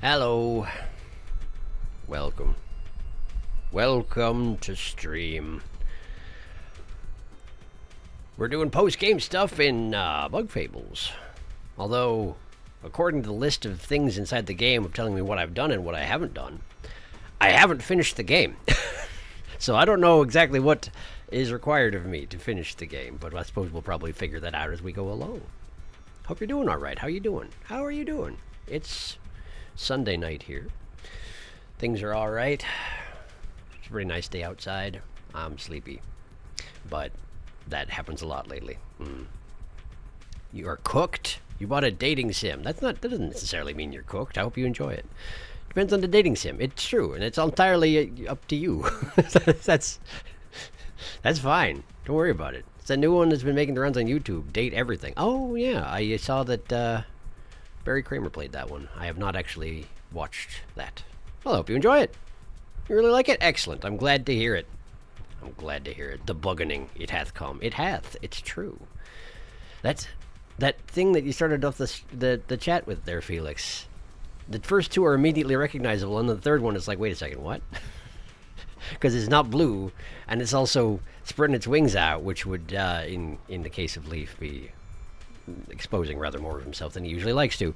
Hello. Welcome. Welcome to stream. We're doing post-game stuff in Bug Fables. Although, according to the list of things inside the game of telling me what I've done and what I haven't done, I haven't finished the game. So I don't know exactly what is required of me to finish the game, but I suppose we'll probably figure that out as we go along. Hope you're doing all right. How you doing? How are you doing? It's Sunday night here. Things are all right. It's a pretty nice day outside. I'm sleepy, but that happens a lot lately. You are cooked? You bought a dating sim. That doesn't necessarily mean you're cooked. I hope you enjoy it. Depends on the dating sim. It's true, and it's entirely up to you. That's fine. Don't worry about it. It's a new one that's been making the runs on YouTube. Date everything. Oh yeah, I saw that Barry Kramer played that one. I have not actually watched that. Well, I hope you enjoy it. You really like it? Excellent. I'm glad to hear it. I'm glad to hear it. The buggening, it hath come. It hath. It's true. That's that thing that you started off the chat with there, Felix. The first two are immediately recognizable, and the third one is like, wait a second, what? Because it's not blue, and it's also spreading its wings out, which would, in the case of Leaf, be exposing rather more of himself than he usually likes to.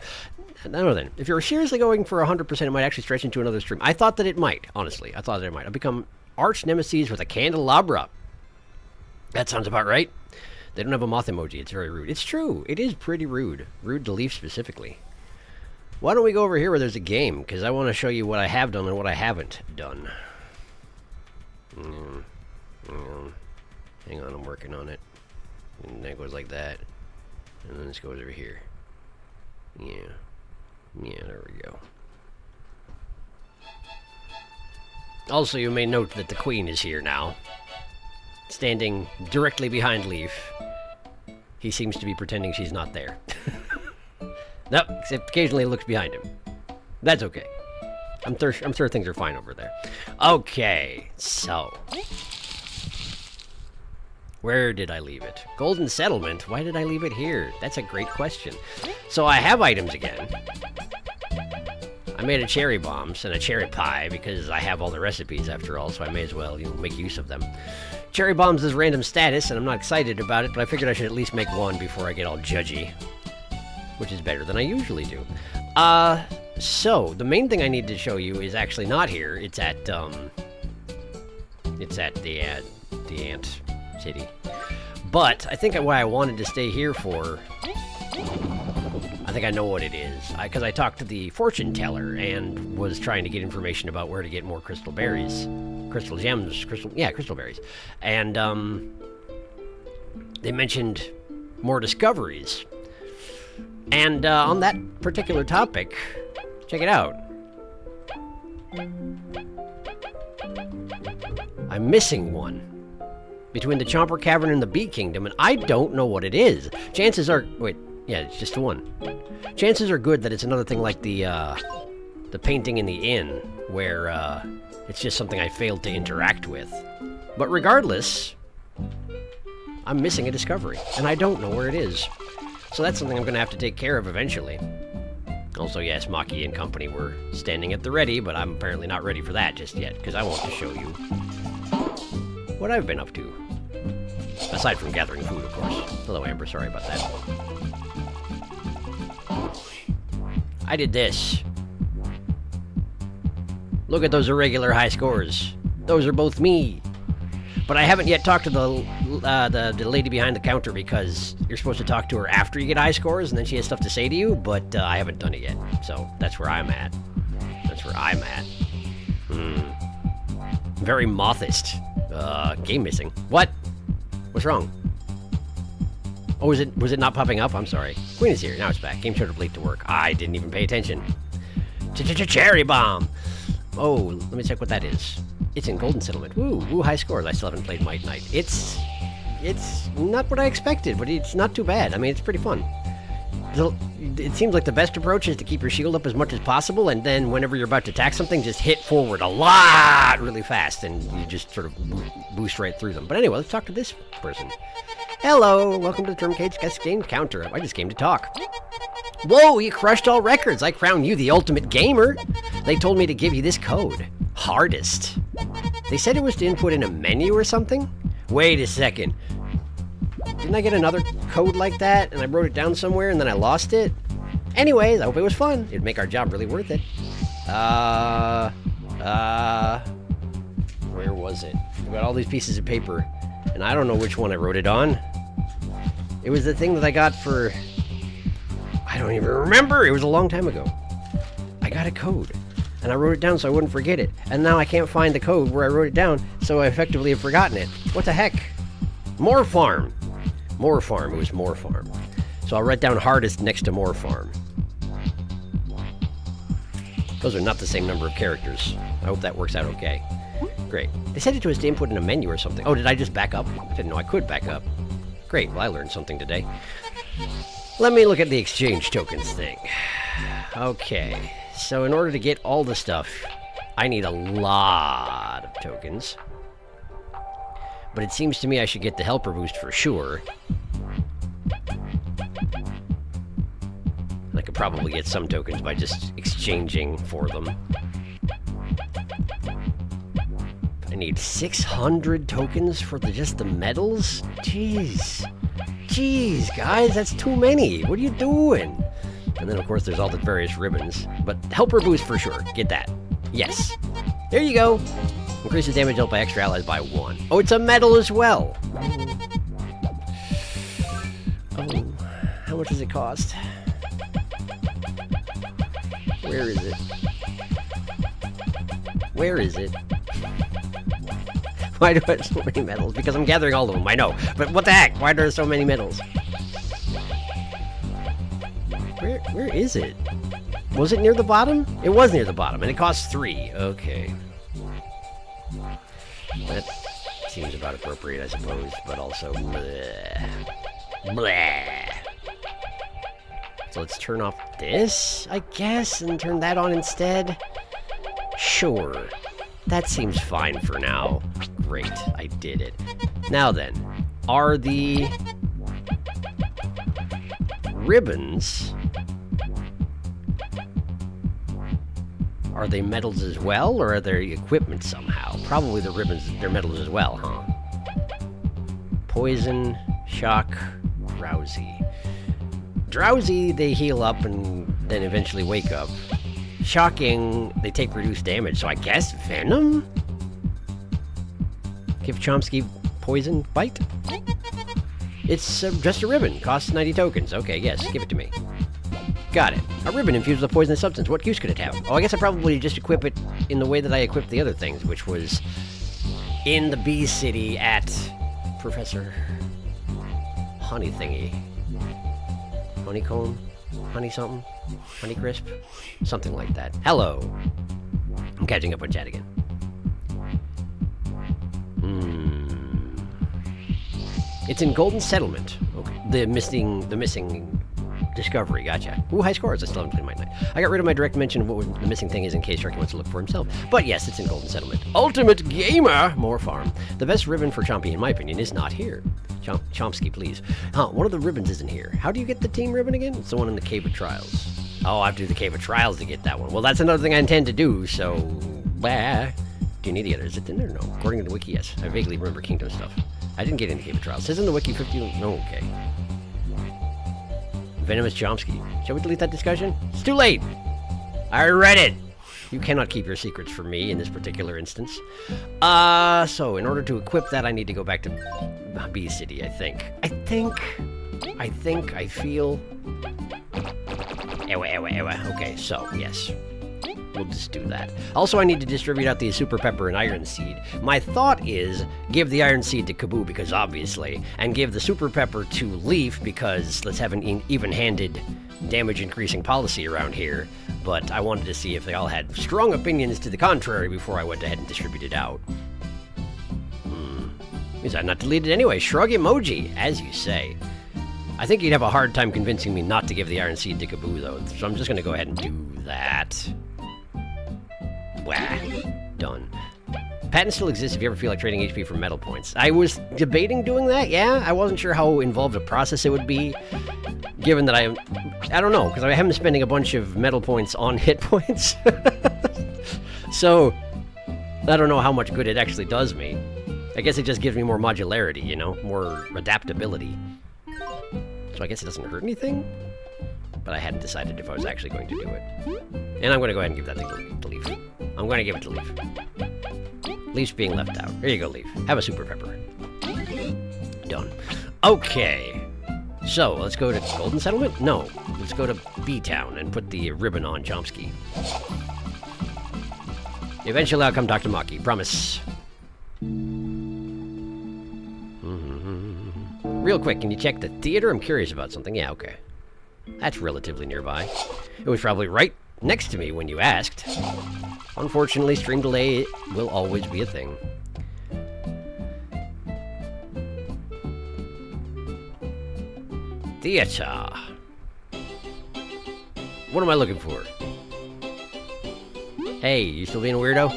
Now then, if you're seriously going for 100%, it might actually stretch into another stream. I thought that it might, honestly. I thought that it might. I've become arch nemesis with a candelabra. That sounds about right. They don't have a moth emoji. It's very rude. It's true. It is pretty rude. Rude to Leaf specifically. Why don't we go over here where there's a game? Because I want to show you what I have done and what I haven't done. Hang on, I'm working on it. And then it goes like that. And then this goes over here. Yeah, there we go. Also, you may note that the Queen is here now. Standing directly behind Leaf. He seems to be pretending she's not there. Nope, except occasionally looks behind him. That's okay. I'm sure things are fine over there. Okay, so where did I leave it? Golden Settlement? Why did I leave it here? That's a great question. So I have items again. I made a cherry bombs and a cherry pie because I have all the recipes after all, so I may as well, make use of them. Cherry bombs is random status, and I'm not excited about it, but I figured I should at least make one before I get all judgy, which is better than I usually do. So the main thing I need to show you is actually not here. It's at the Ant City. But I think why I wanted to stay here for, I think I know what it is. Because I talked to the fortune teller and was trying to get information about where to get more crystal berries. Crystal gems, crystal berries. And they mentioned more discoveries. And on that particular topic, check it out. I'm missing one. Between the Chomper Cavern and the Bee Kingdom, and I don't know what it is. Chances are... Wait, yeah, it's just one. Chances are good that it's another thing like the painting in the inn, where it's just something I failed to interact with. But regardless, I'm missing a discovery, and I don't know where it is. So that's something I'm going to have to take care of eventually. Also, yes, Maki and company were standing at the ready, but I'm apparently not ready for that just yet, because I want to show you what I've been up to. Aside from gathering food, of course. Hello, Amber. Sorry about that. I did this. Look at those irregular high scores. Those are both me. But I haven't yet talked to the lady behind the counter because you're supposed to talk to her after you get high scores and then she has stuff to say to you, but I haven't done it yet. So that's where I'm at. That's where I'm at. Very mothist. Game missing. What? What's wrong? Oh, was it not popping up? I'm sorry. Queen is here. Now it's back. Game showed up late to work. I didn't even pay attention. Cherry bomb! Oh, let me check what that is. It's in Golden Settlement. Woo, high scores. I still haven't played Might Knight. It's not what I expected, but it's not too bad. I mean, it's pretty fun. It seems like the best approach is to keep your shield up as much as possible, and then whenever you're about to attack something, just hit forward a lot really fast, and you just sort of boost right through them. But anyway, let's talk to this person. Hello, welcome to the Termcage Guest Game Counter. I just came to talk. Whoa, you crushed all records. I crown you the ultimate gamer. They told me to give you this code. Hardest. They said it was to input in a menu or something? Wait a second. Didn't I get another code like that and I wrote it down somewhere and then I lost it? Anyways, I hope it was fun. It'd make our job really worth it. Where was it? I've got all these pieces of paper and I don't know which one I wrote it on. It was the thing that I got for... I don't even remember. It was a long time ago. I got a code and I wrote it down so I wouldn't forget it. And now I can't find the code where I wrote it down, so I effectively have forgotten it. What the heck? More farm. More farm. It was more farm. So I'll write down hardest next to more farm. Those are not the same number of characters. I hope that works out okay. Great. They said it was to input in a menu or something. Oh, did I just back up? I didn't know I could back up. Great. Well, I learned something today. Let me look at the exchange tokens thing. Okay. So in order to get all the stuff, I need a lot of tokens. But it seems to me I should get the helper boost for sure. I could probably get some tokens by just exchanging for them. I need 600 tokens for just the medals? Jeez. Jeez, guys, that's too many. What are you doing? And then, of course, there's all the various ribbons. But helper boost for sure. Get that. Yes. There you go. Increases damage dealt by extra allies by 1. Oh, it's a medal as well. Oh, how much does it cost? Where is it? Where is it? Why do I have so many medals? Because I'm gathering all of them, I know. But what the heck? Why are there so many medals? Where is it? Was it near the bottom? It was near the bottom, and it costs 3. Okay. That seems about appropriate, I suppose, but also bleh. Bleh. So let's turn off this, I guess, and turn that on instead. Sure. That seems fine for now. Great, I did it. Now then, are the ribbons... Are they medals as well, or are they equipment somehow? Probably the ribbons, they're medals as well, huh? Poison, shock, drowsy. Drowsy, they heal up and then eventually wake up. Shocking, they take reduced damage, so I guess venom? Give Chomsky poison bite? It's just a ribbon, costs 90 tokens. Okay, yes, give it to me. Got it. A ribbon infused with a poisonous substance. What use could it have? Oh, I guess I probably just equip it in the way that I equipped the other things, which was in the bee city at Professor Honey Thingy. Honeycomb? Honey something? Honey Crisp? Something like that. Hello. I'm catching up on chat again. It's in Golden Settlement. Okay. The missing discovery, gotcha. Ooh, high scores. I still haven't played my night. I got rid of my direct mention of what the missing thing is in case Sharky wants to look for himself. But yes, it's in Golden Settlement. Ultimate Gamer! More farm. The best ribbon for Chompy, in my opinion, is not here. Chomsky, please. One of the ribbons isn't here. How do you get the team ribbon again? It's the one in the Cave of Trials. Oh, I have to do the Cave of Trials to get that one. Well, that's another thing I intend to do, so... Bah. Do you need the other? Is it in there? No. According to the wiki, yes. I vaguely remember Kingdom stuff. I didn't get into Cave of Trials. It says in the wiki 50... No, okay. Venomous Chomsky. Shall we delete that discussion? It's too late! I read it! You cannot keep your secrets from me in this particular instance. So in order to equip that, I need to go back to Bee City, I think. I feel... Ewa. Okay, so, yes. We'll just do that. Also, I need to distribute out the Super Pepper and Iron Seed. My thought is give the Iron Seed to Kaboo, because obviously, and give the Super Pepper to Leaf, because let's have an even-handed damage-increasing policy around here. But I wanted to see if they all had strong opinions to the contrary before I went ahead and distributed out. Is that not deleted anyway? Shrug emoji, as you say. I think you'd have a hard time convincing me not to give the Iron Seed to Kaboo, though, so I'm just going to go ahead and do that. Wah. Done. Patent still exists if you ever feel like trading HP for metal points. I was debating doing that, yeah. I wasn't sure how involved a process it would be, given that I don't know, because I am spending a bunch of metal points on hit points. So, I don't know how much good it actually does me. I guess it just gives me more modularity, you know, more adaptability. So I guess it doesn't hurt anything? But I hadn't decided if I was actually going to do it. And I'm going to go ahead and give that thing to Leaf. I'm going to give it to Leaf. Leaf's being left out. Here you go, Leaf. Have a Super Pepper. Done. Okay. So, let's go to Golden Settlement? No. Let's go to B-Town and put the ribbon on Chomsky. Eventually I'll come talk to Maki. Promise. Real quick, can you check the theater? I'm curious about something. Yeah, okay. That's relatively nearby. It was probably right next to me when you asked. Unfortunately, stream delay will always be a thing. Theater. What am I looking for? Hey, you still being a weirdo?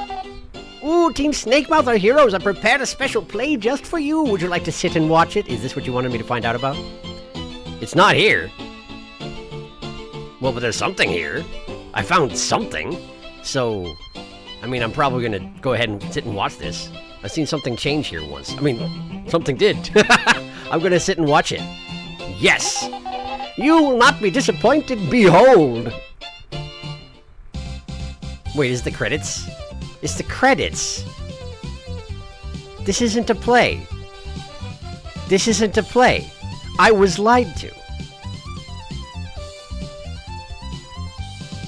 Ooh, Team Snakemouth are heroes. I prepared a special play just for you. Would you like to sit and watch it? Is this what you wanted me to find out about? It's not here. Well, but there's something here. I found something. So, I mean, I'm probably going to go ahead and sit and watch this. I've seen something change here once. I mean, something did. I'm going to sit and watch it. Yes. You will not be disappointed. Behold. Wait, is the credits? It's the credits. This isn't a play. This isn't a play. I was lied to.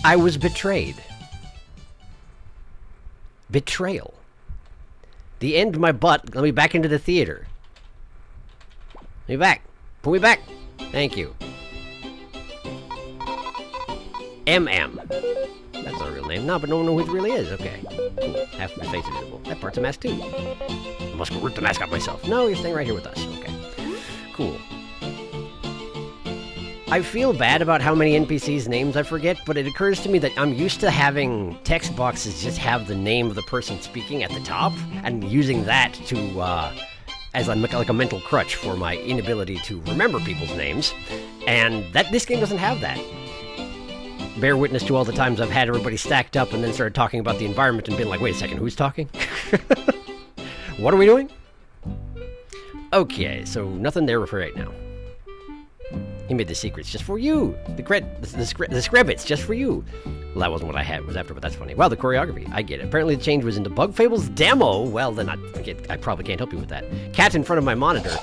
I was betrayed. Betrayal. The end of my butt. Let me back into the theater. Let me back. Pull me back. Thank you. MM. That's not a real name. No, but no one knows who it really is. Okay. Cool. Half my face is visible. That part's a mask too. I must go rip the mask off myself. No, you're staying right here with us. Okay. Cool. I feel bad about how many NPCs' names I forget, but it occurs to me that I'm used to having text boxes just have the name of the person speaking at the top, and using that to, as like a mental crutch for my inability to remember people's names, and this game doesn't have that. Bear witness to all the times I've had everybody stacked up and then started talking about the environment and been like, wait a second, who's talking? What are we doing? Okay, so nothing there for right now. He made the secrets just for you. The scribbits just for you. Well, that wasn't what I had. Was after, but that's funny. Wow, the choreography. I get it. Apparently the change was into Bug Fables demo. Well, then I probably can't help you with that. Cat in front of my monitor.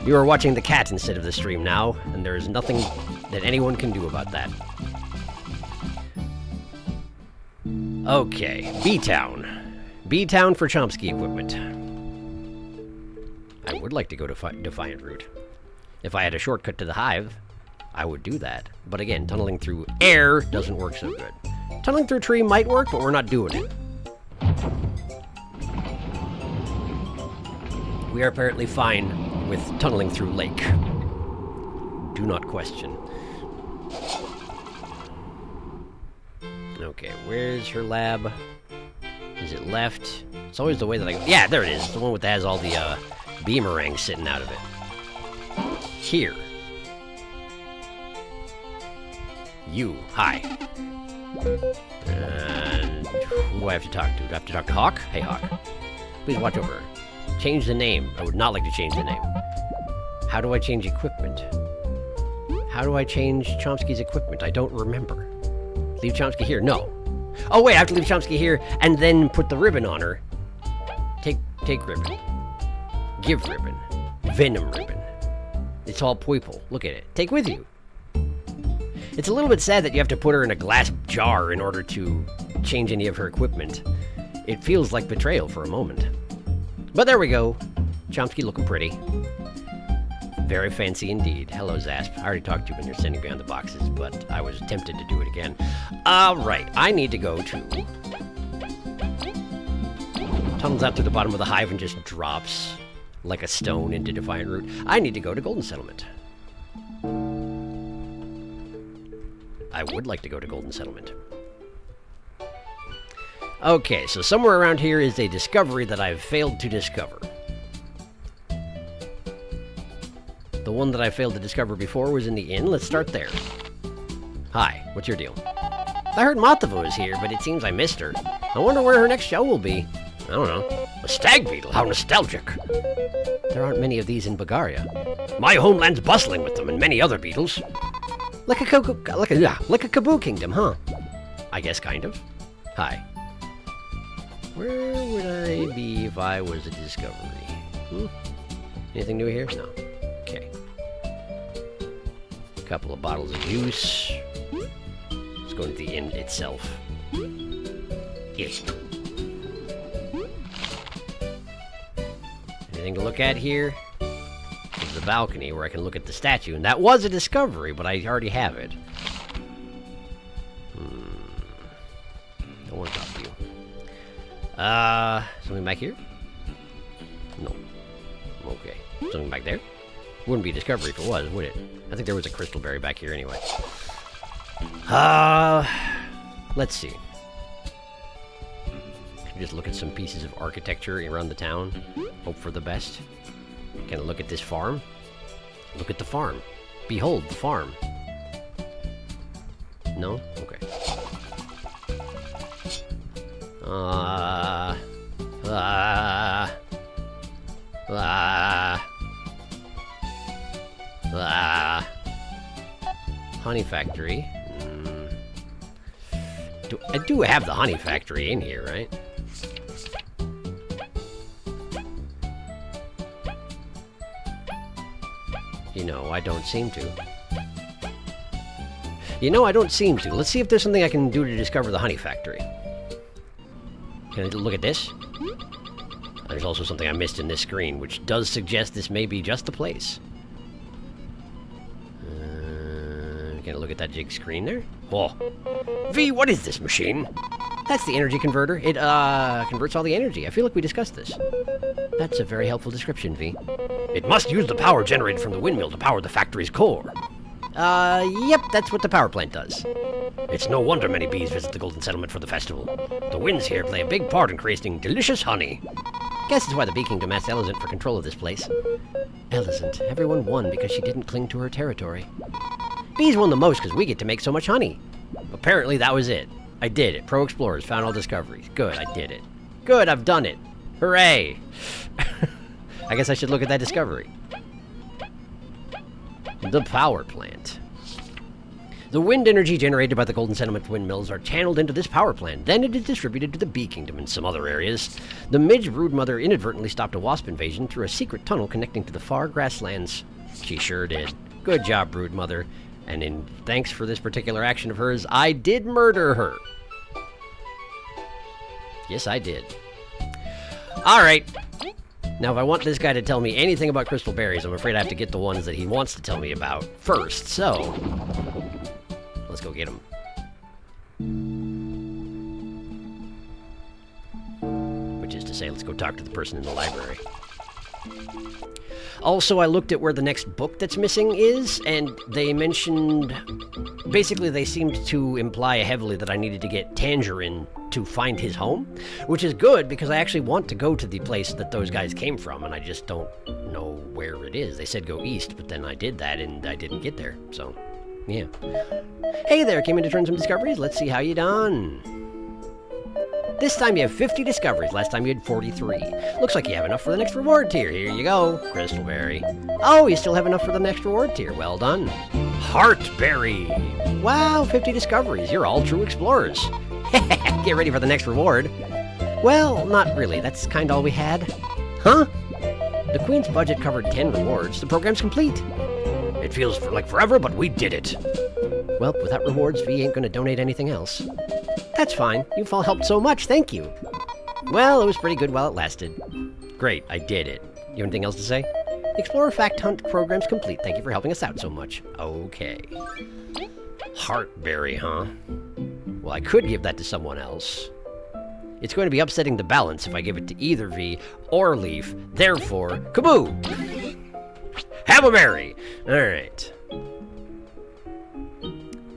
You are watching the cat instead of the stream now, and there is nothing that anyone can do about that. Okay, B-Town. B-Town for Chomsky equipment. I would like to go to Defiant Route. If I had a shortcut to the hive, I would do that. But again, tunneling through air doesn't work so good. Tunneling through tree might work, but we're not doing it. We are apparently fine with tunneling through lake. Do not question. Okay, where's her lab? Is it left? It's always the way that I go. Yeah, there it is. The one that has all the beamerangs sitting out of it. Here. You. Hi. And who do I have to talk to? Do I have to talk to Hawk? Hey, Hawk. Please watch over her. Change the name. I would not like to change the name. How do I change equipment? How do I change Chomsky's equipment? I don't remember. Leave Chomsky here. No. Oh, wait, I have to leave Chomsky here and then put the ribbon on her. Take ribbon. Give ribbon. Venom ribbon. It's all purple. Look at it. Take with you. It's a little bit sad that you have to put her in a glass jar in order to change any of her equipment. It feels like betrayal for a moment. But there we go. Chomsky looking pretty. Very fancy indeed. Hello, Zasp. I already talked to you when you're standing behind the boxes, but I was tempted to do it again. Alright, I need to go to... Tunnels out through the bottom of the hive and just drops like a stone into Defiant Route. I need to go to Golden Settlement. I would like to go to Golden Settlement. Okay, so somewhere around here is a discovery that I've failed to discover. The one that I failed to discover before was in the inn. Let's start there. Hi, what's your deal? I heard Matava was here, but it seems I missed her. I wonder where her next show will be. I don't know. A stag beetle? How nostalgic. There aren't many of these in Bulgaria. My homeland's bustling with them and many other beetles. Like a Kaboo kingdom, huh? I guess kind of. Hi. Where would I be if I was a discovery? Anything new here? No. Okay. A couple of bottles of juice. Let's go into the inn itself. Yes. Anything to look at here? There's the balcony where I can look at the statue, and that was a discovery, but I already have it. Don't want to talk to you. Something back here? No. Okay. Something back there? Wouldn't be a discovery if it was, would it? I think there was a crystal berry back here anyway. Let's see. Just look at some pieces of architecture around the town. Hope for the best. Can I look at this farm? Look at the farm. Behold the farm. No? Okay. Honey factory. I do have the honey factory in here, right? You know, I don't seem to. Let's see if there's something I can do to discover the honey factory. Can I look at this? There's also something I missed in this screen, which does suggest this may be just the place. Can I look at that jig screen there? Oh. V, what is this machine? That's the energy converter. It, converts all the energy. I feel like we discussed this. That's a very helpful description, V. It must use the power generated from the windmill to power the factory's core. Yep, that's what the power plant does. It's no wonder many bees visit the Golden Settlement for the festival. The winds here play a big part in creating delicious honey. Guess it's why the Bee Kingdom asked Elizant for control of this place. Elizant, everyone won because she didn't cling to her territory. Bees won the most because we get to make so much honey. Apparently that was it. I did it. Pro Explorers found all discoveries. Good, I did it. Good, I've done it. Hooray! I guess I should look at that discovery. The power plant. The wind energy generated by the Golden Settlement windmills are channeled into this power plant. Then it is distributed to the Bee Kingdom and some other areas. The Midge broodmother inadvertently stopped a wasp invasion through a secret tunnel connecting to the far grasslands. She sure did. Good job, broodmother. And in thanks for this particular action of hers, I did murder her. Yes, I did. Alright. Now, if I want this guy to tell me anything about crystal berries, I'm afraid I have to get the ones that he wants to tell me about first. So, let's go get them. Which is to say, let's go talk to the person in the library. Also, I looked at where the next book that's missing is, and they mentioned... Basically, they seemed to imply heavily that I needed to get Tangerine to find his home, which is good, because I actually want to go to the place that those guys came from, and I just don't know where it is. They said go east, but then I did that, and I didn't get there, so, yeah. Hey there, came in to turn some discoveries. Let's see how you done. This time you have 50 discoveries. Last time you had 43. Looks like you have enough for the next reward tier. Here you go. Crystalberry. Oh, you still have enough for the next reward tier. Well done. Heartberry. Wow, 50 discoveries. You're all true explorers. Get ready for the next reward. Well, not really. That's kind of all we had. Huh? The Queen's budget covered 10 rewards. The program's complete. It feels like forever, but we did it. Well, without rewards, V ain't gonna donate anything else. That's fine. You've all helped so much. Thank you. Well, it was pretty good while it lasted. Great, I did it. You have anything else to say? The Explorer Fact Hunt program's complete. Thank you for helping us out so much. Okay. Heartberry, huh? Well, I could give that to someone else. It's going to be upsetting the balance if I give it to either V or Leaf. Therefore, Kaboo! Have a berry! Alright.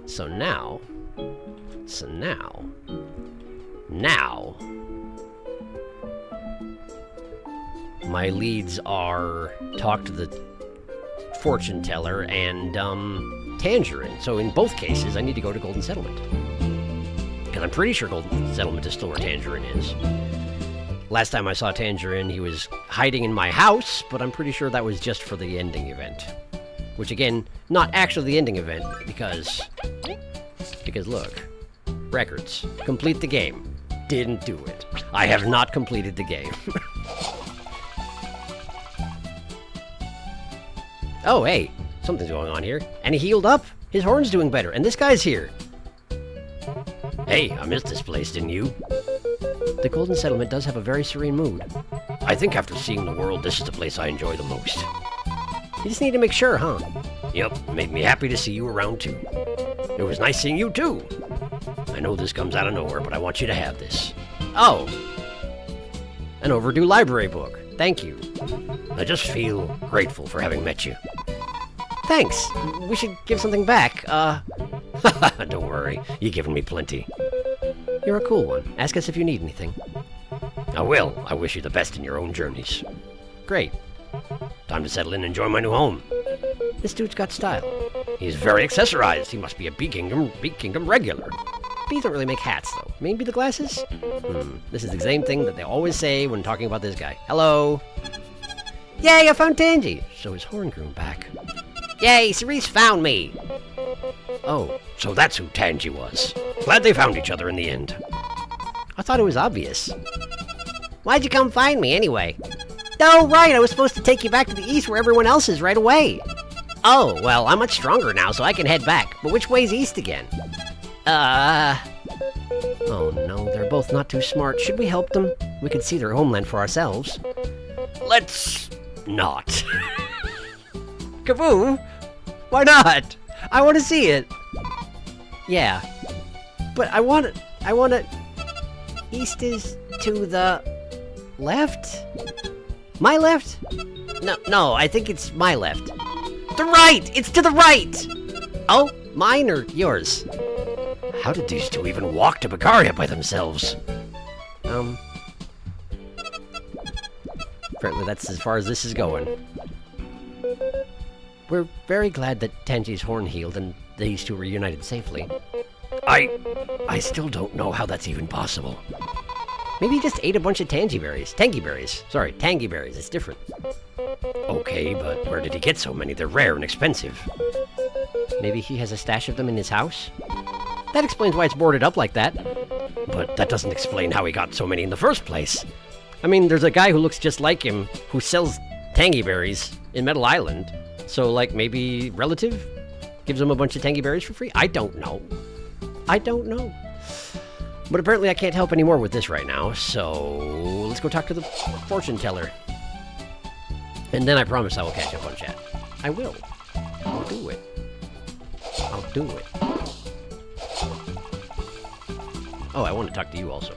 So now, Now, my leads are talk to the fortune teller and Tangerine. So in both cases, I need to go to Golden Settlement. Because I'm pretty sure Golden Settlement is still where Tangerine is. Last time I saw Tangerine, he was hiding in my house, but I'm pretty sure that was just for the ending event. Which again, not actually the ending event, because look, records, complete the game. Didn't do it. I have not completed the game. Oh, hey, something's going on here. And he healed up. His horn's doing better, and this guy's here. Hey, I missed this place, didn't you? The Golden Settlement does have a very serene mood. I think after seeing the world, this is the place I enjoy the most. You just need to make sure, huh? Yep, made me happy to see you around too. It was nice seeing you too. I know this comes out of nowhere, but I want you to have this. Oh! An overdue library book. Thank you. I just feel grateful for having met you. Thanks. We should give something back. Don't worry. You've given me plenty. You're a cool one. Ask us if you need anything. I will. I wish you the best in your own journeys. Great. Time to settle in and enjoy my new home. This dude's got style. He's very accessorized. He must be a Bee Kingdom regular. Bees don't really make hats, though. Maybe the glasses? This is the same thing that they always say when talking about this guy. Hello? Yay, I found Tangy! So his horn grew back. Yay, Cerise found me! Oh, so that's who Tangy was. Glad they found each other in the end. I thought it was obvious. Why'd you come find me, anyway? Oh, right, I was supposed to take you back to the east where everyone else is right away. Oh, well, I'm much stronger now, so I can head back. But which way's east again? Oh no, they're both not too smart. Should we help them? We could see their homeland for ourselves. Let's not. Kaboom! Why not? I want to see it. Yeah. But I want to... East is to the... left? My left? No, I think it's my left. The right! It's to the right! Oh, mine or yours? How did these two even walk to Bagaria by themselves? Apparently that's as far as this is going. We're very glad that Tangy's horn healed and these two were reunited safely. I still don't know how that's even possible. Maybe he just ate a bunch of tangy berries. Tangy berries. Sorry, tangy berries. It's different. Okay, but where did he get so many? They're rare and expensive. Maybe he has a stash of them in his house? That explains why it's boarded up like that. But that doesn't explain how he got so many in the first place. I mean, there's a guy who looks just like him who sells tangy berries in Metal Island. So, like, maybe relative gives him a bunch of tangy berries for free? I don't know. I don't know. But apparently I can't help anymore with this right now, so let's go talk to the fortune teller. And then I promise I will catch up on chat. I will. I'll do it. I'll do it. Oh, I want to talk to you also.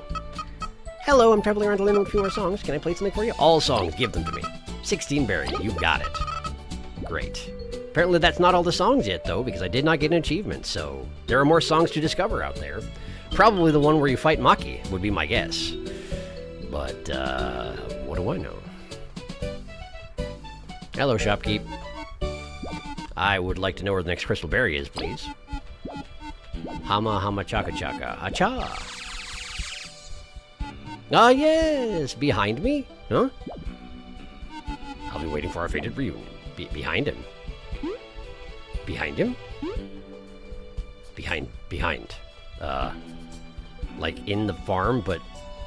Hello, I'm traveling around to learn a few more songs. Can I play something for you? All songs, give them to me. 16 berry, you got it. Great. Apparently that's not all the songs yet, though, because I did not get an achievement, so there are more songs to discover out there. Probably the one where you fight Maki would be my guess. But, what do I know? Hello, shopkeep. I would like to know where the next crystal berry is, please. Hama chaka chaka. Acha! Ah, yes! Behind me? Huh? I'll be waiting for our fated reunion. Behind him. Behind him? Behind. Like in the farm, but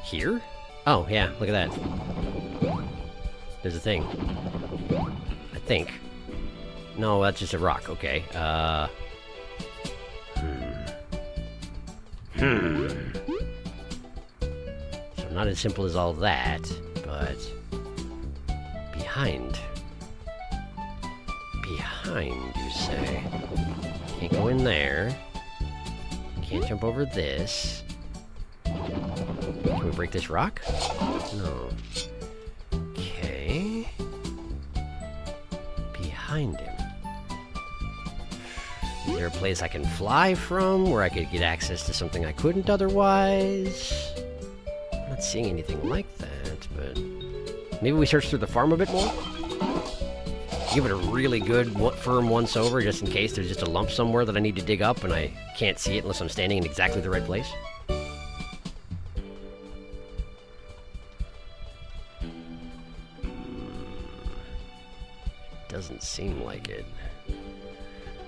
here? Oh, yeah, look at that. There's a thing. I think. No, that's just a rock, okay. So not as simple as all that, but... Behind, you say? Can't go in there. Can't jump over this. Can we break this rock? No. Okay. Behind him. Is there a place I can fly from where I could get access to something I couldn't otherwise? Not seeing anything like that, but maybe we search through the farm a bit more? Give it a really good, firm once-over, just in case there's just a lump somewhere that I need to dig up and I can't see it unless I'm standing in exactly the right place. Doesn't seem like it.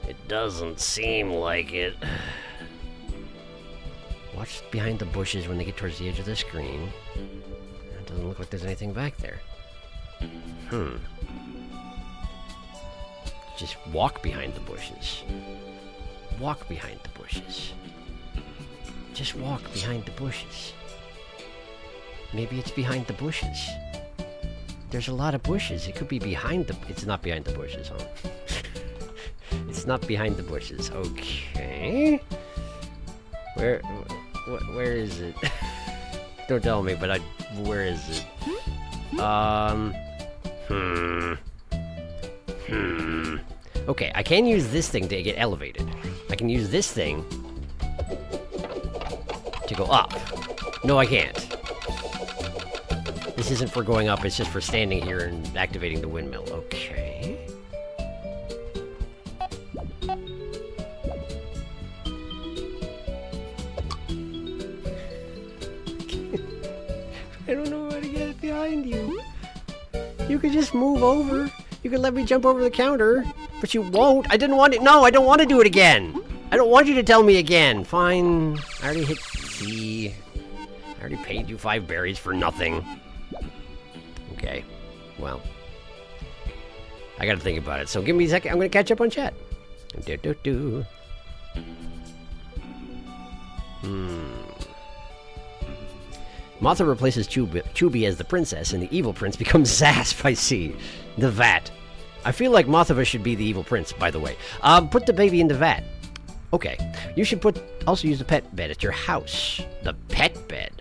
It doesn't seem like it. Watch behind the bushes when they get towards the edge of the screen. It doesn't look like there's anything back there. Just walk behind the bushes. Walk behind the bushes. Just walk behind the bushes. Maybe it's behind the bushes. There's a lot of bushes. It could be behind the... It's not behind the bushes, huh? It's not behind the bushes. Okay. Where is it? Don't tell me, but where is it? Okay, I can use this thing to get elevated. I can use this thing to go up. No, I can't. This isn't for going up, it's just for standing here and activating the windmill. Okay. I don't know how to get it behind you. You could just move over. You could let me jump over the counter, but you won't. I didn't want it. No, I don't want to do it again. I don't want you to tell me again. Fine. I already hit C. I already paid you 5 berries for nothing. Okay. Well. I gotta think about it. So give me a second. I'm gonna catch up on chat. Martha replaces Chubby as the princess, and the evil prince becomes Zasp, I see. The vat. I feel like Mothova should be the evil prince, by the way. Put the baby in the vat. Okay. You should also use the pet bed at your house. The pet bed?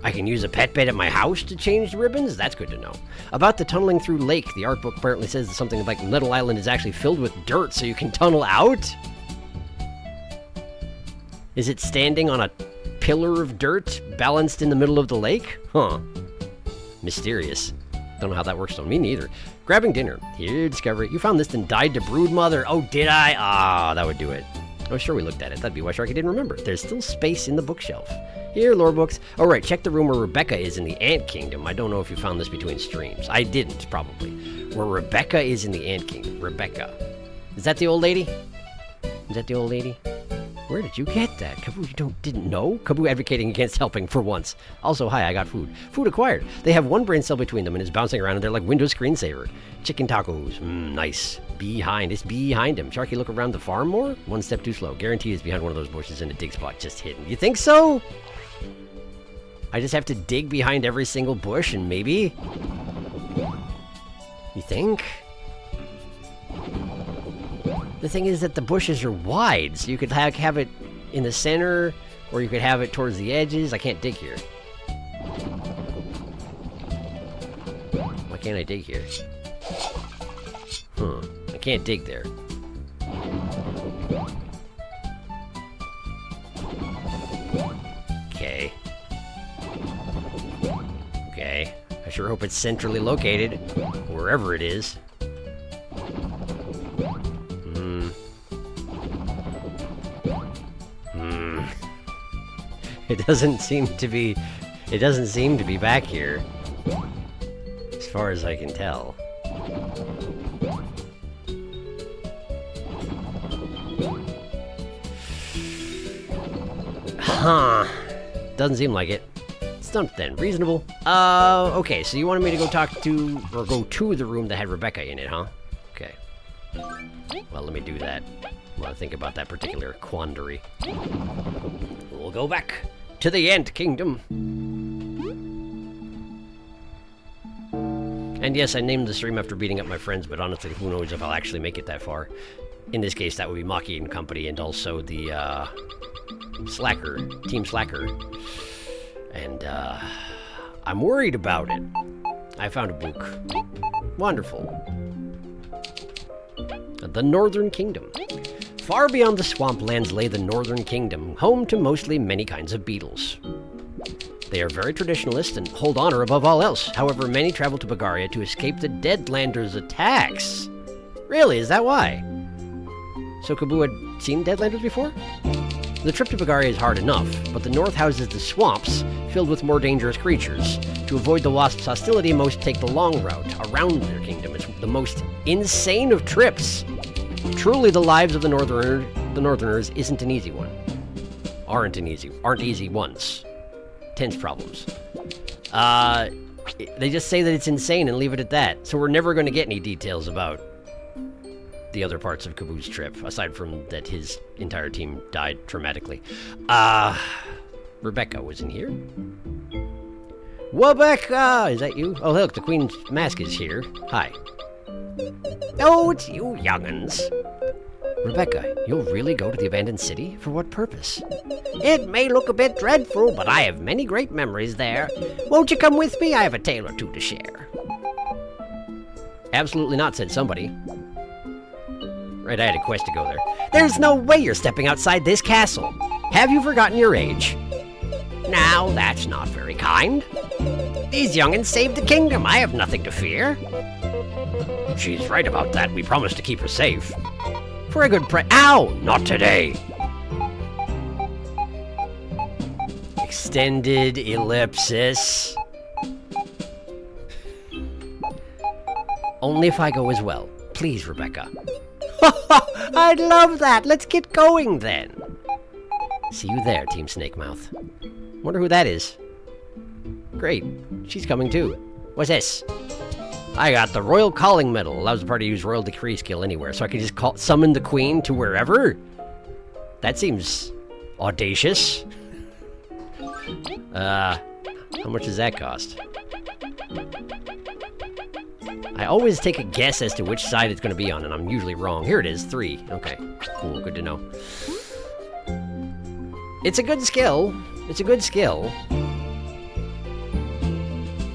I can use a pet bed at my house to change the ribbons? That's good to know. About the tunneling through lake, the art book apparently says something like Little Island is actually filled with dirt, so you can tunnel out? Is it standing on a pillar of dirt balanced in the middle of the lake? Huh. Mysterious. Don't know how that works on me neither. Grabbing dinner. Here, Discovery. You found this and died to brood mother. Oh, did I? Ah, that would do it. Oh, sure we looked at it. That'd be why Sharky didn't remember. There's still space in the bookshelf. Here, lore books. All right, check the room where Rebecca is in the Ant Kingdom. I don't know if you found this between streams. I didn't, probably. Where Rebecca is in the Ant Kingdom. Rebecca. Is that the old lady? Is that the old lady? Where did you get that? Kaboo, you didn't know? Kaboo advocating against helping for once. Also, hi, I got food. Food acquired. They have one brain cell between them and is bouncing around and they're like Windows screensaver. Chicken tacos. Nice. Behind. It's behind him. Sharky, look around the farm more? One step too slow. Guaranteed it's behind one of those bushes in a dig spot just hidden. You think so? I just have to dig behind every single bush and maybe? You think? The thing is that the bushes are wide, so you could have it in the center, or you could have it towards the edges. I can't dig here. Why can't I dig here? I can't dig there. Okay. Okay. I sure hope it's centrally located, wherever it is. It doesn't seem to be back here, as far as I can tell. Huh. Doesn't seem like it. Stumped then. Reasonable. Okay, so you wanted me to go talk to, or go to the room that had Rebecca in it, huh? Okay. Well, let me do that. I want to think about that particular quandary. We'll go back to the Ant Kingdom. And yes, I named the stream after beating up my friends, but honestly, who knows if I'll actually make it that far. In this case, that would be Maki and Company, and also the, Slacker, Team Slacker. And, I'm worried about it. I found a book. Wonderful. The Northern Kingdom. Far beyond the swamplands lay the Northern Kingdom, home to mostly many kinds of beetles. They are very traditionalist and hold honor above all else. However, many travel to Bagaria to escape the Deadlanders' attacks. Really? Is that why? So Kaboo had seen Deadlanders before? The trip to Bagaria is hard enough, but the north houses the swamps, filled with more dangerous creatures. To avoid the wasps' hostility, most take the long route around their kingdom. It's the most insane of trips. Truly, the lives of the Northerners isn't an easy one. Aren't easy ones. Tense problems. They just say that it's insane and leave it at that. So we're never going to get any details about the other parts of Kaboo's trip, aside from that his entire team died traumatically. Rebecca was in here. Rebecca! Is that you? Oh, look, the Queen's mask is here. Hi. Oh, it's you young'uns. Rebecca, you'll really go to the abandoned city? For what purpose? It may look a bit dreadful, but I have many great memories there. Won't you come with me? I have a tale or two to share. Absolutely not, said somebody. Right, I had a quest to go there. There's no way you're stepping outside this castle. Have you forgotten your age? Now, that's not very kind. These young'uns saved the kingdom. I have nothing to fear. She's right about that. We promised to keep her safe. For a good Ow! Not today! Extended ellipsis. Only if I go as well. Please, Rebecca. I'd love that. Let's get going then. See you there, Team Snakemouth. Wonder who that is. Great. She's coming too. What's this? I got the Royal Calling Medal. Allows the party to use Royal Decree skill anywhere. So I can just summon the Queen to wherever? That seems audacious. How much does that cost? I always take a guess as to which side it's going to be on, and I'm usually wrong. Here it is, 3. Okay, cool, good to know. It's a good skill. It's a good skill.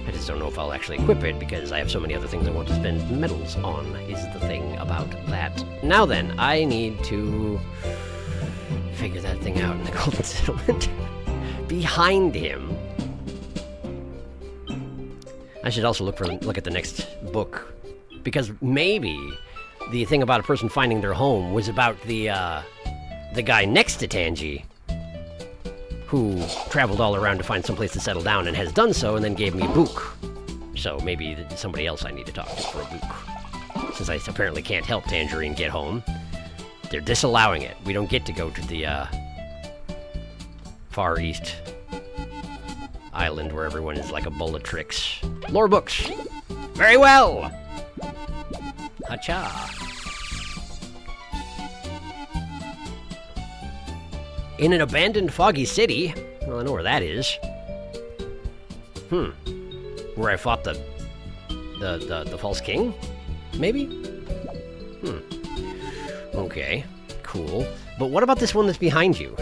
I just don't know if I'll actually equip it, because I have so many other things I want to spend medals on, is the thing about that. Now then, I need to figure that thing out in the Golden Settlement. Behind him. I should also look at the next book, because maybe the thing about a person finding their home was about the guy next to Tangi, who traveled all around to find some place to settle down and has done so, and then gave me a book. So maybe somebody else I need to talk to for a book. Since I apparently can't help Tangerine get home, they're disallowing it. We don't get to go to the Far East island where everyone is like a bowl of tricks. Lore books. Very well. Hacha. In an abandoned foggy city. Well, I know where that is. Where I fought the false king? Maybe? Okay. Cool. But what about this one that's behind you?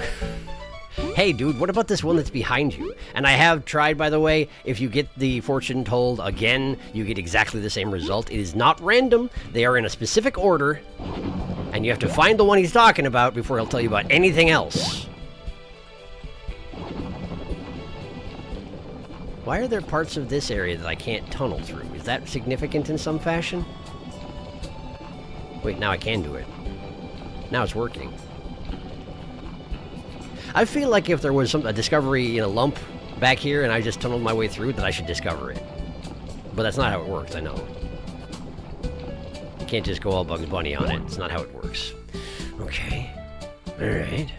Hey, dude, what about this one that's behind you? And I have tried, by the way, if you get the fortune told again, you get exactly the same result. It is not random. They are in a specific order, and you have to find the one he's talking about before he'll tell you about anything else. Why are there parts of this area that I can't tunnel through? Is that significant in some fashion? Wait, now I can do it. Now it's working. I feel like if there was a discovery in a lump back here and I just tunneled my way through, that I should discover it. But that's not how it works, I know. You can't just go all Bugs Bunny on it. It's not how it works. Okay. Alright.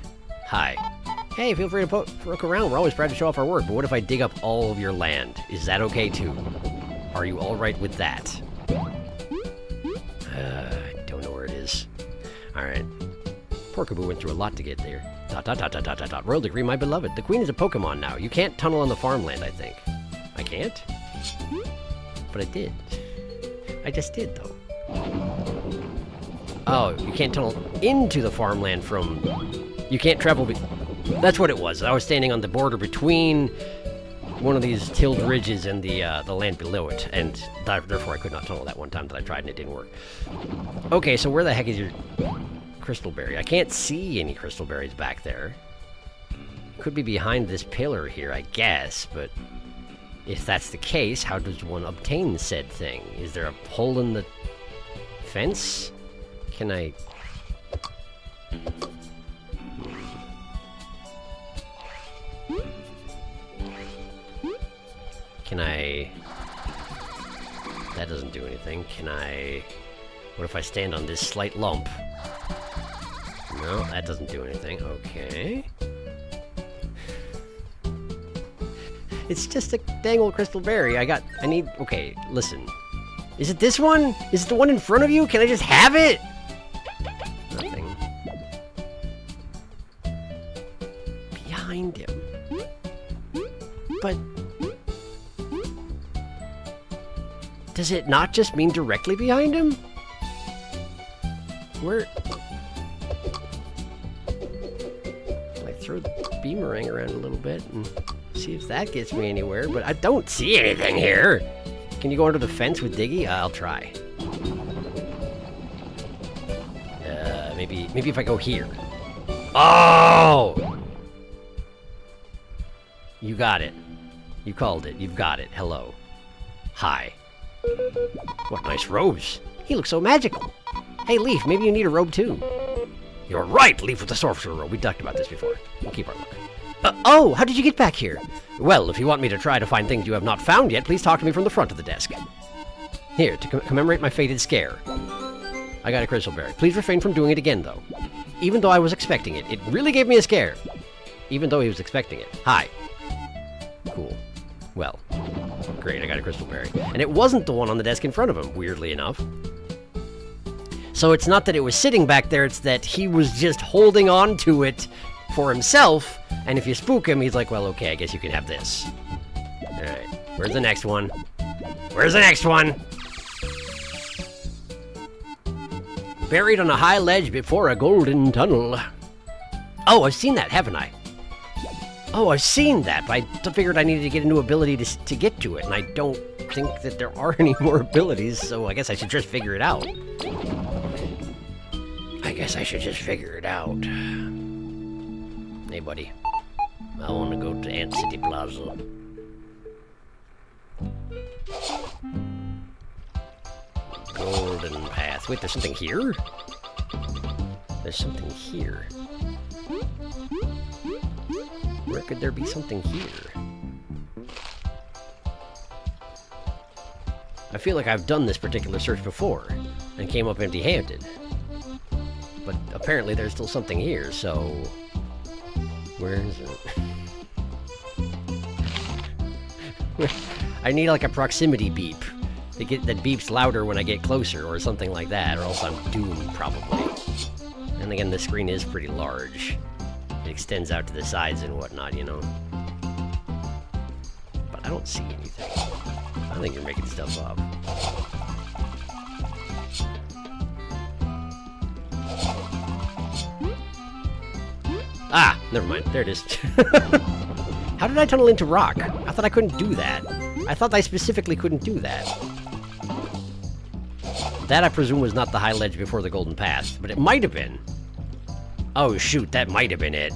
Hi. Hey, feel free to look around. We're always proud to show off our work, but what if I dig up all of your land? Is that okay too? Are you alright with that? I don't know where it is. Alright. Poor Kaboo went through a lot to get there. ... Royal Decree, my beloved. The Queen is a Pokemon now. You can't tunnel on the farmland, I think. I can't? But I did. I just did, though. Oh, you can't tunnel into the farmland from... You can't travel... That's what it was. I was standing on the border between one of these tilled ridges and the land below it, and therefore I could not tunnel that one time that I tried and it didn't work. Okay, so where the heck is your... Crystal berry. I can't see any crystal berries back there. Could be behind this pillar here, I guess, but if that's the case, how does one obtain said thing? Is there a hole in the fence? Can I... Can I... That doesn't do anything. Can I... What if I stand on this slight lump? No, that doesn't do anything. Okay. It's just a dang old crystal berry. I need... Okay, listen. Is it this one? Is it the one in front of you? Can I just have it? Nothing. Behind him. But... Does it not just mean directly behind him? Where... Like, throw the beamerang around a little bit and see if that gets me anywhere, but I don't see anything here! Can you go under the fence with Diggy? I'll try. Maybe if I go here. Oh! You got it. You called it. You've got it. Hello. Hi. What nice robes. He looks so magical. Hey, Leaf, maybe you need a robe too. You're right, Leaf with the sorcerer robe. We talked about this before. We'll keep our look. Oh, how did you get back here? Well, if you want me to try to find things you have not found yet, please talk to me from the front of the desk. Here, to commemorate my fated scare. I got a crystal berry. Please refrain from doing it again, though. Even though I was expecting it. It really gave me a scare. Even though he was expecting it. Hi. Cool. Well. Great, I got a crystal berry. And it wasn't the one on the desk in front of him, weirdly enough. So it's not that it was sitting back there, it's that he was just holding on to it for himself, and if you spook him, he's like, well, okay, I guess you can have this. Alright, where's the next one? Where's the next one? Buried on a high ledge before a golden tunnel. Oh, I've seen that, haven't I? Oh, I've seen that, but I figured I needed to get a new ability to get to it, and I don't think that there are any more abilities, so I guess I should just figure it out. I guess I should just figure it out. Hey, buddy. I want to go to Ant City Plaza. Golden path. Wait, there's something here? There's something here. Where could there be something here? I feel like I've done this particular search before, and came up empty-handed. But apparently there's still something here, so... Where is it? I need like a proximity beep. That beeps louder when I get closer, or something like that, or else I'm doomed, probably. And again, the screen is pretty large. It extends out to the sides and whatnot, you know. But I don't see anything. I think you're making stuff up. Ah, never mind. There it is. How did I tunnel into rock? I thought I couldn't do that. I thought I specifically couldn't do that. That, I presume, was not the high ledge before the golden path, but it might have been. Oh, shoot, that might have been it.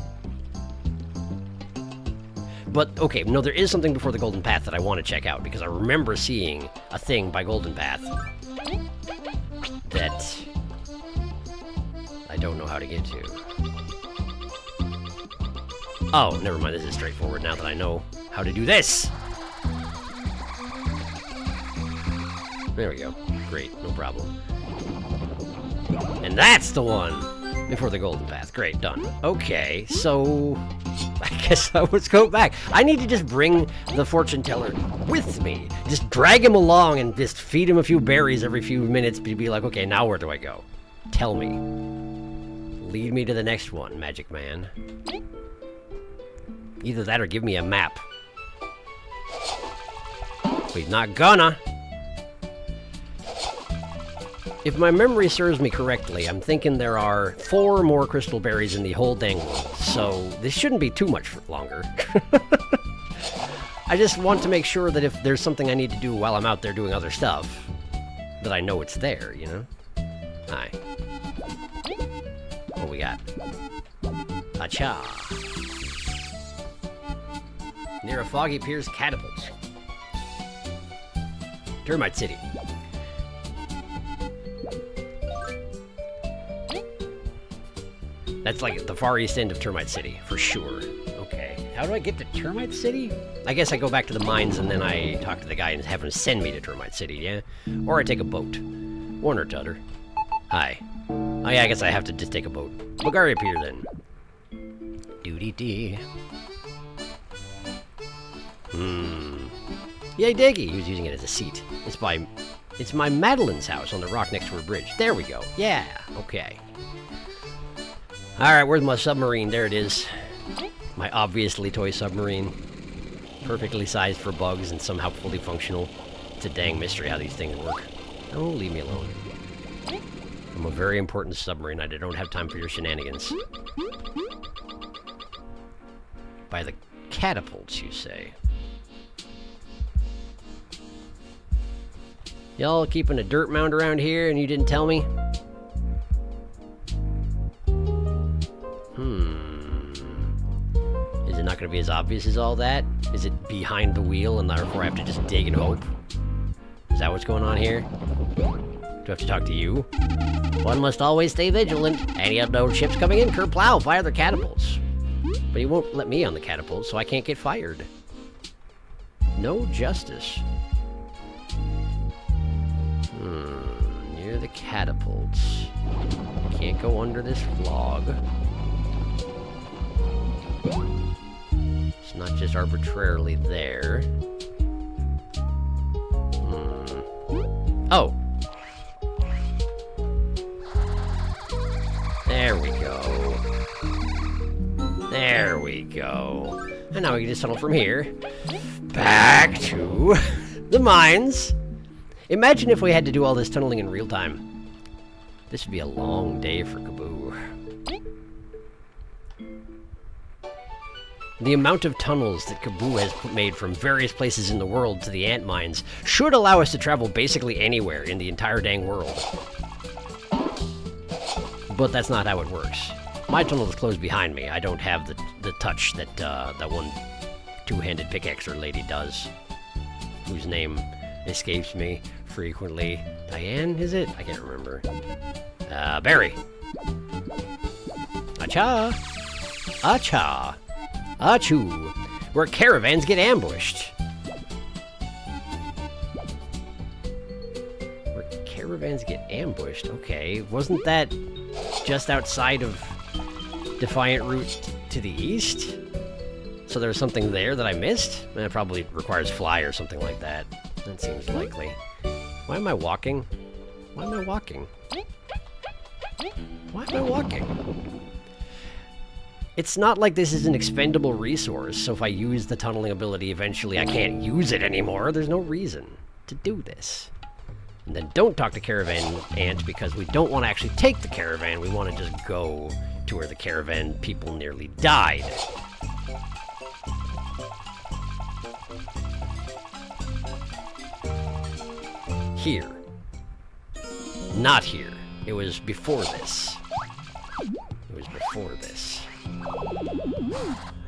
But, okay, no, there is something before the golden path that I want to check out, because I remember seeing a thing by golden path that I don't know how to get to. Oh, never mind, this is straightforward now that I know how to do this! There we go. Great, no problem. And that's the one before the golden path. Great, done. Okay, so... I guess I would go back. I need to just bring the fortune teller with me. Just drag him along and just feed him a few berries every few minutes to be like, okay, now where do I go? Tell me. Lead me to the next one, Magic Man. Either that or give me a map. But he's not gonna. If my memory serves me correctly, I'm thinking there are 4 more crystal berries in the whole dang world, so this shouldn't be too much longer. I just want to make sure that if there's something I need to do while I'm out there doing other stuff, that I know it's there, you know? Hi. What we got? Acha. Near a foggy appears catapults. Termite City. That's like the far east end of Termite City, for sure. Okay. How do I get to Termite City? I guess I go back to the mines and then I talk to the guy and have him send me to Termite City, yeah? Or I take a boat. Warner Tutter. Hi. Oh yeah, I guess I have to just take a boat. Bulgaria Pier then. Doody-dee. Yay, Diggy! He was using it as a seat. It's my Madeline's house on the rock next to her bridge. There we go. Yeah, okay. Alright, where's my submarine? There it is. My obviously toy submarine. Perfectly sized for bugs and somehow fully functional. It's a dang mystery how these things work. Oh, leave me alone. I'm a very important submarine. I don't have time for your shenanigans. By the catapults, you say? Y'all keeping a dirt mound around here and you didn't tell me? Is it not going to be as obvious as all that? Is it behind the wheel and therefore I have to just dig and hope? Is that what's going on here? Do I have to talk to you? One must always stay vigilant. Any unknown ships coming in, kerplow, fire their catapults. But he won't let me on the catapult, so I can't get fired. No justice. Near the catapults. Can't go under this log. It's not just arbitrarily there. Oh! There we go. There we go. And now we can just tunnel from here back to the mines. Imagine if we had to do all this tunneling in real time. This would be a long day for Kaboo. The amount of tunnels that Kaboo has made from various places in the world to the ant mines should allow us to travel basically anywhere in the entire dang world. But that's not how it works. My tunnel is closed behind me. I don't have the touch that that one two-handed pickaxer lady does, whose name escapes me frequently. Diane, is it? I can't remember. Barry. Acha. Acha. Achoo. Where caravans get ambushed. Where caravans get ambushed? Okay, wasn't that just outside of Defiant Route to the east? So there was something there that I missed? It probably requires fly or something like that. That seems likely. Why am I walking? Why am I walking? Why am I walking? It's not like this is an expendable resource, so if I use the tunneling ability eventually I can't use it anymore. There's no reason to do this. And then don't talk to Caravan Ant because we don't want to actually take the caravan. We want to just go to where the caravan people nearly died. Here. Not here. It was before this. It was before this. I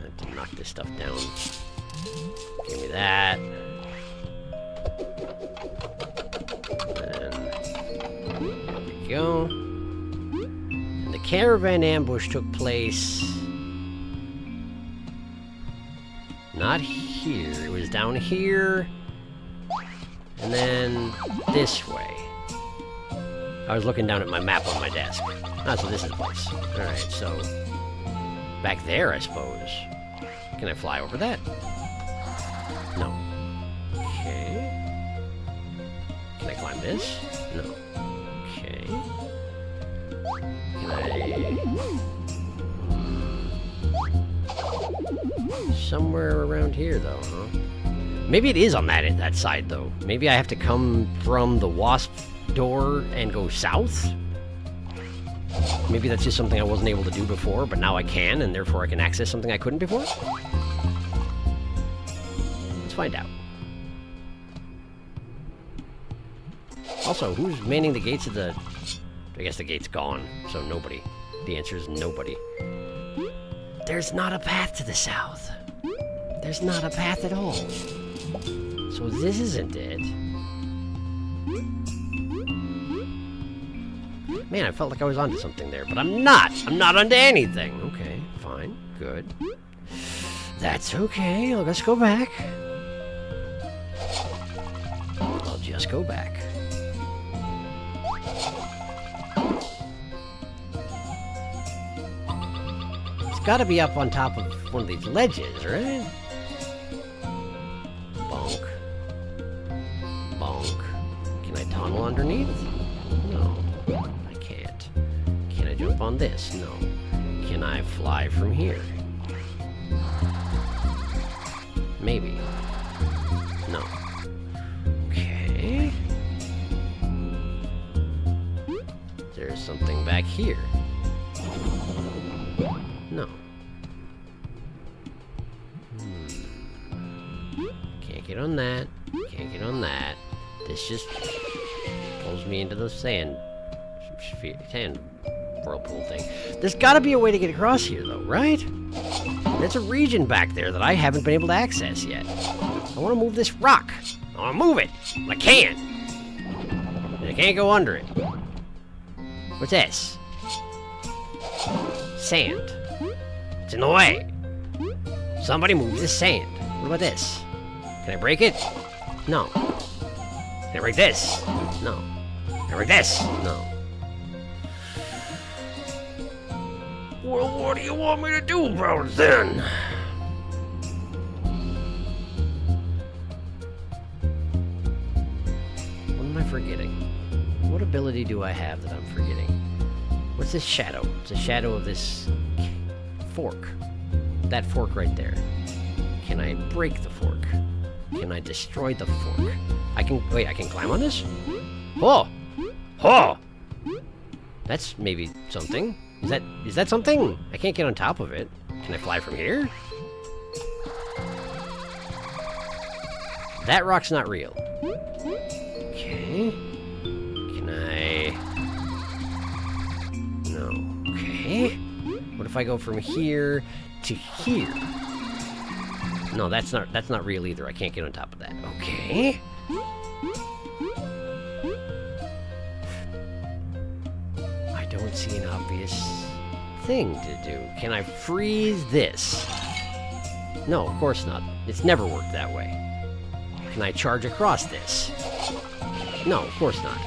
have to knock this stuff down. Give me that. And there we go. And the caravan ambush took place not here. It was down here. And then this way. I was looking down at my map on my desk. Ah, so this is the place. Alright, so back there, I suppose. Can I fly over that? No. Okay. Can I climb this? No. Okay. Can I... Somewhere around here, though, huh? Maybe it is on that side, though. Maybe I have to come from the wasp door and go south? Maybe that's just something I wasn't able to do before, but now I can, and therefore I can access something I couldn't before? Let's find out. Also, who's manning the gates of the... I guess the gate's gone, so nobody. The answer is nobody. There's not a path to the south. There's not a path at all. So this isn't it. Man, I felt like I was onto something there, but I'm not. I'm not onto anything. Okay, fine, good. That's okay. I'll just go back. I'll just go back. It's got to be up on top of one of these ledges, right? Bonk. Bonk. Can I tunnel underneath? No, I can't. Can I jump on this? No. Can I fly from here? Maybe. No. Okay. There's something back here. No. Can't get on that. Can't get on that. This just pulls me into the sand whirlpool thing. There's gotta be a way to get across here, though, right? There's a region back there that I haven't been able to access yet. I want to move this rock. I want to move it. I can't. And I can't go under it. What's this? Sand. It's in the way. Somebody move this sand. What about this? Can I break it? No. Can I break this? No. Can I break this? No. Well, what do you want me to do about it then? What am I forgetting? What ability do I have that I'm forgetting? What's this shadow? It's a shadow of this fork. That fork right there. Can I break the fork? Can I destroy the fork? I can climb on this? Oh! Oh! That's maybe something. Is that something? I can't get on top of it. Can I fly from here? That rock's not real. Okay. Can I... No. Okay. What if I go from here to here? No, that's not real either. I can't get on top of that. Okay. I don't see an obvious thing to do. Can I freeze this? No, of course not. It's never worked that way. Can I charge across this? No, of course not.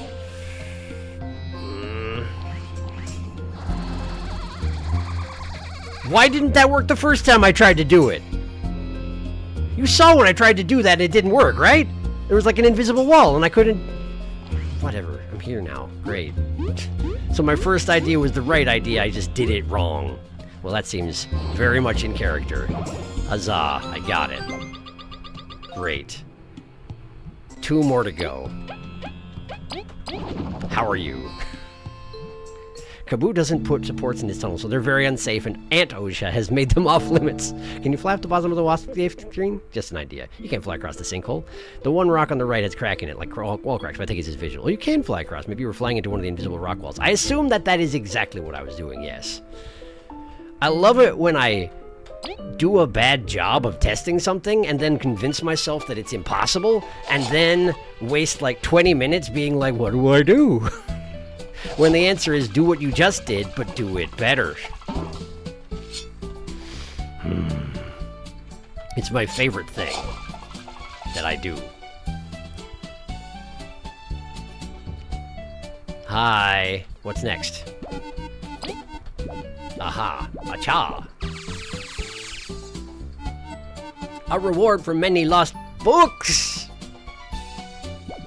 Why didn't that work the first time I tried to do it? You saw when I tried to do that, it didn't work, right? There was like an invisible wall and I couldn't... Whatever, I'm here now. Great. So my first idea was the right idea, I just did it wrong. Well, that seems very much in character. Huzzah, I got it. Great. 2 more to go. How are you? Kaboo doesn't put supports in his tunnel, so they're very unsafe, and Aunt OSHA has made them off limits. Can you fly up the bottom of the wasp screen? Just an idea. You can't fly across the sinkhole. The one rock on the right has crack in it, like wall cracks, but I think it's his visual. Oh, you can fly across. Maybe you were flying into one of the invisible rock walls. I assume that is exactly what I was doing, yes. I love it when I do a bad job of testing something and then convince myself that it's impossible, and then waste like 20 minutes being like, what do I do? When the answer is do what you just did, but do it better. It's my favorite thing that I do. Hi. What's next? Aha. Acha. A reward for many lost books.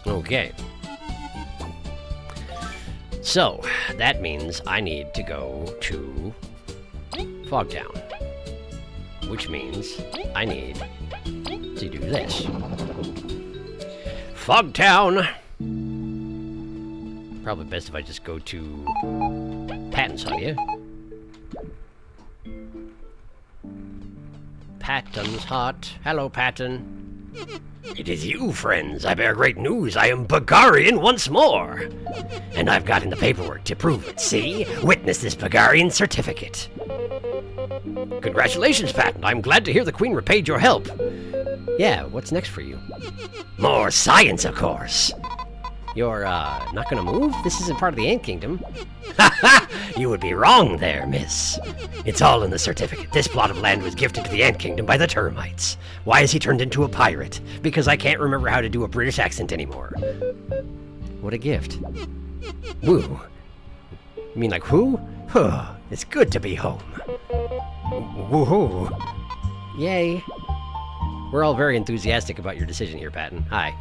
Okay. So, that means I need to go to Fogtown, which means I need to do this. Fogtown! Probably best if I just go to Patton's hut, yeah? Patton's hut. Hello, Patton. It is you, friends. I bear great news. I am Bulgarian once more. And I've gotten the paperwork to prove it. See? Witness this Bulgarian certificate. Congratulations, Patton. I'm glad to hear the Queen repaid your help. Yeah, what's next for you? More science, of course. You're, not gonna move? This isn't part of the Ant Kingdom. Ha ha! You would be wrong there, miss. It's all in the certificate. This plot of land was gifted to the Ant Kingdom by the termites. Why is he turned into a pirate? Because I can't remember how to do a British accent anymore. What a gift. Woo. You mean like who? Huh. It's good to be home. Woohoo. Yay. We're all very enthusiastic about your decision here, Patton. Hi.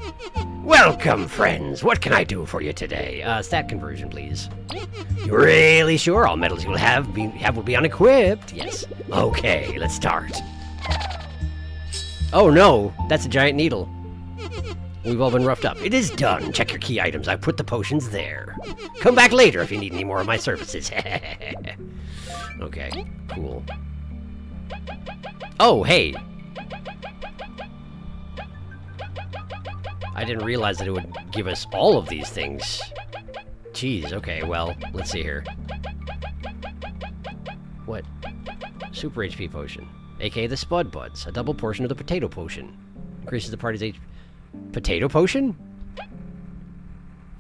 Welcome, friends. What can I do for you today? Stat conversion, please. You really sure all medals you'll have will be unequipped? Yes. Okay, let's start. Oh no, that's a giant needle. We've all been roughed up. It is done. Check your key items. I put the potions there. Come back later if you need any more of my services. Okay, cool. Oh, hey. I didn't realize that it would give us all of these things. Jeez, okay, well, let's see here. What? Super HP potion. AKA the Spud Buds. A double portion of the potato potion. Increases the party's HP. Potato potion?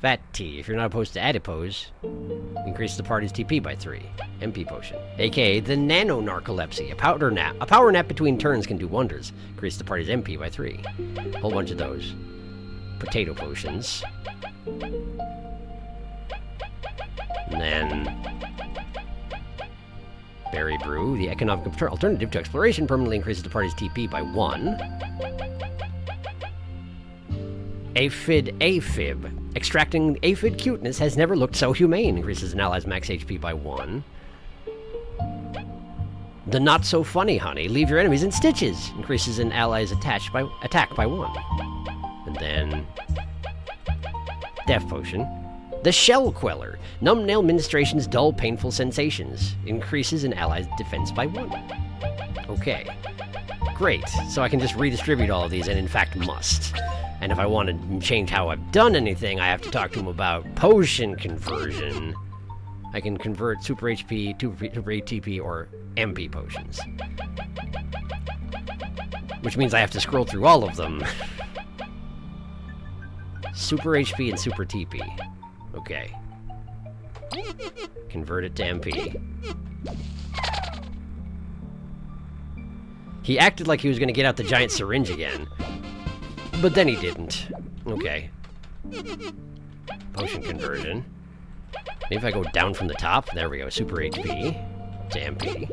Fat T. If you're not opposed to adipose, increases the party's TP by 3. MP potion. AKA the Nano Narcolepsy. A power nap between turns can do wonders. Increases the party's MP by 3. Whole bunch of those. Potato potions. And then Berry Brew. The economic alternative to exploration permanently increases the party's TP by 1. Aphid. Extracting aphid cuteness has never looked so humane. Increases an ally's max HP by 1. The Not So Funny Honey. Leave your enemies in stitches. Increases an ally's attack by 1. And then Death Potion. The Shell Queller. Numb nail ministration's dull, painful sensations. Increases an ally's defense by 1. Okay. Great. So I can just redistribute all of these, and in fact must. And if I want to change how I've done anything, I have to talk to him about potion conversion. I can convert Super HP, Super ATP, or MP potions. Which means I have to scroll through all of them. Super HP and Super TP. Okay. Convert it to MP. He acted like he was going to get out the giant syringe again. But then he didn't. Okay. Potion conversion. Maybe if I go down from the top. There we go. Super HP to MP.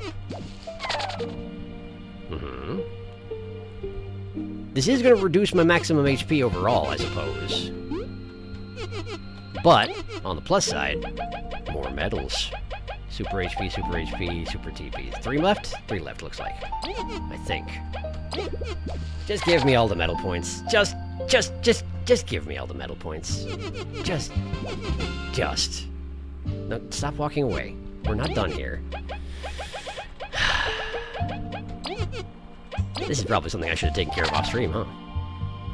This is going to reduce my maximum HP overall, I suppose. But, on the plus side, more medals. Super HP, Super HP, Super TP. 3 left? 3 left, looks like. I think. Just give me all the medal points. Just give me all the medal points. Just. No, stop walking away. We're not done here. This is probably something I should have taken care of off stream, huh?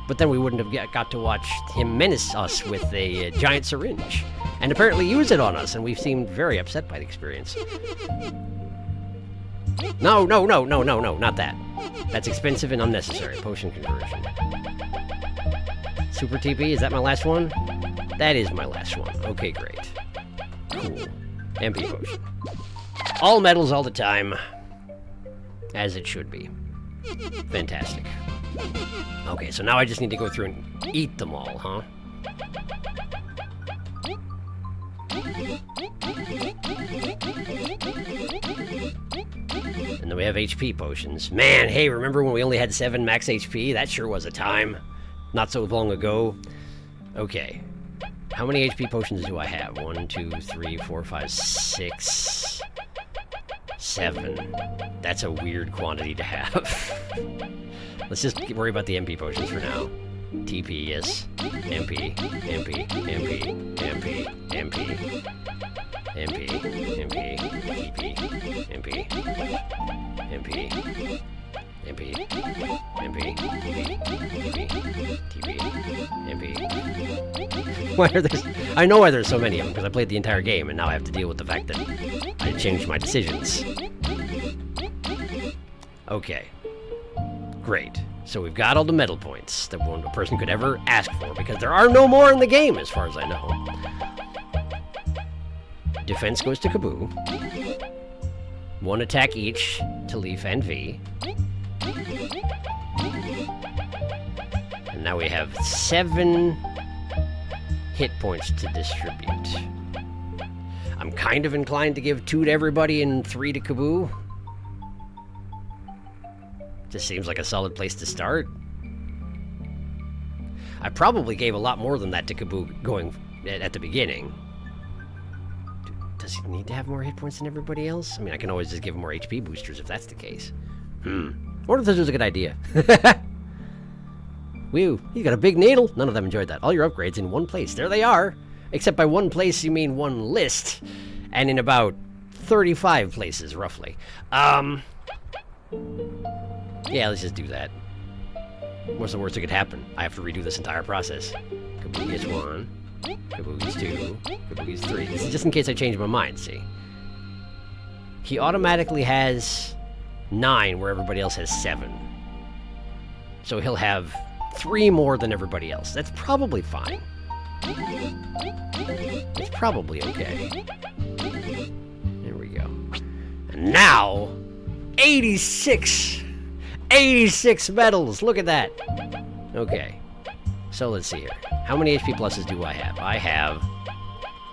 But then we wouldn't have got to watch him menace us with a giant syringe. And apparently use it on us, and we've seemed very upset by the experience. No, not that. That's expensive and unnecessary. Potion conversion. Super TP, is that my last one? That is my last one. Okay, great. Cool. MP potion. All medals all the time. As it should be. Fantastic. Okay, so now I just need to go through and eat them all, huh? And then we have HP potions. Man, hey, remember when we only had 7 max HP? That sure was a time. Not so long ago. Okay. How many HP potions do I have? 1, 2, 3, 4, 5, 6... 7. That's a weird quantity to have. Let's just worry about the MP potions for now. TP, yes. MP, MP, MP, MP, MP, MP, MP, TP, MP, MP, MP, MP, TP, MP. Why are there? I know why there's so many of them, because I played the entire game, and now I have to deal with the fact that I changed my decisions. Okay. Great. So we've got all the medal points that a person could ever ask for, because there are no more in the game, as far as I know. Defense goes to Kaboo. 1 attack each to Leaf and V. And now we have 7 hit points to distribute. I'm kind of inclined to give 2 to everybody and 3 to Kaboo. Just seems like a solid place to start. I probably gave a lot more than that to Kaboo going at the beginning. Does he need to have more hit points than everybody else? I mean, I can always just give him more HP boosters if that's the case. I wonder if this was a good idea. Whew, he's got a big needle. None of them enjoyed that. All your upgrades in one place. There they are. Except by one place, you mean one list. And in about 35 places, roughly. Yeah, let's just do that. What's the worst that could happen? I have to redo this entire process. Kaboo gets 1. Kaboo gets 2. Kaboo gets 3. This is just in case I change my mind, see? He automatically has 9 where everybody else has 7. So he'll have 3 more than everybody else. That's probably fine. It's probably okay. There we go. And now, 86! 86 medals! Look at that! Okay. So let's see here. How many HP pluses do I have? I have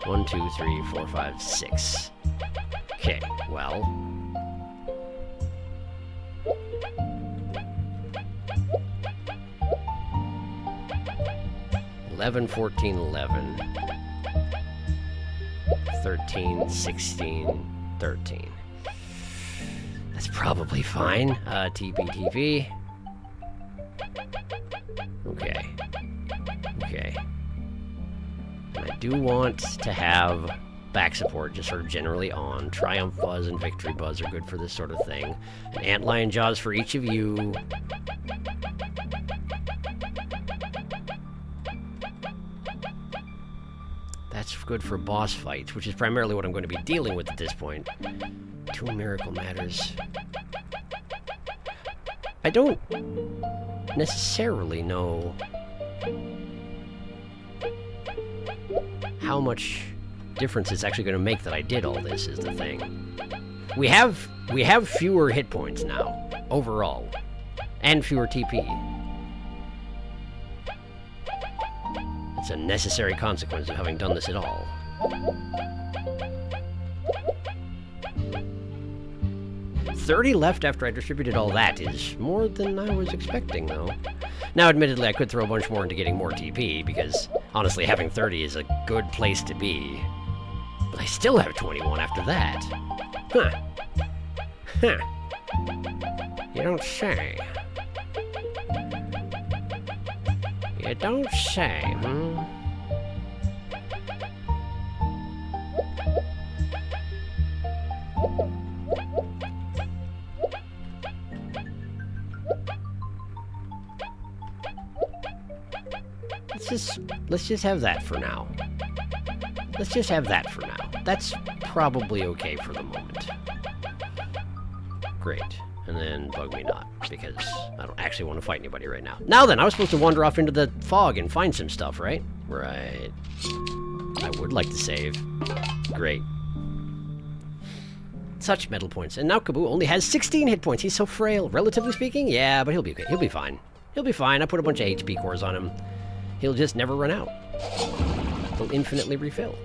1, 2, 3, 4, 5, 6. Okay, well. $11, $14, $11. 13, 16, 13. That's probably fine. TP. Okay. Okay. And I do want to have back support just sort of generally on. Triumph Buzz and Victory Buzz are good for this sort of thing. And Antlion Jaws for each of you. That's good for boss fights, which is primarily what I'm going to be dealing with at this point. 2 Miracle Matters. I don't necessarily know how much difference it's actually going to make that I did all this, is the thing. We have fewer hit points now, overall, and fewer TP. It's a necessary consequence of having done this at all. $30 left after I distributed all that is more than I was expecting, though. Now, admittedly, I could throw a bunch more into getting more TP, because, honestly, having 30 is a good place to be. But I still have 21 after that. Huh. Huh. You don't say. You don't say, hmm? Let's just have that for now. Let's just have that for now. That's probably okay for the moment. Great. And then bug me not, because I don't actually want to fight anybody right now. Now then, I was supposed to wander off into the fog and find some stuff, right? Right. I would like to save. Great. Such medal points. And now Kaboo only has 16 hit points. He's so frail. Relatively speaking, yeah, but he'll be okay. He'll be fine. He'll be fine. I put a bunch of HP cores on him. He'll just never run out. He'll infinitely refill.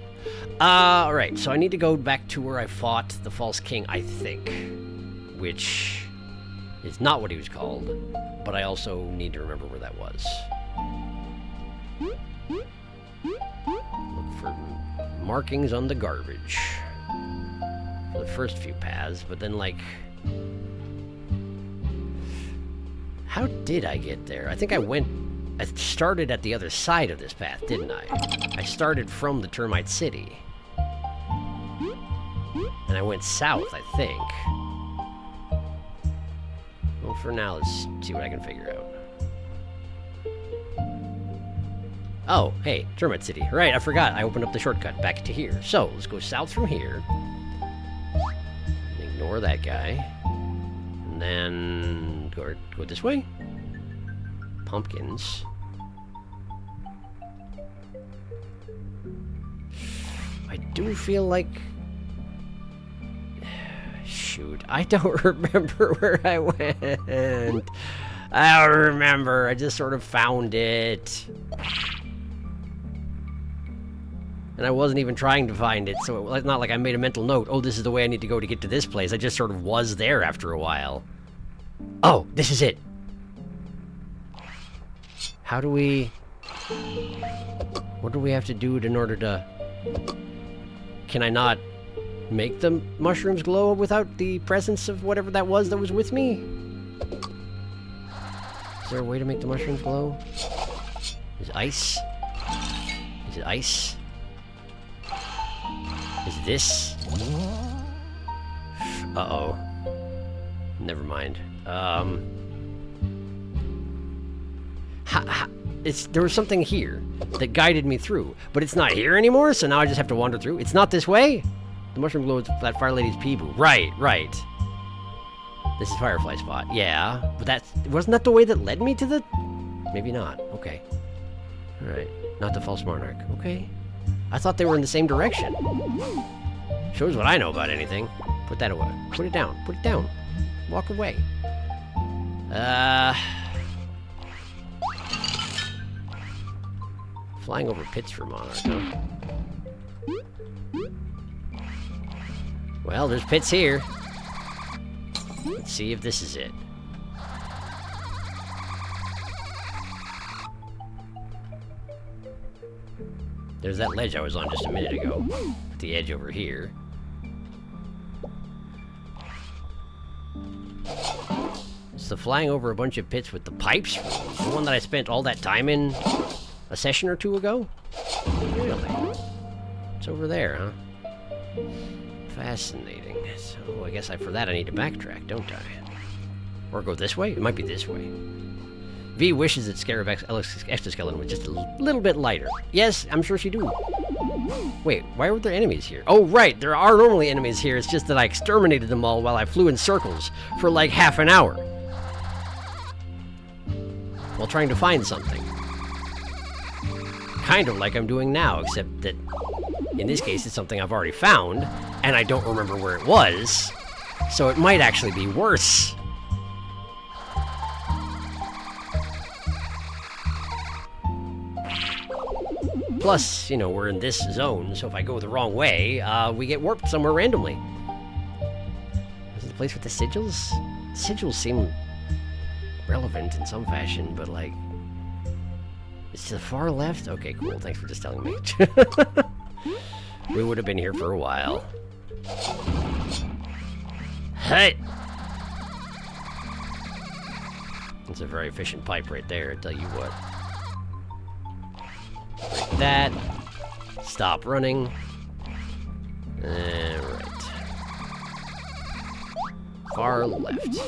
Alright, so I need to go back to where I fought the False King, I think. Which is not what he was called, but I also need to remember where that was. Look for markings on the garbage. For the first few paths, but then, like... How did I get there? I think I started at the other side of this path, didn't I? I started from the Termite City. And I went south, I think. Well, for now, let's see what I can figure out. Oh, hey, Termite City. Right, I forgot. I opened up the shortcut back to here. So, let's go south from here. Ignore that guy. And And then go this way. Pumpkins. I do feel like... Shoot, I don't remember where I went. I don't remember. I just sort of found it. And I wasn't even trying to find it, so it's not like I made a mental note. Oh, this is the way I need to go to get to this place. I just sort of was there after a while. Oh, this is it. How do we... What do we have to do in order to... Can I not make the mushrooms glow without the presence of whatever that was with me? Is there a way to make the mushrooms glow? Is it ice? Is it ice? Is this? Uh-oh. Never mind. There was something here that guided me through, but it's not here anymore, so now I just have to wander through. It's not this way? The mushroom glow is that Fire Lady's peeboo. Right. This is Firefly Spot. Yeah, but wasn't that the way that led me to the... Maybe not. Okay. Alright. Not the false monarch. Okay. I thought they were in the same direction. Shows what I know about anything. Put that away. Put it down. Put it down. Walk away. Flying over pits for monarch, huh? Well, there's pits here. Let's see if this is it. There's that ledge I was on just a minute ago. At the edge over here. It's the flying over a bunch of pits with the pipes? The one that I spent all that time in a session or two ago? Really? It's over there, huh? Fascinating. So I guess for that I need to backtrack, don't I? Or go this way? It might be this way. V wishes that Scarab exoskeleton was just a little bit lighter. Yes, I'm sure she do. Wait, why were there enemies here? Oh, right, there are normally enemies here. It's just that I exterminated them all while I flew in circles for like half an hour. While trying to find something. Kind of like I'm doing now, except that in this case it's something I've already found, and I don't remember where it was, so it might actually be worse. Plus, you know, we're in this zone, so if I go the wrong way, we get warped somewhere randomly. Is it the place with the sigils? Sigils seem relevant in some fashion, but like... It's to the far left? Okay, cool. Thanks for just telling me. We would have been here for a while. Hey! That's a very efficient pipe right there, I tell you what. Break that. Stop running. Alright. Far left.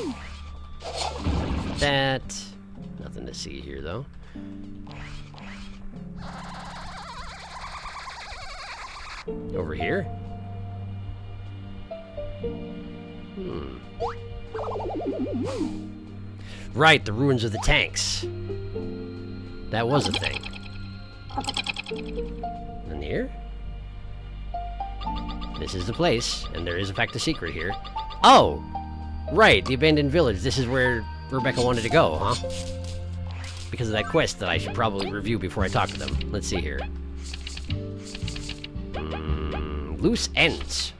That. Nothing to see here, though. Over here? Right, the ruins of the tanks. That was a thing. And here? This is the place, and there is in fact a secret here. Oh! Right, the abandoned village. This is where Rebecca wanted to go, huh? Because of that quest that I should probably review before I talk to them. Let's see here. Loose ends.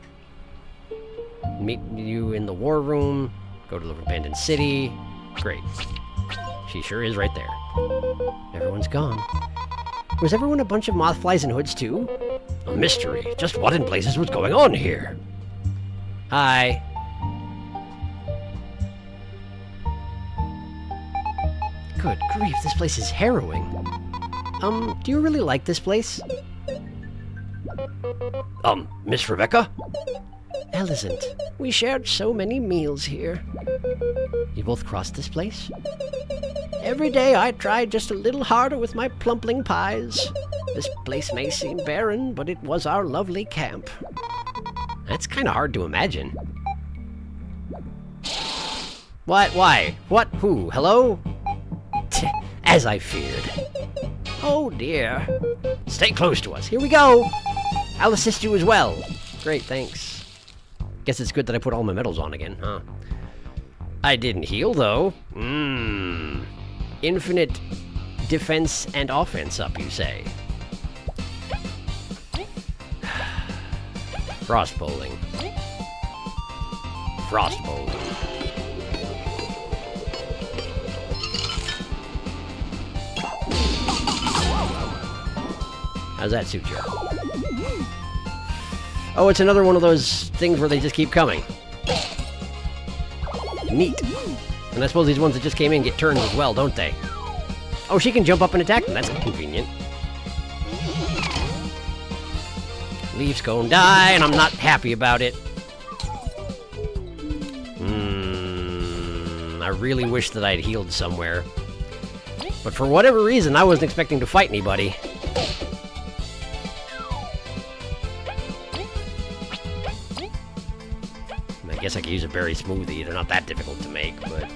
Meet you in the war room. Go to the abandoned city. Great. She sure is right there. Everyone's gone. Was everyone a bunch of mothflies in hoods too? A mystery. Just what in blazes was going on here? Hi. Good grief, this place is harrowing. Do you really like this place? Miss Rebecca? Alicent, we shared so many meals here. You both crossed this place? Every day I tried just a little harder with my plumpling pies. This place may seem barren, but it was our lovely camp. That's kind of hard to imagine. What? Why? What? Who? Hello? As I feared. Oh dear. Stay close to us. Here we go. I'll assist you as well. Great, thanks. Guess it's good that I put all my medals on again, huh? I didn't heal, though. Infinite defense and offense up, you say? Frost bowling. Frost bowling. How's that suit you? Oh, it's another one of those things where they just keep coming. Neat. And I suppose these ones that just came in get turns as well, don't they? Oh, she can jump up and attack them. That's convenient. Leaf's gonna die, and I'm not happy about it. I really wish that I'd healed somewhere. But for whatever reason, I wasn't expecting to fight anybody. I guess I could use a berry smoothie. They're not that difficult to make, but...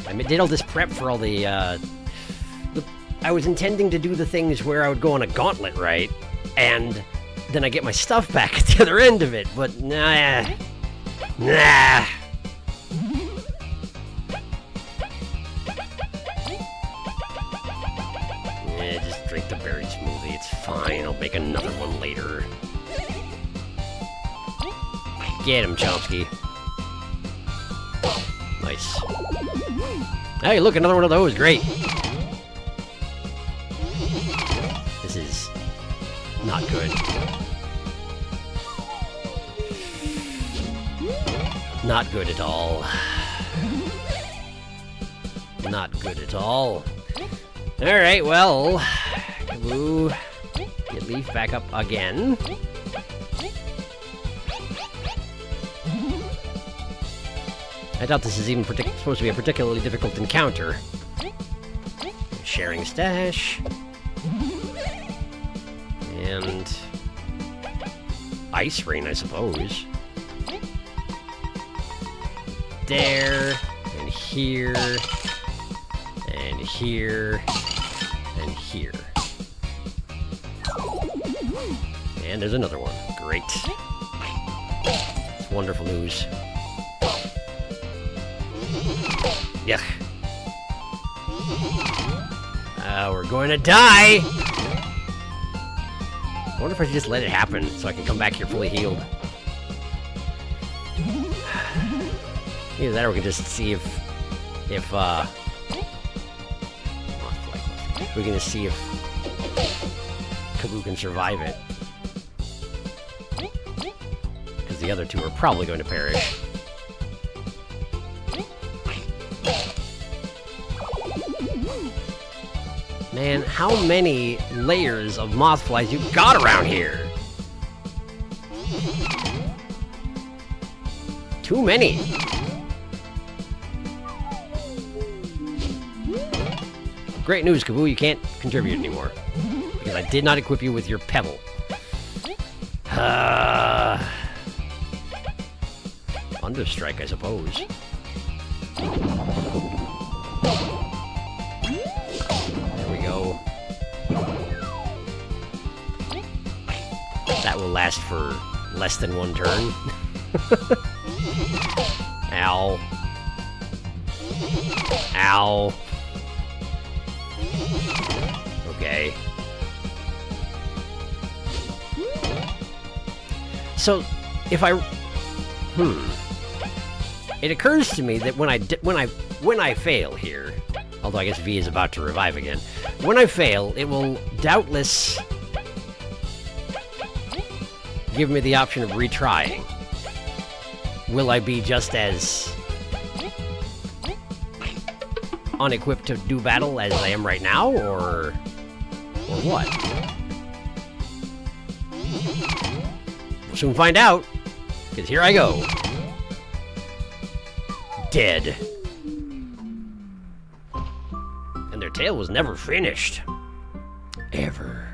I did all this prep for all the... I was intending to do the things where I would go on a gauntlet, right? And then I get my stuff back at the other end of it, but nah. Nah. Yeah, just drink the berry smoothie. It's fine. I'll make another one later. Get him, Chomsky. Nice. Hey, look, another one of those. Great. This is not good. Not good at all. Not good at all. Alright, well... Kaboo. Get Leaf back up again. I doubt this is even supposed to be a particularly difficult encounter. Sharing stash. And... Ice rain, I suppose. There, and here, and here, and here. And there's another one. Great. It's wonderful news. Yuck. We're going to die! I wonder if I should just let it happen so I can come back here fully healed. Either that or we can just see if we can just see if Kaboo can survive it. Because the other two are probably going to perish. Man, how many layers of mothflies you got around here? Too many. Great news, Kaboo, you can't contribute anymore. Because I did not equip you with your pebble. Understrike, I suppose. There we go. That will last for less than one turn. Ow. Ow. Okay. So, if I... It occurs to me that when I fail here, although I guess V is about to revive again, when I fail, it will doubtless give me the option of retrying. Will I be just as unequipped to do battle as I am right now, or what? We'll soon find out, because here I go. Dead. And their tale was never finished. Ever.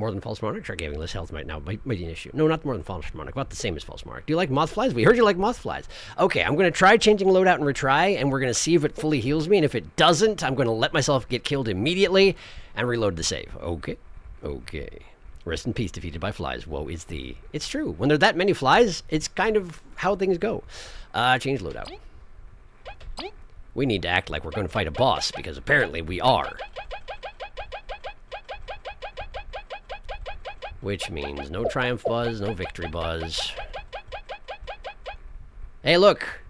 More than false monarch? Shark having less health right now might be an issue. No, not more than false monarch. About the same as false monarch. Do you like moth flies? We heard you like moth flies. Okay, I'm going to try changing loadout and retry, and we're going to see if it fully heals me. And if it doesn't, I'm going to let myself get killed immediately and reload the save. Okay. Okay. Rest in peace, defeated by flies. Woe is thee. It's true. When there are that many flies, it's kind of how things go. Change loadout. We need to act like we're going to fight a boss, because apparently we are. Which means no triumph buzz, no victory buzz. Hey, look!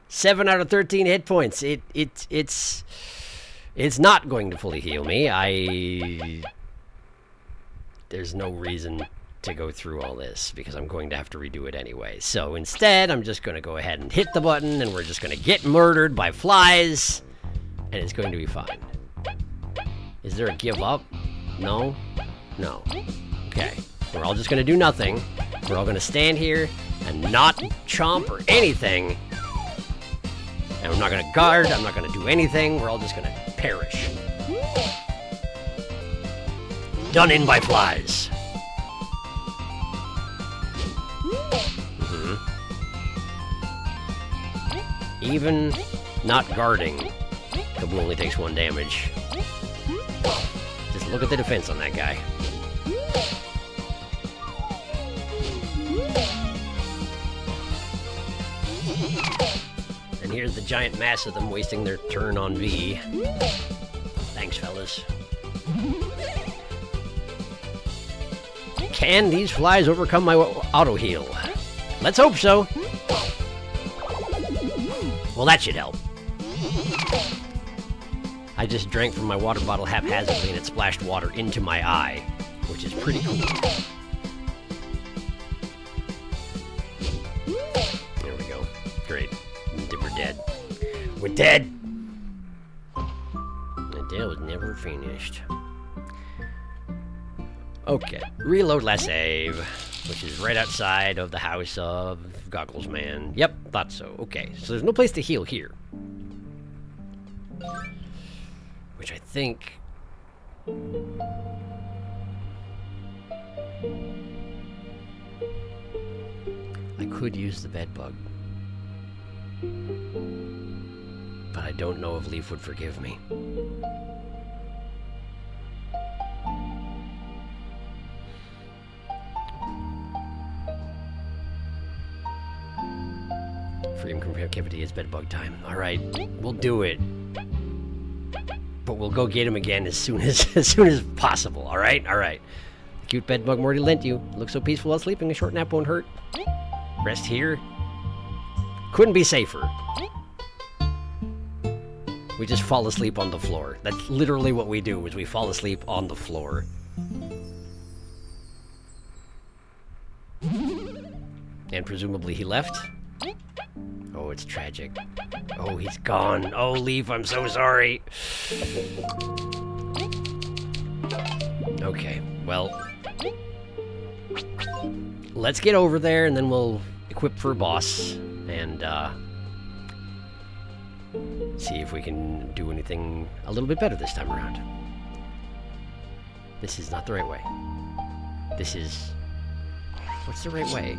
7 out of 13 hit points. It's not going to fully heal me. There's no reason to go through all this, because I'm going to have to redo it anyway. So instead, I'm just going to go ahead and hit the button, and we're just going to get murdered by flies, and it's going to be fine. Is there a give up? No? No. Okay. We're all just going to do nothing. We're all going to stand here and not chomp or anything. And I'm not going to guard. I'm not going to do anything. We're all just going to perish. Done in by flies. Even not guarding, Kaboo only takes 1 damage. Just look at the defense on that guy. And here's the giant mass of them wasting their turn on V. Thanks, fellas. Can these flies overcome my auto heal? Let's hope so. Well, that should help. I just drank from my water bottle haphazardly and it splashed water into my eye, which is pretty cool. There we go. Great. We're dead. We're dead! The deal was never finished. Okay. Reload last save, which is right outside of the house of Goggles Man. Yep, thought so. Okay, so there's no place to heal here. Which I think... I could use the bed bug. But I don't know if Leaf would forgive me. Freedom from captivity is bedbug time. Alright, we'll do it. But we'll go get him again as soon as possible. Alright? Alright. The cute bedbug Morty lent you. Looks so peaceful while sleeping. A short nap won't hurt. Rest here. Couldn't be safer. We just fall asleep on the floor. That's literally what we do, is we fall asleep on the floor. And presumably he left. Oh, it's tragic. Oh, he's gone. Oh, Leaf, I'm so sorry. Okay, well. Let's get over there, and then we'll equip for a boss, and, see if we can do anything a little bit better this time around. This is not the right way. This is... What's the right way?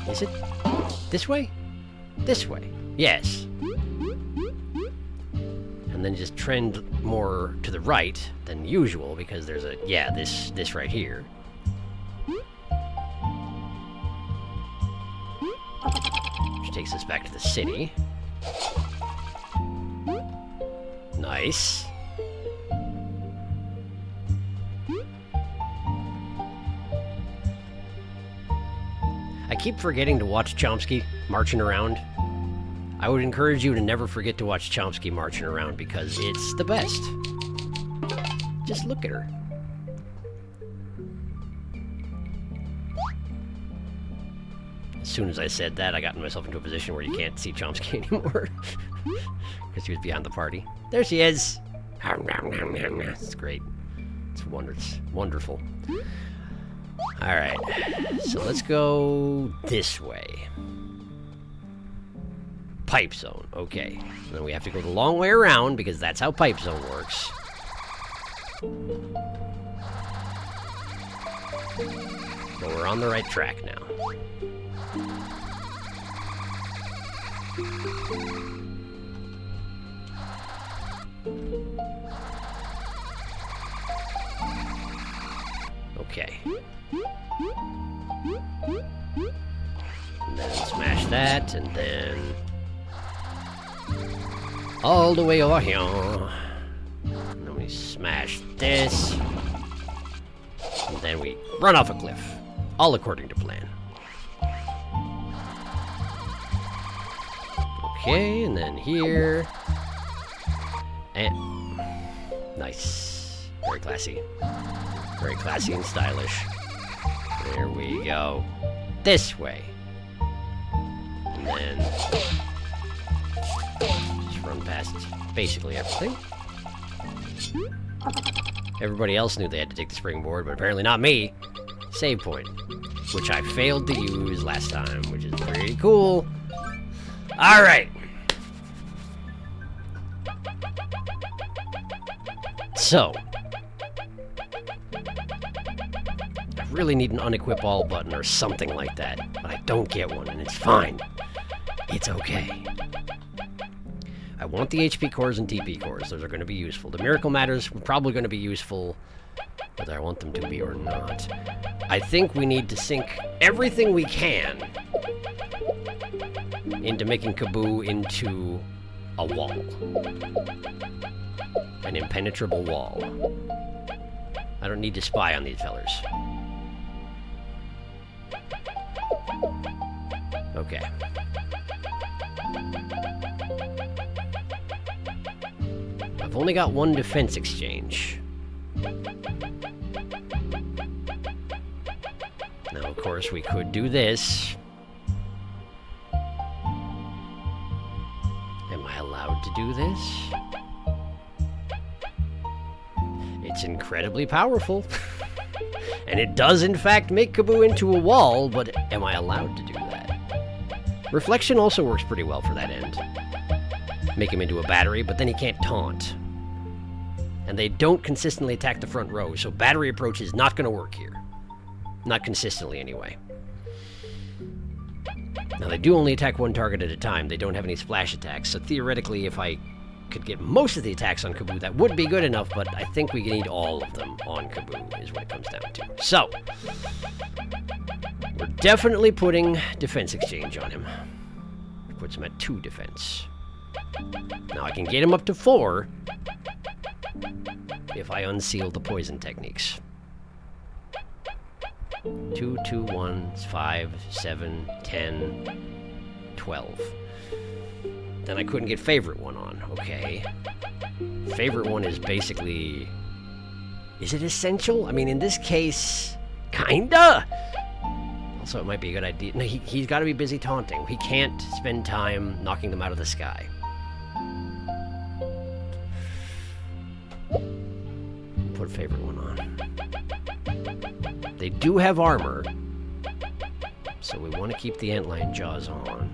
Is it this way? This way. Yes. And then just trend more to the right than usual, because there's a... Yeah, this right here. Which takes us back to the city. Nice. I keep forgetting to watch Chomsky marching around. I would encourage you to never forget to watch Chomsky marching around, because it's the best. Just look at her. As soon as I said that, I got myself into a position where you can't see Chomsky anymore. Because she was behind the party. There she is! It's great. It's wonderful. Alright, so let's go this way. Pipe zone, okay. So then we have to go the long way around, because that's how pipe zone works. But we're on the right track now. Okay. And then smash that, and then all the way over here. And then we smash this. And then we run off a cliff. All according to plan. Okay, and then here. And nice. Very classy. Very classy and stylish. There we go. This way. And then just run past basically everything. Everybody else knew they had to take the springboard, but apparently not me. Save point, which I failed to use last time, which is pretty cool. All right. So, I really need an unequip all button or something like that, but I don't get one, and it's fine. It's okay. I want the HP cores and TP cores. Those are going to be useful. The Miracle Matters are probably going to be useful, whether I want them to be or not. I think we need to sink everything we can into making Kaboo into a wall. An impenetrable wall. I don't need to spy on these fellers. Okay. I've only got one defense exchange. Now, of course, we could do this. Am I allowed to do this? It's incredibly powerful. And it does, in fact, make Kaboo into a wall, but am I allowed to do that? Reflection also works pretty well for that end. Make him into a battery, but then he can't taunt. And they don't consistently attack the front row, so battery approach is not going to work here. Not consistently, anyway. Now, they do only attack one target at a time. They don't have any splash attacks, so theoretically, if I could get most of the attacks on Kaboo, that would be good enough, but I think we need all of them on Kaboo, is what it comes down to. So, we're definitely putting defense exchange on him. Puts him at 2 defense. Now, I can get him up to 4 if I unseal the poison techniques. 2, 2, 1, 5, 7, 10, 12. Then I couldn't get favorite one on. Okay. Favorite one is basically... Is it essential? I mean, in this case, kinda. Also, it might be a good idea. No, he's got to be busy taunting. He can't spend time knocking them out of the sky. Put favorite one on. They do have armor, so we want to keep the antlion jaws on.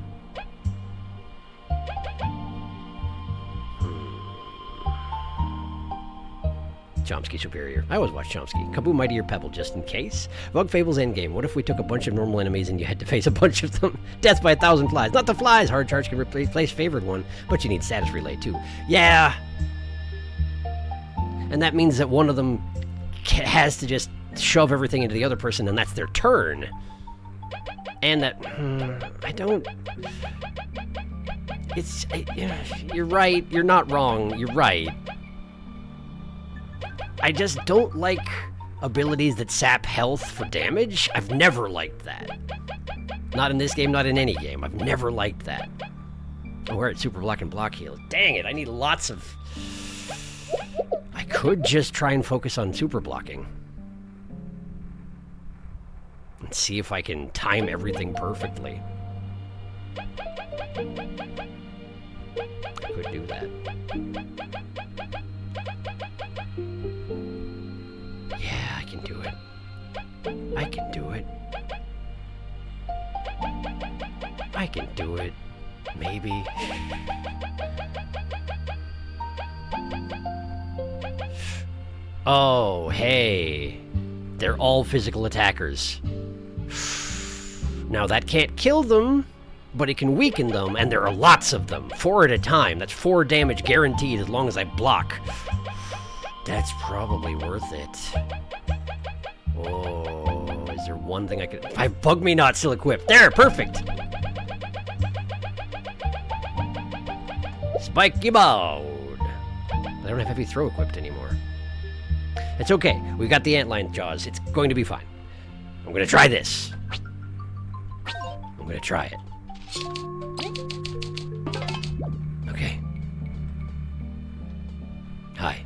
Chomsky superior. I always watch Chomsky. Kaboo Mightier Pebble, just in case. Bug Fables endgame. What if we took a bunch of normal enemies and you had to face a bunch of them? Death by 1,000 flies. Not the flies! Hard charge can replace favored one, but you need status relay too. Yeah! And that means that one of them has to just shove everything into the other person, and that's their turn. And that... I don't... It's... You're right. You're not wrong. You're right. I just don't like abilities that sap health for damage. I've never liked that. Not in this game, not in any game. I've never liked that. Oh, we're at super block and block heal. Dang it, I need lots of... I could just try and focus on super blocking. And see if I can time everything perfectly. I could do that. Yeah, I can do it. I can do it. I can do it. Maybe. Oh, hey. They're all physical attackers. Now, that can't kill them, but it can weaken them, and there are lots of them. 4 at a time. That's 4 damage guaranteed as long as I block. That's probably worth it. Oh, is there one thing I could... I bug me not still equipped. There, perfect! Spiky Bound. I don't have Heavy Throw equipped anymore. It's okay. We've got the Antlion Jaws. It's going to be fine. I'm going to try this. I'm going to try it. Okay. Hi.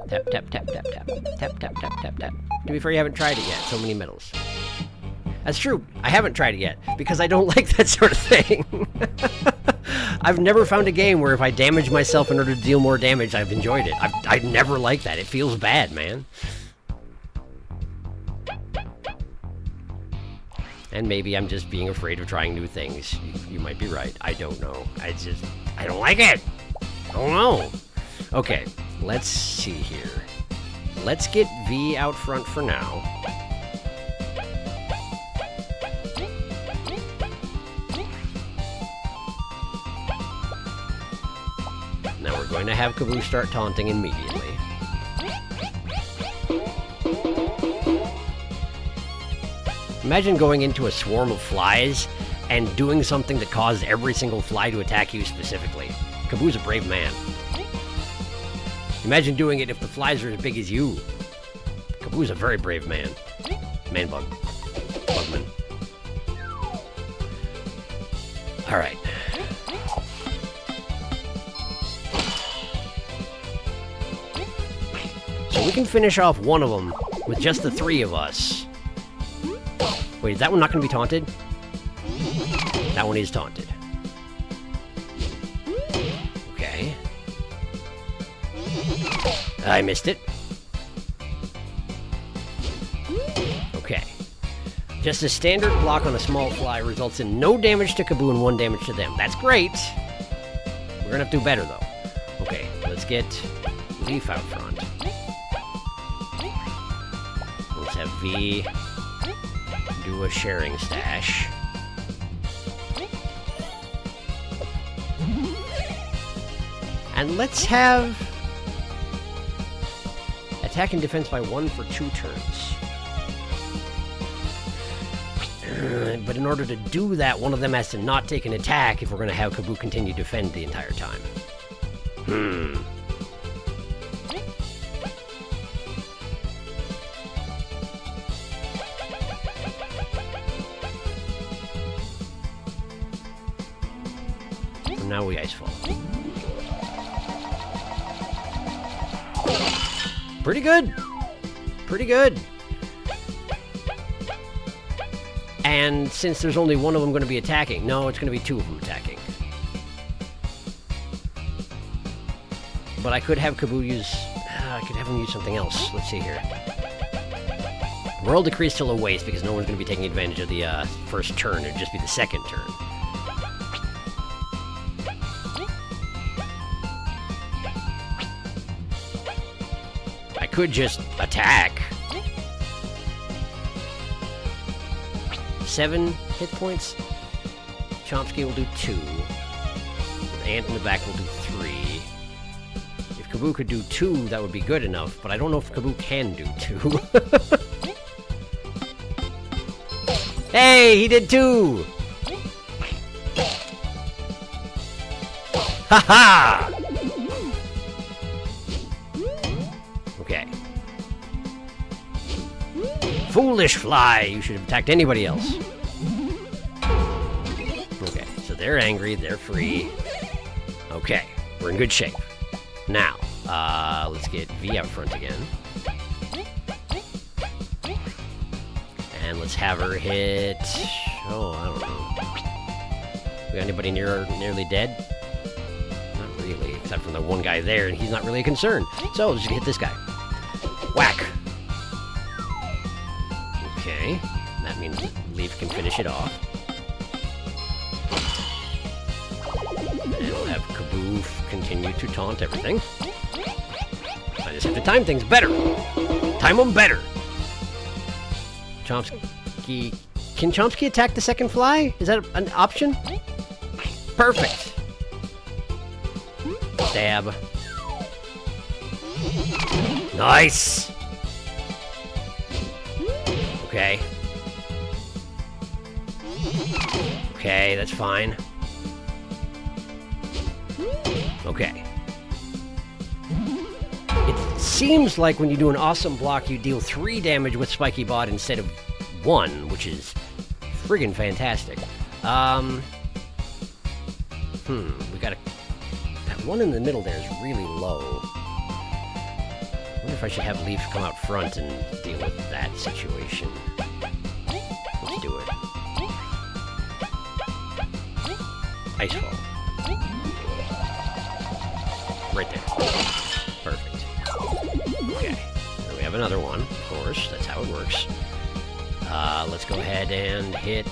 Tap, tap, tap, tap, tap. Tap, tap, tap, tap, tap. To be fair, you haven't tried it yet. So many medals. That's true. I haven't tried it yet, because I don't like that sort of thing. I've never found a game where if I damage myself in order to deal more damage, I've enjoyed it. I never like that. It feels bad, man. And maybe I'm just being afraid of trying new things. You might be right. I don't know. I don't like it. I don't know. Okay, let's see here. Let's get V out front for now. Now we're going to have Kaboo start taunting immediately. Imagine going into a swarm of flies and doing something that caused every single fly to attack you specifically. Kaboo's a brave man. Imagine doing it if the flies are as big as you. Kaboo's a very brave man. Man-bug. Bugman. Alright. So we can finish off one of them with just the 3 of us. Wait, is that one not going to be taunted? That one is taunted. Okay. I missed it. Okay. Just a standard block on a small fly results in no damage to Kaboo and 1 damage to them. That's great. We're gonna have to do better, though. Okay, let's get Leaf out front. Let's have V do a sharing stash. And let's have attack and defense by 1 for 2 turns. But in order to do that, one of them has to not take an attack if we're going to have Kaboo continue to defend the entire time. So now we Ice Fall. Pretty good. Pretty good. And since there's only one of them going to be attacking, no, it's going to be 2 of them attacking. But I could have Kaboo use... I could have him use something else. Let's see here. World Decree is still a waste because no one's going to be taking advantage of the first turn. It'd just be the second turn. I could just attack. 7 hit points. Chomsky will do 2. The ant in the back will do 3. If Kaboo could do 2, that would be good enough, but I don't know if Kaboo can do 2. Hey, he did 2! Ha-ha! Okay. Foolish fly! You should have attacked anybody else. Okay, so they're angry, they're free. Okay, we're in good shape. Now, let's get V out front again. And let's have her hit... Oh, I don't know. We got anybody nearly dead? Not really, except from the one guy there, and he's not really a concern. So, let's just hit this guy. Whack! Okay, that means Leaf can finish it off. And we'll have Kaboo continue to taunt everything. I just have to time things better. Time them better. Chomsky. Can Chomsky attack the second fly? Is that an option? Perfect. Stab. Nice. Okay. Okay, that's fine. Okay. It seems like when you do an awesome block, you deal 3 damage with Spiky Bot instead of 1, which is friggin' fantastic. We gotta... That one in the middle there is really low. I wonder if I should have Leaf come out front and deal with that situation. Let's do it. Ice Fall. Right there. Perfect. Okay. Then we have another one, of course. That's how it works. Let's go ahead and hit...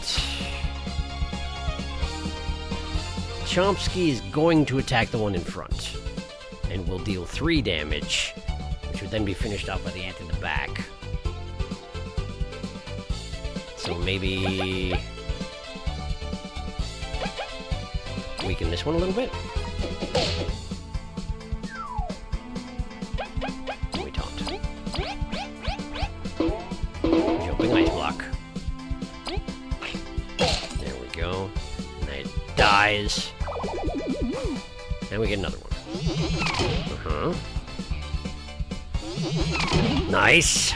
Chomsky is going to attack the one in front. And will deal 3 damage, which would then be finished off by the ant in the back. So maybe... weaken this one a little bit. We taunt. Jumping ice block. There we go. And it dies. And we get another one. Nice.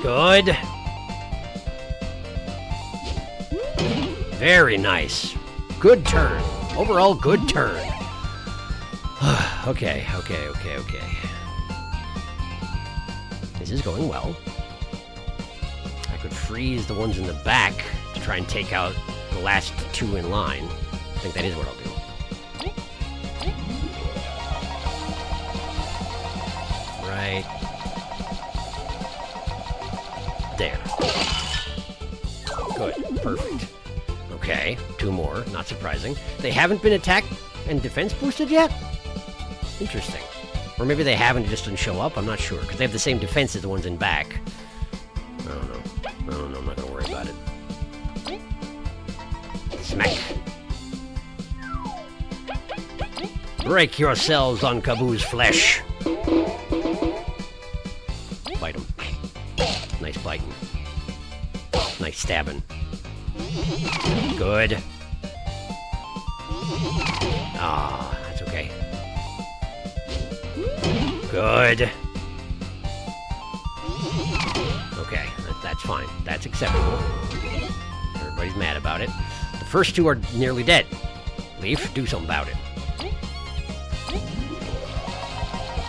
Good. Very nice. Good turn. Overall, good turn. Okay. This is going well. I could freeze the ones in the back to try and take out the last 2 in line. I think that is what I'll do. Right there. Good. Perfect. Okay, 2 more. Not surprising. They haven't been attacked and defense boosted yet? Interesting. Or maybe they haven't, it just didn't show up. I'm not sure, because they have the same defense as the ones in back. I don't know. I'm not going to worry about it. Smack. Break yourselves on Kaboo's flesh. Bite him. Nice biting. Nice stabbing. Good. Ah, that's okay. Good. Okay, that's fine. That's acceptable. Everybody's mad about it. The first 2 are nearly dead. Leaf, do something about it.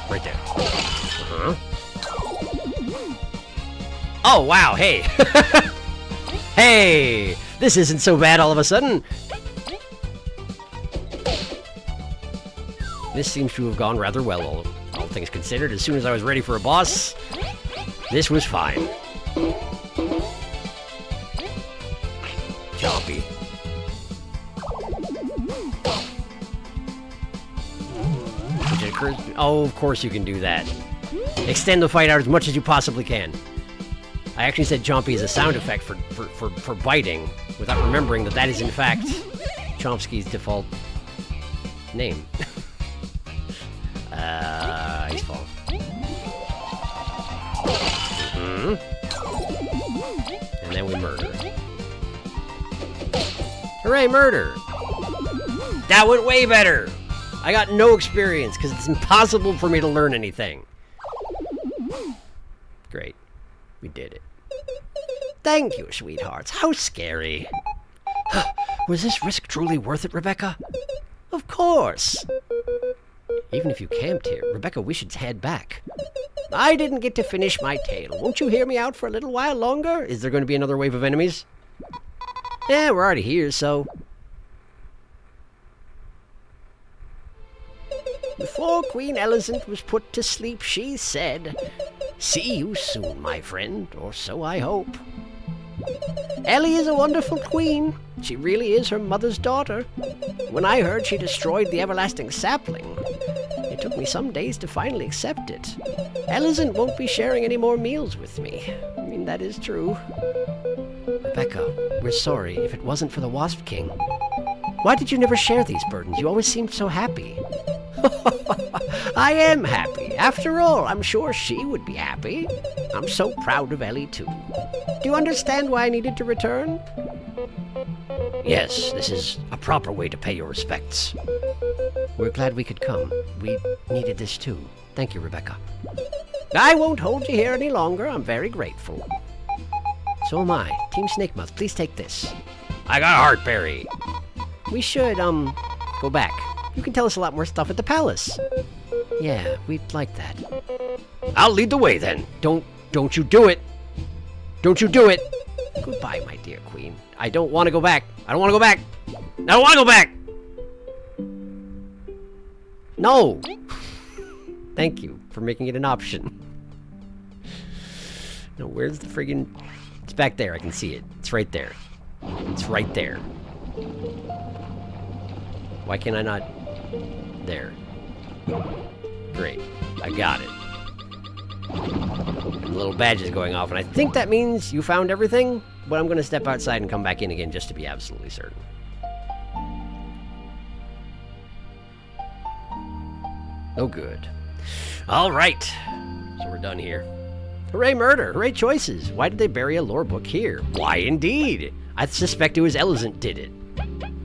Right there. Oh, wow, hey. Hey, this isn't so bad all of a sudden. This seems to have gone rather well, all things considered. As soon as I was ready for a boss, this was fine. Chompy. Oh, of course you can do that. Extend the fight out as much as you possibly can. I actually said Chompy is a sound effect for biting, without remembering that that is in fact Chomsky's default name. Ice Fall. And then we murder. Hooray, murder! That went way better! I got no experience, because it's impossible for me to learn anything. Great. We did it. Thank you, sweethearts. How scary. Was this risk truly worth it, Rebecca? Of course. Even if you camped here, Rebecca, we should head back. I didn't get to finish my tale. Won't you hear me out for a little while longer? Is there going to be another wave of enemies? Yeah, we're already here, so... Before Queen Elizant was put to sleep, she said, "See you soon, my friend, or so I hope." Ellie is a wonderful queen. She really is her mother's daughter. When I heard she destroyed the everlasting sapling, it took me some days to finally accept it. Elizant won't be sharing any more meals with me. I mean, that is true. Rebecca, we're sorry if it wasn't for the Wasp King. Why did you never share these burdens? You always seemed so happy. I am happy. After all, I'm sure she would be happy. I'm so proud of Ellie, too. Do you understand why I needed to return? Yes, this is a proper way to pay your respects. We're glad we could come. We needed this, too. Thank you, Rebecca. I won't hold you here any longer. I'm very grateful. So am I. Team Snakemouth, please take this. I got a heartberry. We should, go back. You can tell us a lot more stuff at the palace. Yeah, we'd like that. I'll lead the way, then. Don't you do it. Don't you do it. Goodbye, my dear queen. I don't want to go back. I don't want to go back. I don't want to go back. No. Thank you for making it an option. No, where's the friggin... It's back there. I can see it. It's right there. It's right there. Why can I not... There. Great. I got it. And the little badge is going off, and I think that means you found everything, but I'm going to step outside and come back in again just to be absolutely certain. Oh, good. All right. So we're done here. Hooray murder! Hooray choices! Why did they bury a lore book here? Why indeed! I suspect it was Elizant did it.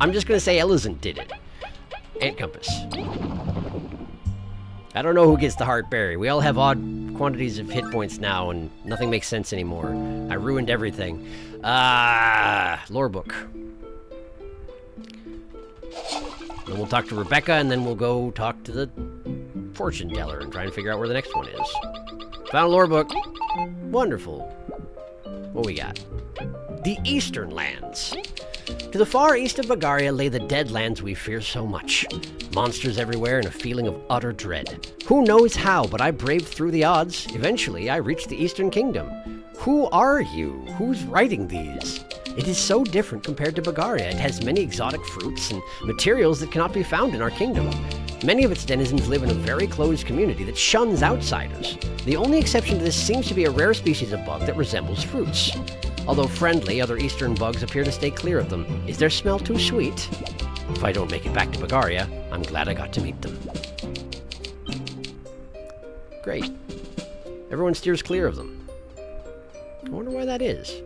I'm just going to say Elizant did it. Ant compass. I don't know who gets the heartberry. We all have odd quantities of hit points now, and nothing makes sense anymore. I ruined everything. Lore book. Then we'll talk to Rebecca, and then we'll go talk to the fortune teller and try and figure out where the next one is. Found a lore book. Wonderful. What we got? The Eastern Lands. To the far east of Bagaria lay the dead lands we fear so much. Monsters everywhere and a feeling of utter dread. Who knows how, but I braved through the odds. Eventually, I reached the Eastern Kingdom. Who are you? Who's writing these? It is so different compared to Bagaria. It has many exotic fruits and materials that cannot be found in our kingdom. Many of its denizens live in a very closed community that shuns outsiders. The only exception to this seems to be a rare species of bug that resembles fruits. Although friendly, other eastern bugs appear to stay clear of them. Is their smell too sweet? If I don't make it back to Bagaria, I'm glad I got to meet them. Great. Everyone steers clear of them. I wonder why that is.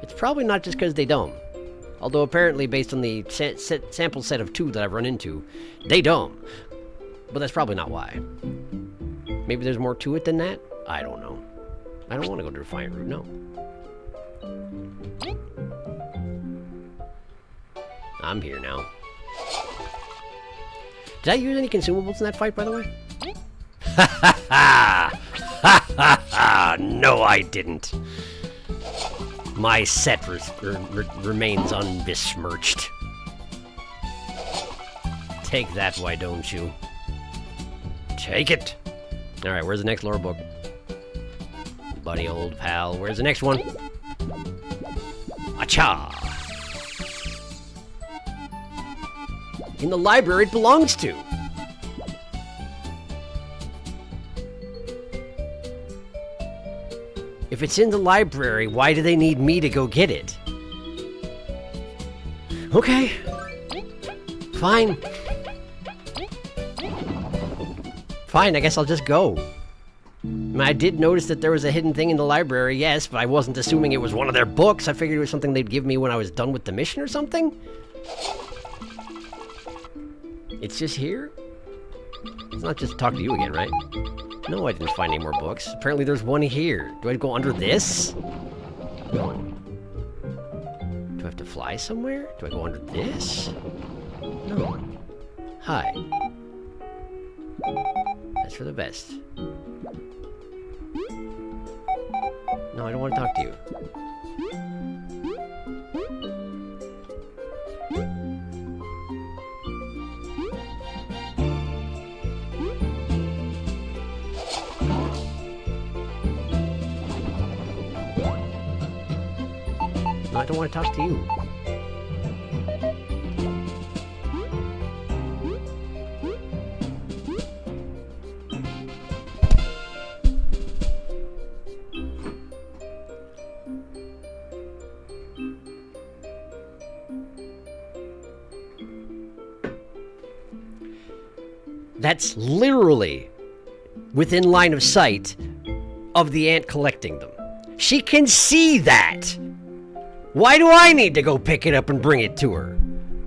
It's probably not just because they don't. Although apparently, based on the sample set of 2 that I've run into, they don't. But that's probably not why. Maybe there's more to it than that? I don't know. I don't want to go to Defiant Root, no. I'm here now. Did I use any consumables in that fight, by the way? Ha ha ha! Ha ha ha! No, I didn't. My set remains unbesmirched. Take that, why don't you? Take it! Alright, where's the next lore book? Buddy, old pal. Where's the next one? Acha! In the library it belongs to! If it's in the library, why do they need me to go get it? Okay. Fine. Fine, I guess I'll just go. I mean, I did notice that there was a hidden thing in the library, yes, but I wasn't assuming it was one of their books. I figured it was something they'd give me when I was done with the mission or something. It's just here? It's not just talk to you again, right? No, I didn't find any more books. Apparently there's one here. Do I go under this? No. Do I have to fly somewhere? Do I go under this? No. Hi. That's for the best. No, I don't want to talk to you. No, I don't want to talk to you. that's literally within line of sight of the ant collecting them. She can see that. Why do I need to go pick it up and bring it to her?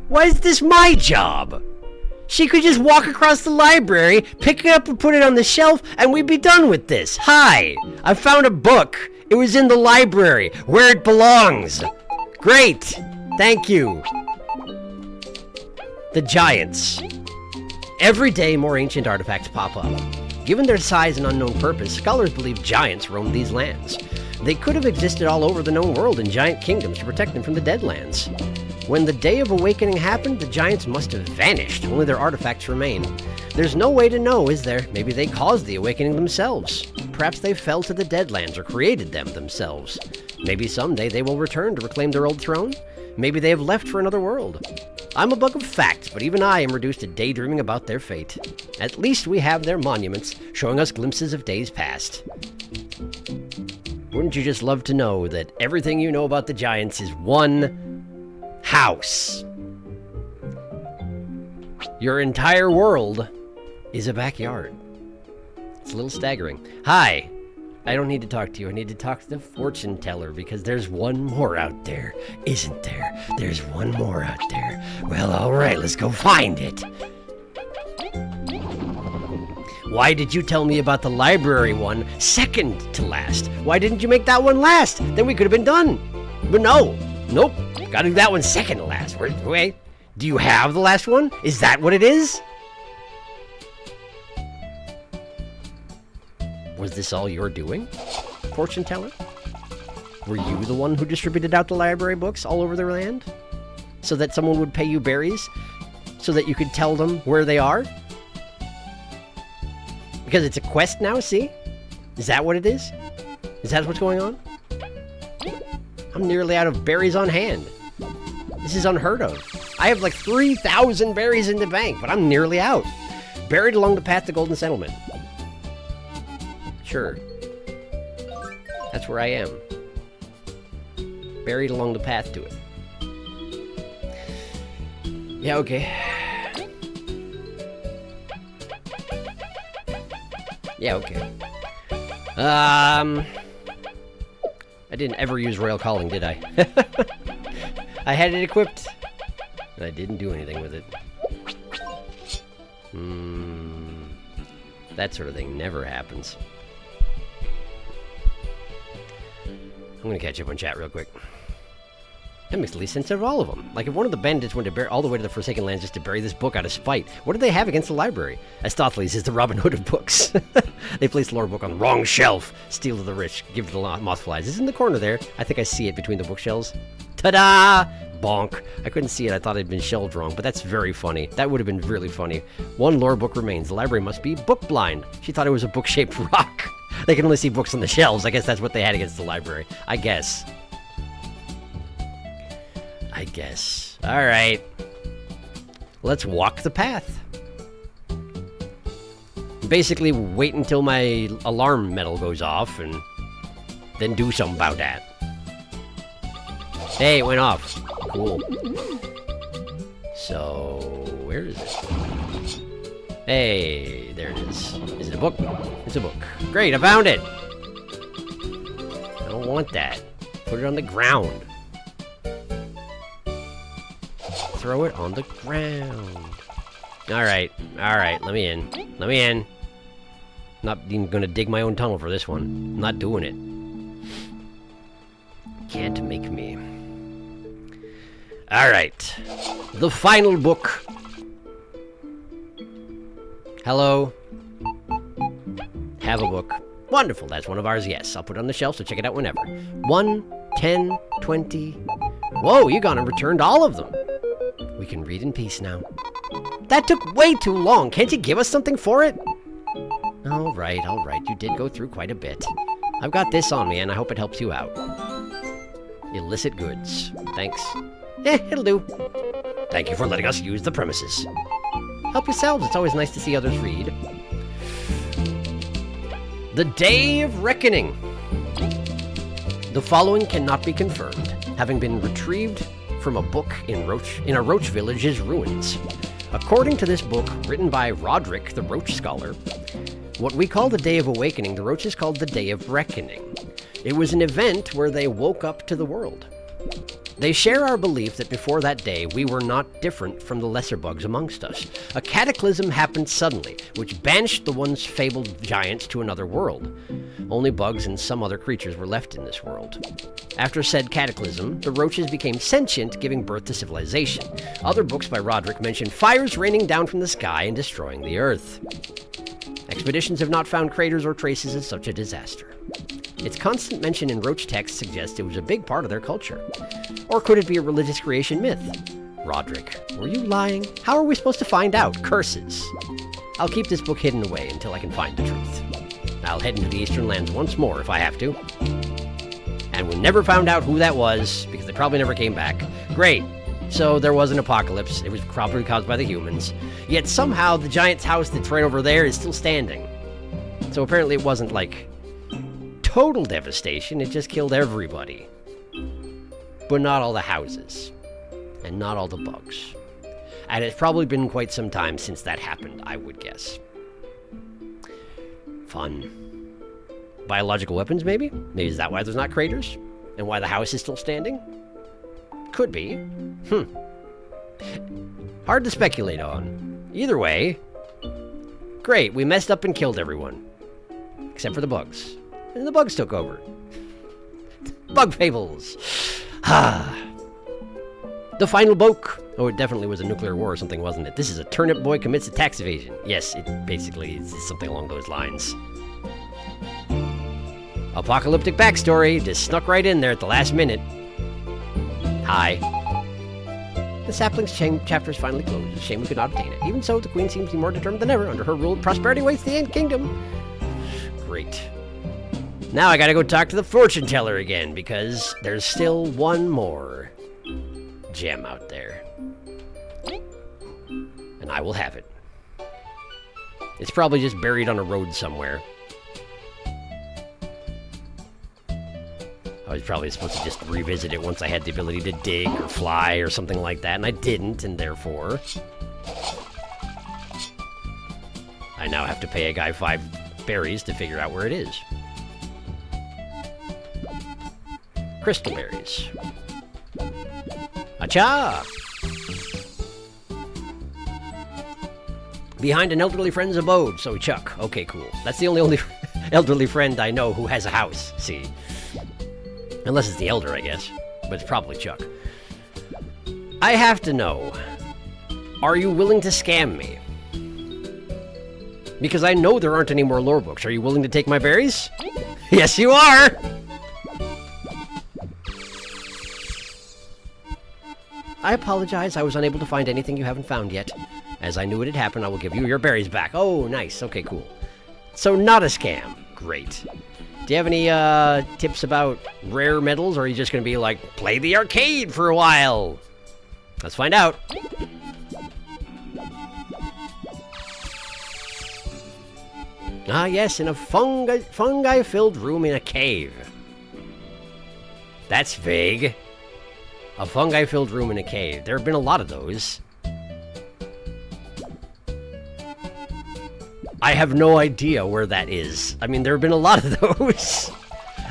Why is this my job? She could just walk across the library, pick it up and put it on the shelf, and we'd be done with this. Hi, I found a book. It was in the library, where it belongs. Great, thank you. The giants. Every day, more ancient artifacts pop up. Given their size and unknown purpose, scholars believe giants roamed these lands. They could have existed all over the known world in giant kingdoms to protect them from the Deadlands. When the Day of Awakening happened, the giants must have vanished. Only their artifacts remain. There's no way to know, is there? Maybe they caused the awakening themselves. Perhaps they fell to the Deadlands or created them themselves. Maybe someday they will return to reclaim their old throne. Maybe they have left for another world. I'm a bug of facts, but even I am reduced to daydreaming about their fate. At least we have their monuments, showing us glimpses of days past. Wouldn't you just love to know that everything you know about the giants is one house? Your entire world is a backyard. It's a little staggering. Hi, I don't need to talk to you. I need to talk to the fortune teller because there's one more out there, isn't there? There's one more out there. Well, all right, let's go find it. Why did you tell me about the library one second to last? Why didn't you make that one last? Then we could have been done. But no, nope. Gotta do that one second to last. Wait, do you have the last one? Is that what it is? Was this all you're doing, fortune teller? Were you the one who distributed out the library books all over the land? So that someone would pay you berries? So that you could tell them where they are? Because it's a quest now, see? Is that what it is? Is that what's going on? I'm nearly out of berries on hand. This is unheard of. I have like 3,000 berries in the bank, but I'm nearly out. Buried along the path to Golden Settlement. Sure. That's where I am. Buried along the path to it. Yeah, okay. Yeah, okay. I didn't ever use Royal Calling, did I? I had it equipped, and I didn't do anything with it. That sort of thing never happens. I'm gonna catch up on chat real quick. That makes the least sense out of all of them. Like, if one of the bandits went to bury all the way to the Forsaken Lands just to bury this book out of spite, what do they have against the library? Astothiles is the Robin Hood of books. They place the lore book on the wrong shelf. Steal to the rich, give to the mothflies. It's in the corner there. I think I see it between the bookshelves. Ta-da! Bonk. I couldn't see it. I thought it had been shelved wrong, but that's very funny. That would have been really funny. One lore book remains. The library must be book blind. She thought it was a book-shaped rock. They can only see books on the shelves. I guess that's what they had against the library. I guess. All right. Let's walk the path. Basically, wait until my alarm medal goes off and then do something about that. Hey, it went off. Cool. So, where is it? Hey, there it is. Is it a book? It's a book. Great, I found it. I don't want that. Put it on the ground. Throw it on the ground. Alright, let me in. Not even gonna dig my own tunnel for this one. I'm not doing it. Can't make me. Alright. The final book. Hello. Have a book. Wonderful, that's one of ours, yes. I'll put it on the shelf, so check it out whenever. 1, 10, 20. Whoa, you gone and returned all of them. We can read in peace now. That took way too long. Can't you give us something for it? All right. You did go through quite a bit. I've got this on me, and I hope it helps you out. Illicit goods. Thanks. It'll do. Thank you for letting us use the premises. Help yourselves. It's always nice to see others read. The Day of Reckoning. The following cannot be confirmed, having been retrieved from a book in a Roach Village's ruins. According to this book, written by Roderick, the Roach Scholar, what we call the Day of Awakening, the Roaches called the Day of Reckoning. It was an event where they woke up to the world. They share our belief that before that day, we were not different from the lesser bugs amongst us. A cataclysm happened suddenly, which banished the once fabled giants to another world. Only bugs and some other creatures were left in this world. After said cataclysm, the roaches became sentient, giving birth to civilization. Other books by Roderick mention fires raining down from the sky and destroying the earth. Expeditions have not found craters or traces of such a disaster. Its constant mention in roach texts suggests it was a big part of their culture. Or could it be a religious creation myth? Roderick, were you lying? How are we supposed to find out? Curses. I'll keep this book hidden away until I can find the truth. I'll head into the Eastern Lands once more if I have to. And we never found out who that was, because they probably never came back. Great. So there was an apocalypse. It was probably caused by the humans. Yet somehow the giant's house that's right over there is still standing. So apparently it wasn't like total devastation, it just killed everybody. But not all the houses. And not all the bugs. And it's probably been quite some time since that happened, I would guess. Fun. Biological weapons, maybe? Maybe is that why there's not craters? And why the house is still standing? Could be. Hard to speculate on. Either way, great, we messed up and killed everyone. Except for the bugs. And the bugs took over. Bug Fables. The final book. Oh, it definitely was a nuclear war or something, wasn't it? This is a turnip boy commits a tax evasion. Yes, it basically is something along those lines. Apocalyptic backstory. Just snuck right in there at the last minute. Hi. The Sapling's chapter is finally closed. It's a shame we could not obtain it. Even so, the Queen seems to be more determined than ever. Under her rule, prosperity waits the end kingdom. Great. Now I gotta go talk to the fortune teller again, because there's still one more gem out there. And I will have it. It's probably just buried on a road somewhere. I was probably supposed to just revisit it once I had the ability to dig or fly or something like that, and I didn't, and therefore I now have to pay a guy 5 berries to figure out where it is. Crystal berries. Acha! Behind an elderly friend's abode, so Chuck. Okay, cool. That's the only elderly friend I know who has a house, see. Unless it's the elder, I guess. But it's probably Chuck. I have to know, are you willing to scam me? Because I know there aren't any more lore books. Are you willing to take my berries? Yes, you are! I apologize, I was unable to find anything you haven't found yet. As I knew it had happened, I will give you your berries back. Oh, nice. Okay, cool. So, not a scam. Great. Do you have any tips about rare metals, or are you just going to be like, play the arcade for a while? Let's find out. Ah, yes, in a fungi-filled room in a cave. That's vague. A fungi-filled room in a cave. There have been a lot of those. I have no idea where that is. I mean, there have been a lot of those.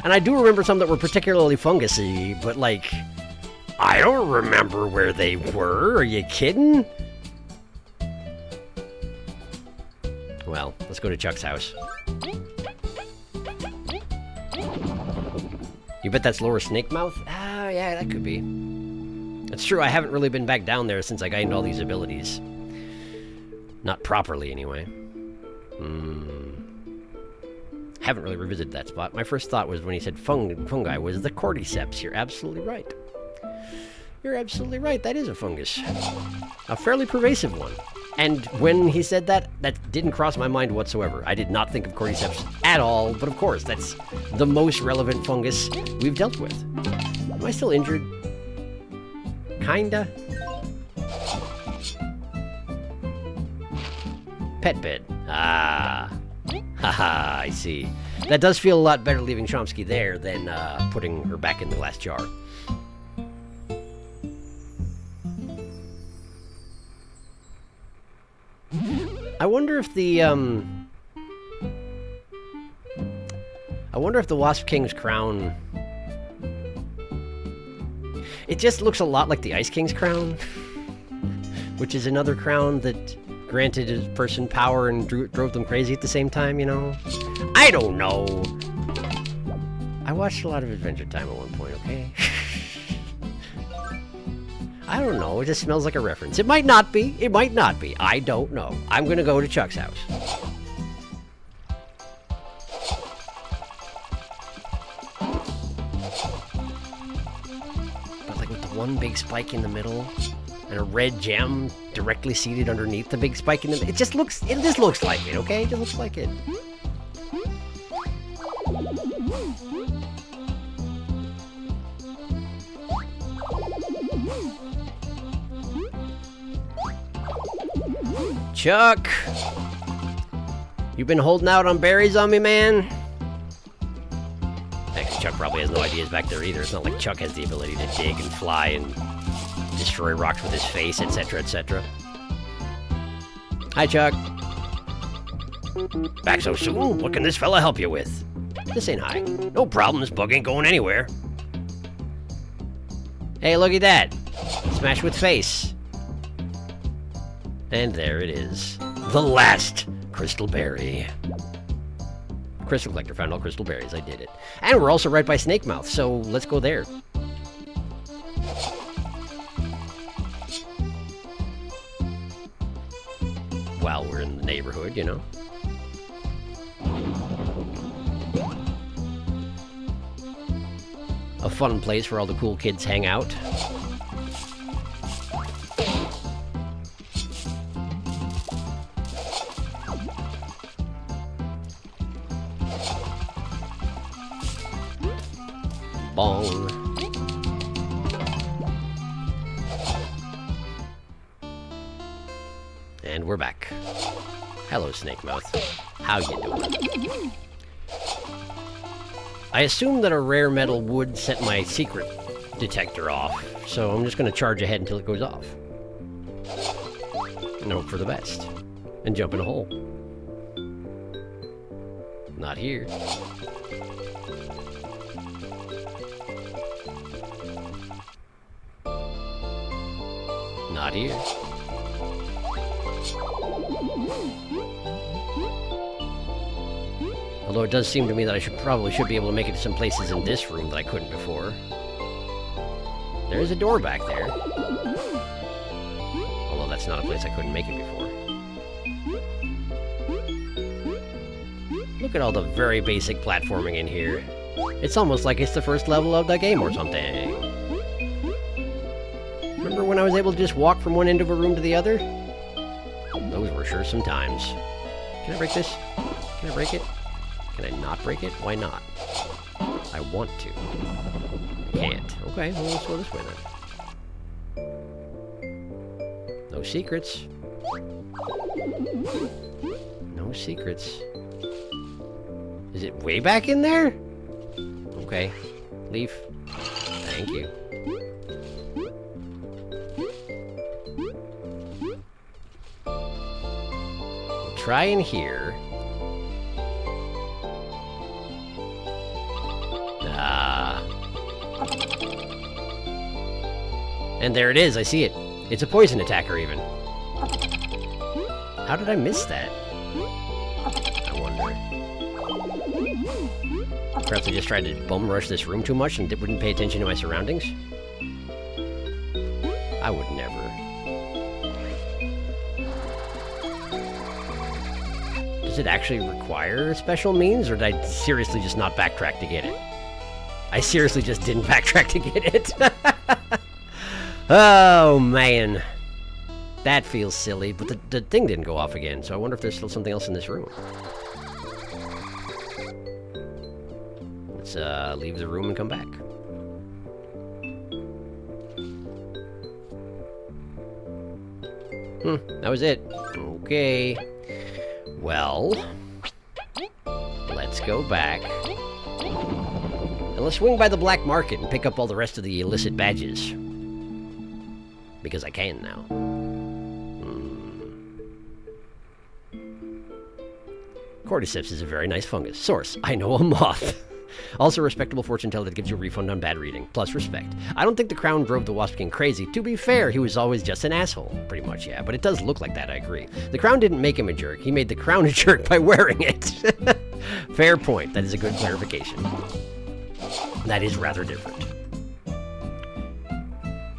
And I do remember some that were particularly fungusy, but like, I don't remember where they were. Are you kidding? Well, let's go to Chuck's house. You bet that's Lower Snake Mouth? Ah, yeah, that could be. It's true, I haven't really been back down there since I gained all these abilities. Not properly, anyway. Haven't really revisited that spot. My first thought was when he said fungi was the cordyceps. You're absolutely right. You're absolutely right. That is a fungus. A fairly pervasive one. And when he said that, that didn't cross my mind whatsoever. I did not think of cordyceps at all, but of course, that's the most relevant fungus we've dealt with. Am I still injured? Kinda. Pet bed. Ah. Haha, I see. That does feel a lot better leaving Chomsky there than putting her back in the glass jar. I I wonder if the Wasp King's crown... It just looks a lot like the Ice King's crown, which is another crown that granted a person power and drove them crazy at the same time, you know? I don't know. I watched a lot of Adventure Time at one point, okay? I don't know, it just smells like a reference. It might not be, it might not be. I don't know. I'm gonna go to Chuck's house. But like with the one big spike in the middle, and a red gem directly seated underneath the big spike in the... It just looks like it, okay? It just looks like it. Chuck! You been holding out on berries on me, man? Actually, Chuck probably has no ideas back there either. It's not like Chuck has the ability to dig and fly and destroy rocks with his face, etc., etc. Hi, Chuck. Back so soon? What can this fella help you with? This ain't hi. No problem, this bug ain't going anywhere. Hey, look at that. Smash with face. And there it is. The last crystal berry. Crystal collector found all crystal berries. I did it. And we're also right by Snake Mouth, so let's go there. While we're in the neighborhood, you know. A fun place where all the cool kids hang out. Bong. And we're back. Hello, Snake Mouth. How you doing? I assume that a rare metal would set my secret detector off, so I'm just going to charge ahead until it goes off. And hope for the best. And jump in a hole. Not here. Not here. Although it does seem to me that I probably should be able to make it to some places in this room that I couldn't before. There's a door back there. Although that's not a place I couldn't make it before. Look at all the very basic platforming in here. It's almost like it's the first level of the game or something. Remember when I was able to just walk from one end of a room to the other? Those were sure some times. Can I break this? Can I break it? Can I not break it? Why not? I want to. I can't. Okay, well, let's go this way then. No secrets. No secrets. Is it way back in there? Okay. Leaf. Thank you. We'll try in here. And there it is, I see it. It's a poison attacker, even. How did I miss that? I wonder. Perhaps I just tried to bum rush this room too much and wouldn't pay attention to my surroundings? I would never. Does it actually require special means, or did I seriously just not backtrack to get it? I seriously just didn't backtrack to get it. Oh, man. That feels silly, but the thing didn't go off again, so I wonder if there's still something else in this room. Let's leave the room and come back. That was it. Okay. Well, let's go back. And let's swing by the black market and pick up all the rest of the illicit badges. Because I can now. Cordyceps is a very nice fungus. Source, I know a moth. Also a respectable fortune teller that gives you a refund on bad reading. Plus respect. I don't think the crown drove the Wasp King crazy. To be fair, he was always just an asshole. Pretty much, yeah. But it does look like that, I agree. The crown didn't make him a jerk. He made the crown a jerk by wearing it. Fair point. That is a good clarification. That is rather different.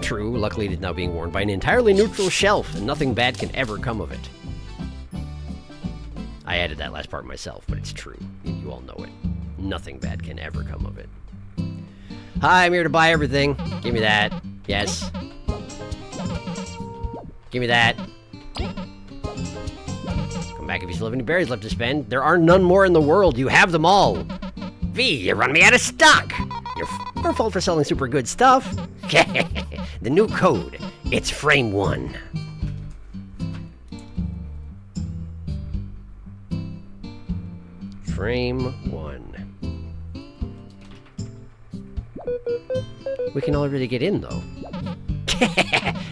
True. Luckily, it is now being worn by an entirely neutral shelf, and nothing bad can ever come of it. I added that last part myself, but it's true. You all know it. Nothing bad can ever come of it. Hi, I'm here to buy everything. Give me that. Yes. Give me that. Come back if you still have any berries left to spend. There are none more in the world. You have them all. V, you run me out of stock. Your fault for selling super good stuff. The new code. It's frame 1. Frame 1. We can already get in, though.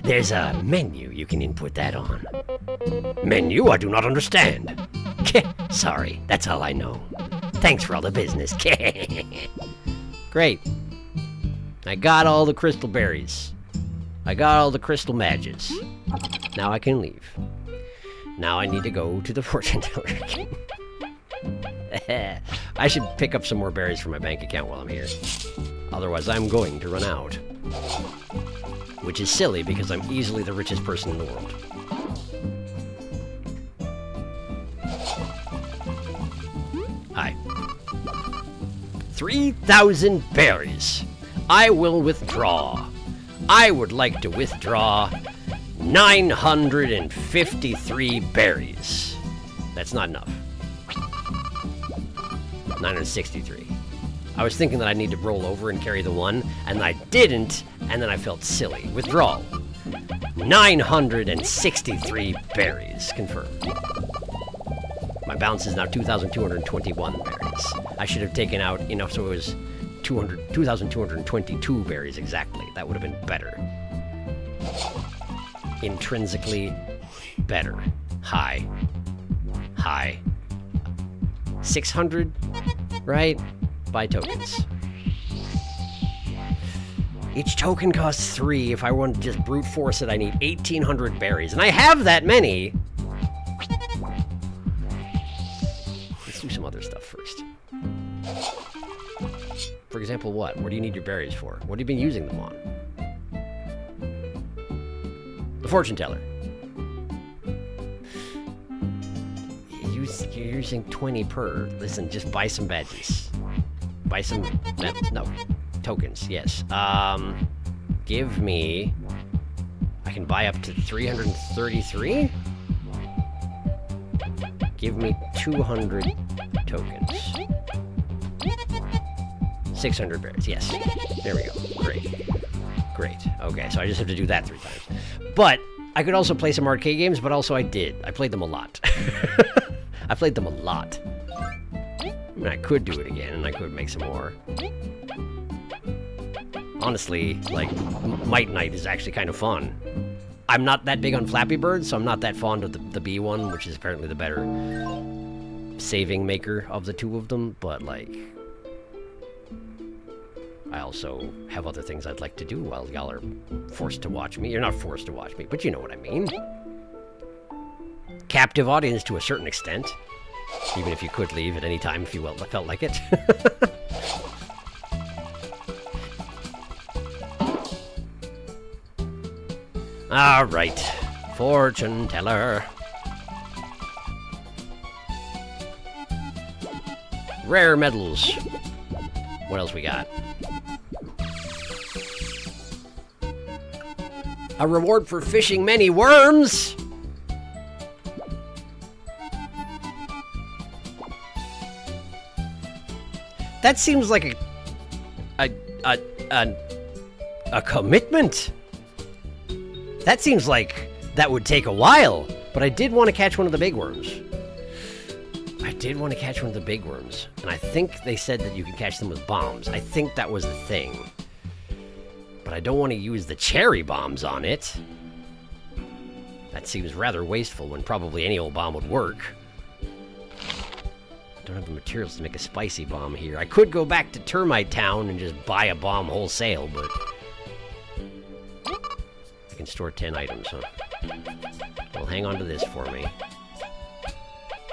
There's a menu. You can input that on. Menu? I do not understand. Sorry, that's all I know. Thanks for all the business. Great. I got all the crystal berries. I got all the crystal badges. Now I can leave. Now I need to go to the fortune teller again. I should pick up some more berries for my bank account while I'm here. Otherwise, I'm going to run out. Which is silly, because I'm easily the richest person in the world. Hi. 3,000 berries. I will withdraw. I would like to withdraw 953 berries. That's not enough. 963. I was thinking that I need to roll over and carry the 1, and I didn't, and then I felt silly. Withdrawal. 963 berries. Confirmed. My balance is now 2,221 berries. I should have taken out enough so it was 2,222 berries exactly. That would have been better. Intrinsically better. High. 600, right? Buy tokens. Each token costs 3. If I want to just brute force it, I need 1,800 berries. And I have that many! Let's do some other stuff first. For example, what? What do you need your berries for? What have you been using them on? The fortune teller. You're using 20 per. Listen, just buy some badges. Buy some... No. Tokens, yes. Give me... I can buy up to 333? Give me 200 tokens. 600 berries, yes. There we go. Great. Okay, so I just have to do that 3 times. But I could also play some arcade games, but also I did. I played them a lot. I played them a lot. I mean, I could do it again, and I could make some more. Honestly, like, Might Night is actually kind of fun. I'm not that big on Flappy Bird, so I'm not that fond of the B one, which is apparently the better saving maker of the two of them, but, like... I also have other things I'd like to do while y'all are forced to watch me. You're not forced to watch me, but you know what I mean. Captive audience to a certain extent. Even if you could leave at any time if you felt like it. Alright. Fortune teller. Rare medals. What else we got? A reward for fishing many worms! That seems like a commitment. That seems like that would take a while, but I did want to catch one of the big worms. And I think they said that you can catch them with bombs. I think that was the thing. But I don't want to use the cherry bombs on it. That seems rather wasteful when probably any old bomb would work. Don't have the materials to make a spicy bomb here. I could go back to Termite Town and just buy a bomb wholesale, but... I can store 10 items, huh? Well, hang on to this for me.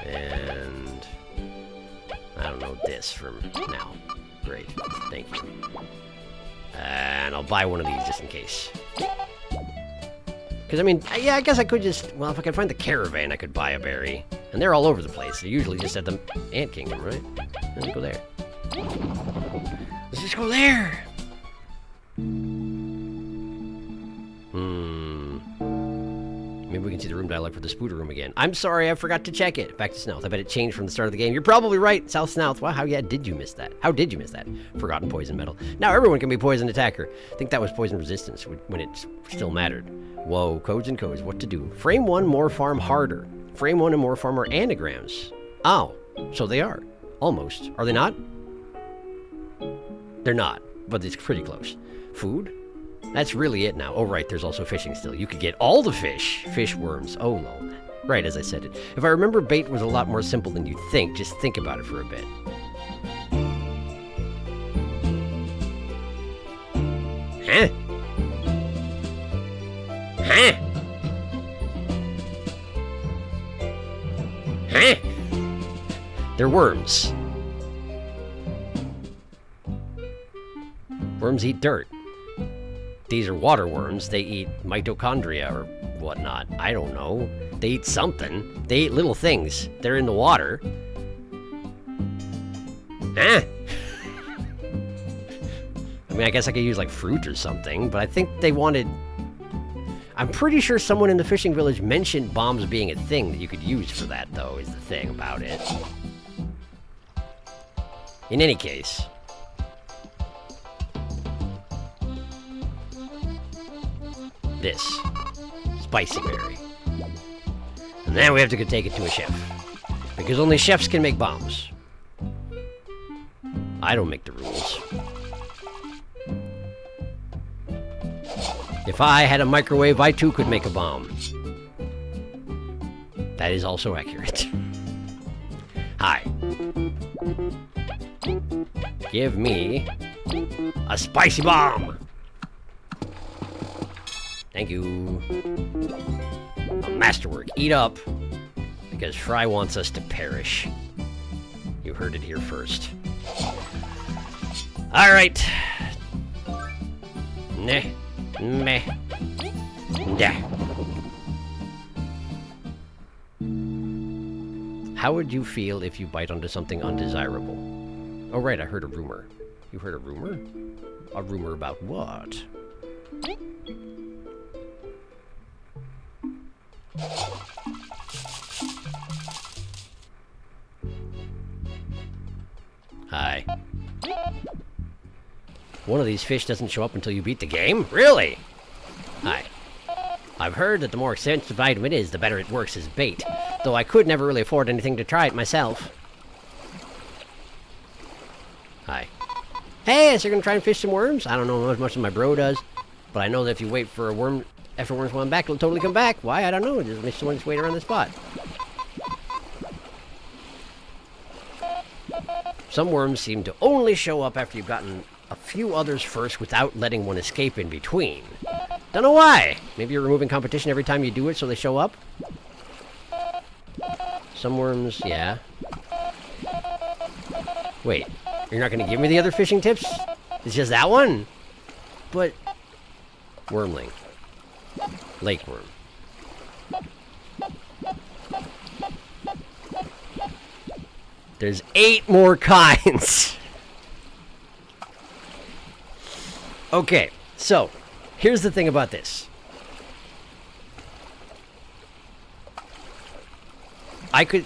And... I don't know, this for now. Great. Thank you. And I'll buy one of these just in case. Because, I mean, yeah, I guess I could just... Well, if I could find the caravan, I could buy a berry. And they're all over the place. They're usually just at the Ant Kingdom, right? Let's go there. Let's just go there! Maybe we can see the room dialogue for the Spooter room again. I'm sorry, I forgot to check it. Back to Snouth. I bet it changed from the start of the game. You're probably right, South Snouth. Wow, how did you miss that? How did you miss that? Forgotten poison metal. Now everyone can be poison attacker. I think that was poison resistance when it still mattered. Whoa, codes and codes. What to do? Frame 1, more farm harder. Frame 1 and more farm are anagrams. Oh, so they are. Almost. Are they not? They're not, but it's pretty close. Food? That's really it now. Oh, right, there's also fishing still. You could get all the fish. Fish worms. Oh, lol. Right, as I said it. If I remember, bait was a lot more simple than you think. Just think about it for a bit. Huh? Huh? Huh? They're worms. Worms eat dirt. These are water worms. They eat mitochondria or whatnot. I don't know. They eat something. They eat little things. They're in the water. Ah! I mean, I guess I could use like fruit or something, but I think they wanted... I'm pretty sure someone in the fishing village mentioned bombs being a thing that you could use for that, though, is the thing about it. In any case... This. Spicy berry. And then we have to go take it to a chef. Because only chefs can make bombs. I don't make the rules. If I had a microwave, I too could make a bomb. That is also accurate. Hi. Give me a spicy bomb! Thank you. A masterwork. Eat up. Because Fry wants us to perish. You heard it here first. Alright. Meh. Meh. Nah. How would you feel if you bite onto something undesirable? Oh right, I heard a rumor. You heard a rumor? A rumor about what? Hi. One of these fish doesn't show up until you beat the game? Really? Hi. I've heard that the more expensive item it is, the better it works as bait. Though I could never really afford anything to try it myself. Hi. Hey, so you're gonna try and fish some worms? I don't know as much as my bro does. But I know that if you wait for a worm... After worms come back, it'll totally come back. Why? I don't know. Just make someone just wait around the spot. Some worms seem to only show up after you've gotten a few others first without letting one escape in between. Don't know why. Maybe you're removing competition every time you do it so they show up? Some worms, yeah. Wait, you're not going to give me the other fishing tips? It's just that one? But... Wormling. Lake worm. There's 8 more kinds. Okay, so here's the thing about this. I could...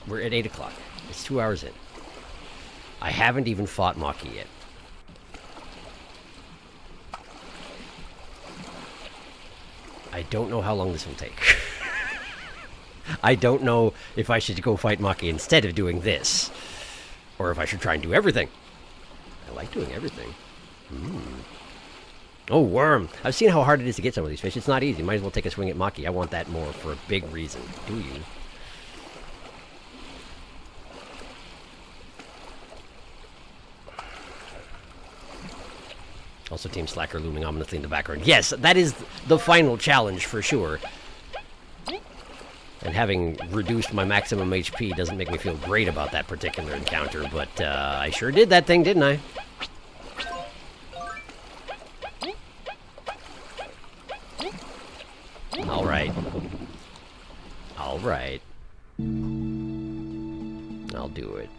We're at 8 o'clock. It's 2 hours in. I haven't even fought Maki yet. I don't know how long this will take. I don't know if I should go fight Maki instead of doing this. Or if I should try and do everything. I like doing everything. Oh, worm. I've seen how hard it is to get some of these fish. It's not easy. Might as well take a swing at Maki. I want that more for a big reason. Do you? Also, Team Slacker looming ominously in the background. Yes, that is the final challenge for sure. And having reduced my maximum HP doesn't make me feel great about that particular encounter, but I sure did that thing, didn't I? Alright. Alright. I'll do it.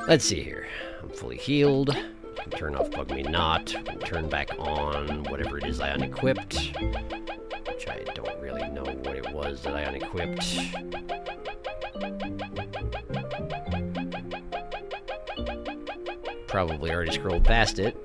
Let's see here. I'm fully healed. I can turn off Bug Me Not. I can turn back on whatever it is I unequipped. Which I don't really know what it was that I unequipped. Probably already scrolled past it.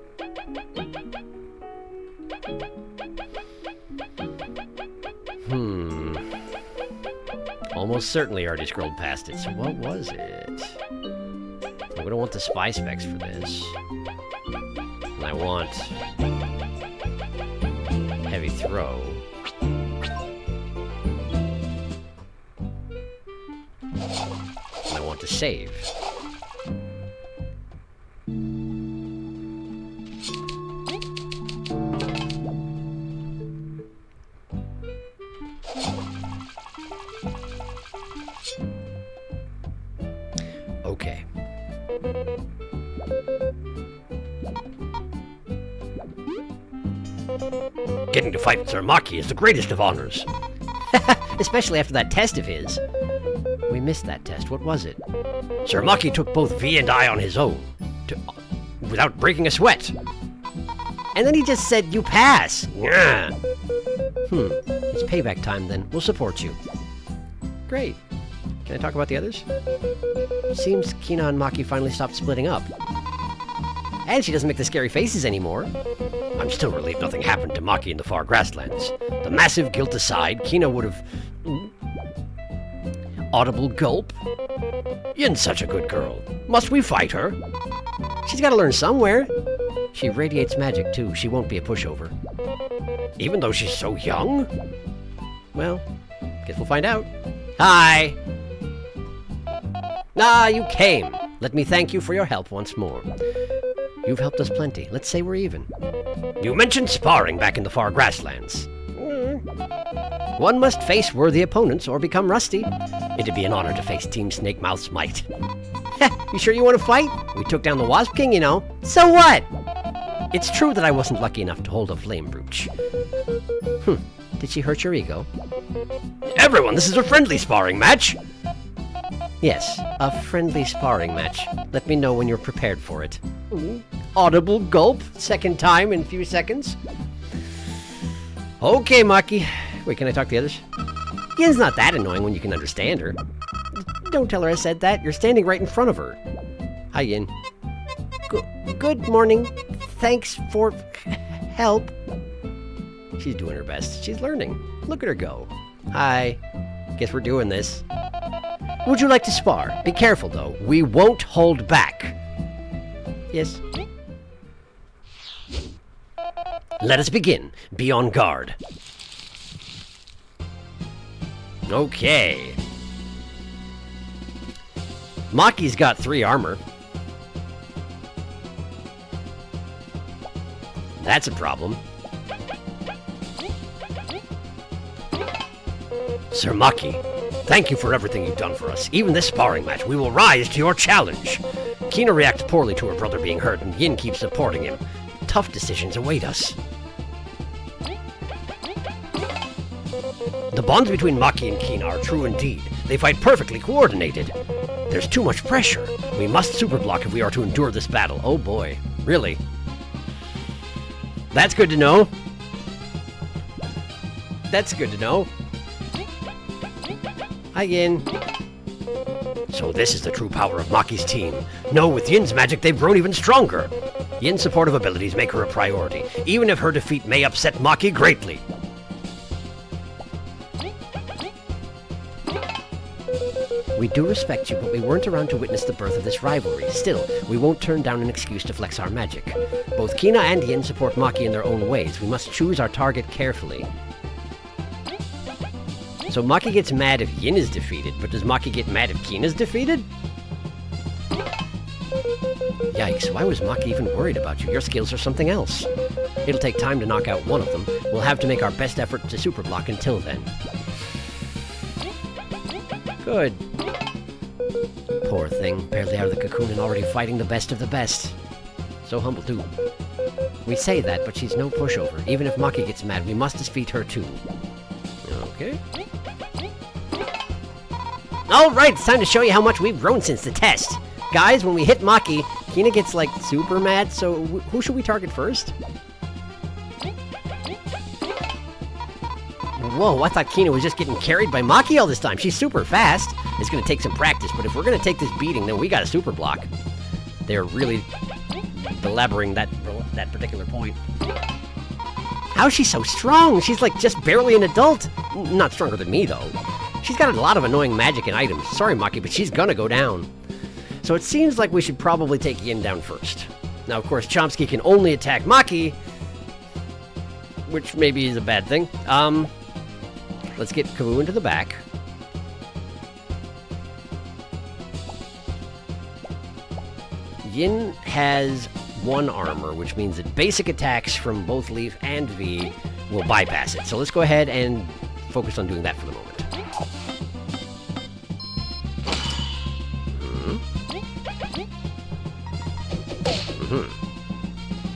Almost certainly already scrolled past it, so what was it? I'm gonna want the spy specs for this. And I want heavy throw. And I want to save. Okay. Getting to fight Sir Maki is the greatest of honors. Especially after that test of his. We missed that test. What was it? Sir Maki took both V and I on his own. Without breaking a sweat. And then he just said, you pass. Yeah. It's payback time then. We'll support you. Great. Can I talk about the others? Seems Kina and Maki finally stopped splitting up. And she doesn't make the scary faces anymore. I'm still relieved nothing happened to Maki in the far grasslands. The massive guilt aside, Kina would have... Audible gulp. Yin's such a good girl. Must we fight her? She's got to learn somewhere. She radiates magic, too. She won't be a pushover. Even though she's so young? Well, guess we'll find out. Hi! Ah, you came. Let me thank you for your help once more. You've helped us plenty. Let's say we're even. You mentioned sparring back in the far grasslands. One must face worthy opponents or become rusty. It'd be an honor to face Team Snake Mouth's might. You sure you want to fight? We took down the Wasp King, you know. So what? It's true that I wasn't lucky enough to hold a flame brooch. Did she hurt your ego? Everyone, this is a friendly sparring match. Yes, a friendly sparring match. Let me know when you're prepared for it. Audible gulp, second time in a few seconds. Okay, Maki. Wait, can I talk to the others? Yin's not that annoying when you can understand her. Don't tell her I said that. You're standing right in front of her. Hi, Yin. Good morning. Thanks for help. She's doing her best. She's learning. Look at her go. Hi. Guess we're doing this. Would you like to spar? Be careful, though. We won't hold back. Yes. Let us begin. Be on guard. Okay. Maki's got 3 armor. That's a problem. Sir Maki, thank you for everything you've done for us. Even this sparring match, we will rise to your challenge. Kina reacts poorly to her brother being hurt, and Yin keeps supporting him. Tough decisions await us. The bonds between Maki and Kina are true indeed. They fight perfectly coordinated. There's too much pressure. We must superblock if we are to endure this battle. Oh boy. Really? That's good to know. That's good to know. Hi, Yin. So this is the true power of Maki's team. No, with Yin's magic, they've grown even stronger. Yin's supportive abilities make her a priority, even if her defeat may upset Maki greatly. We do respect you, but we weren't around to witness the birth of this rivalry. Still, we won't turn down an excuse to flex our magic. Both Kina and Yin support Maki in their own ways. We must choose our target carefully. So Maki gets mad if Yin is defeated, but does Maki get mad if Kina's defeated? Yikes, why was Maki even worried about you? Your skills are something else. It'll take time to knock out one of them. We'll have to make our best effort to super block until then. Good. Poor thing, barely out of the cocoon and already fighting the best of the best. So humble, too. We say that, but she's no pushover. Even if Maki gets mad, we must defeat her, too. Okay. Alright, it's time to show you how much we've grown since the test. Guys, when we hit Maki, Kina gets, like, super mad, so who should we target first? Whoa, I thought Kina was just getting carried by Maki all this time. She's super fast. It's gonna take some practice, but if we're gonna take this beating, then we gotta super block. They're really belaboring that particular point. How's she so strong? She's like just barely an adult. Not stronger than me, though. She's got a lot of annoying magic and items. Sorry, Maki, but she's gonna go down. So it seems like we should probably take Yin down first. Now, of course, Chomsky can only attack Maki, which maybe is a bad thing. Let's get Kaboo into the back. Yin has 1 armor, which means that basic attacks from both Leaf and V will bypass it. So let's go ahead and focus on doing that for the moment.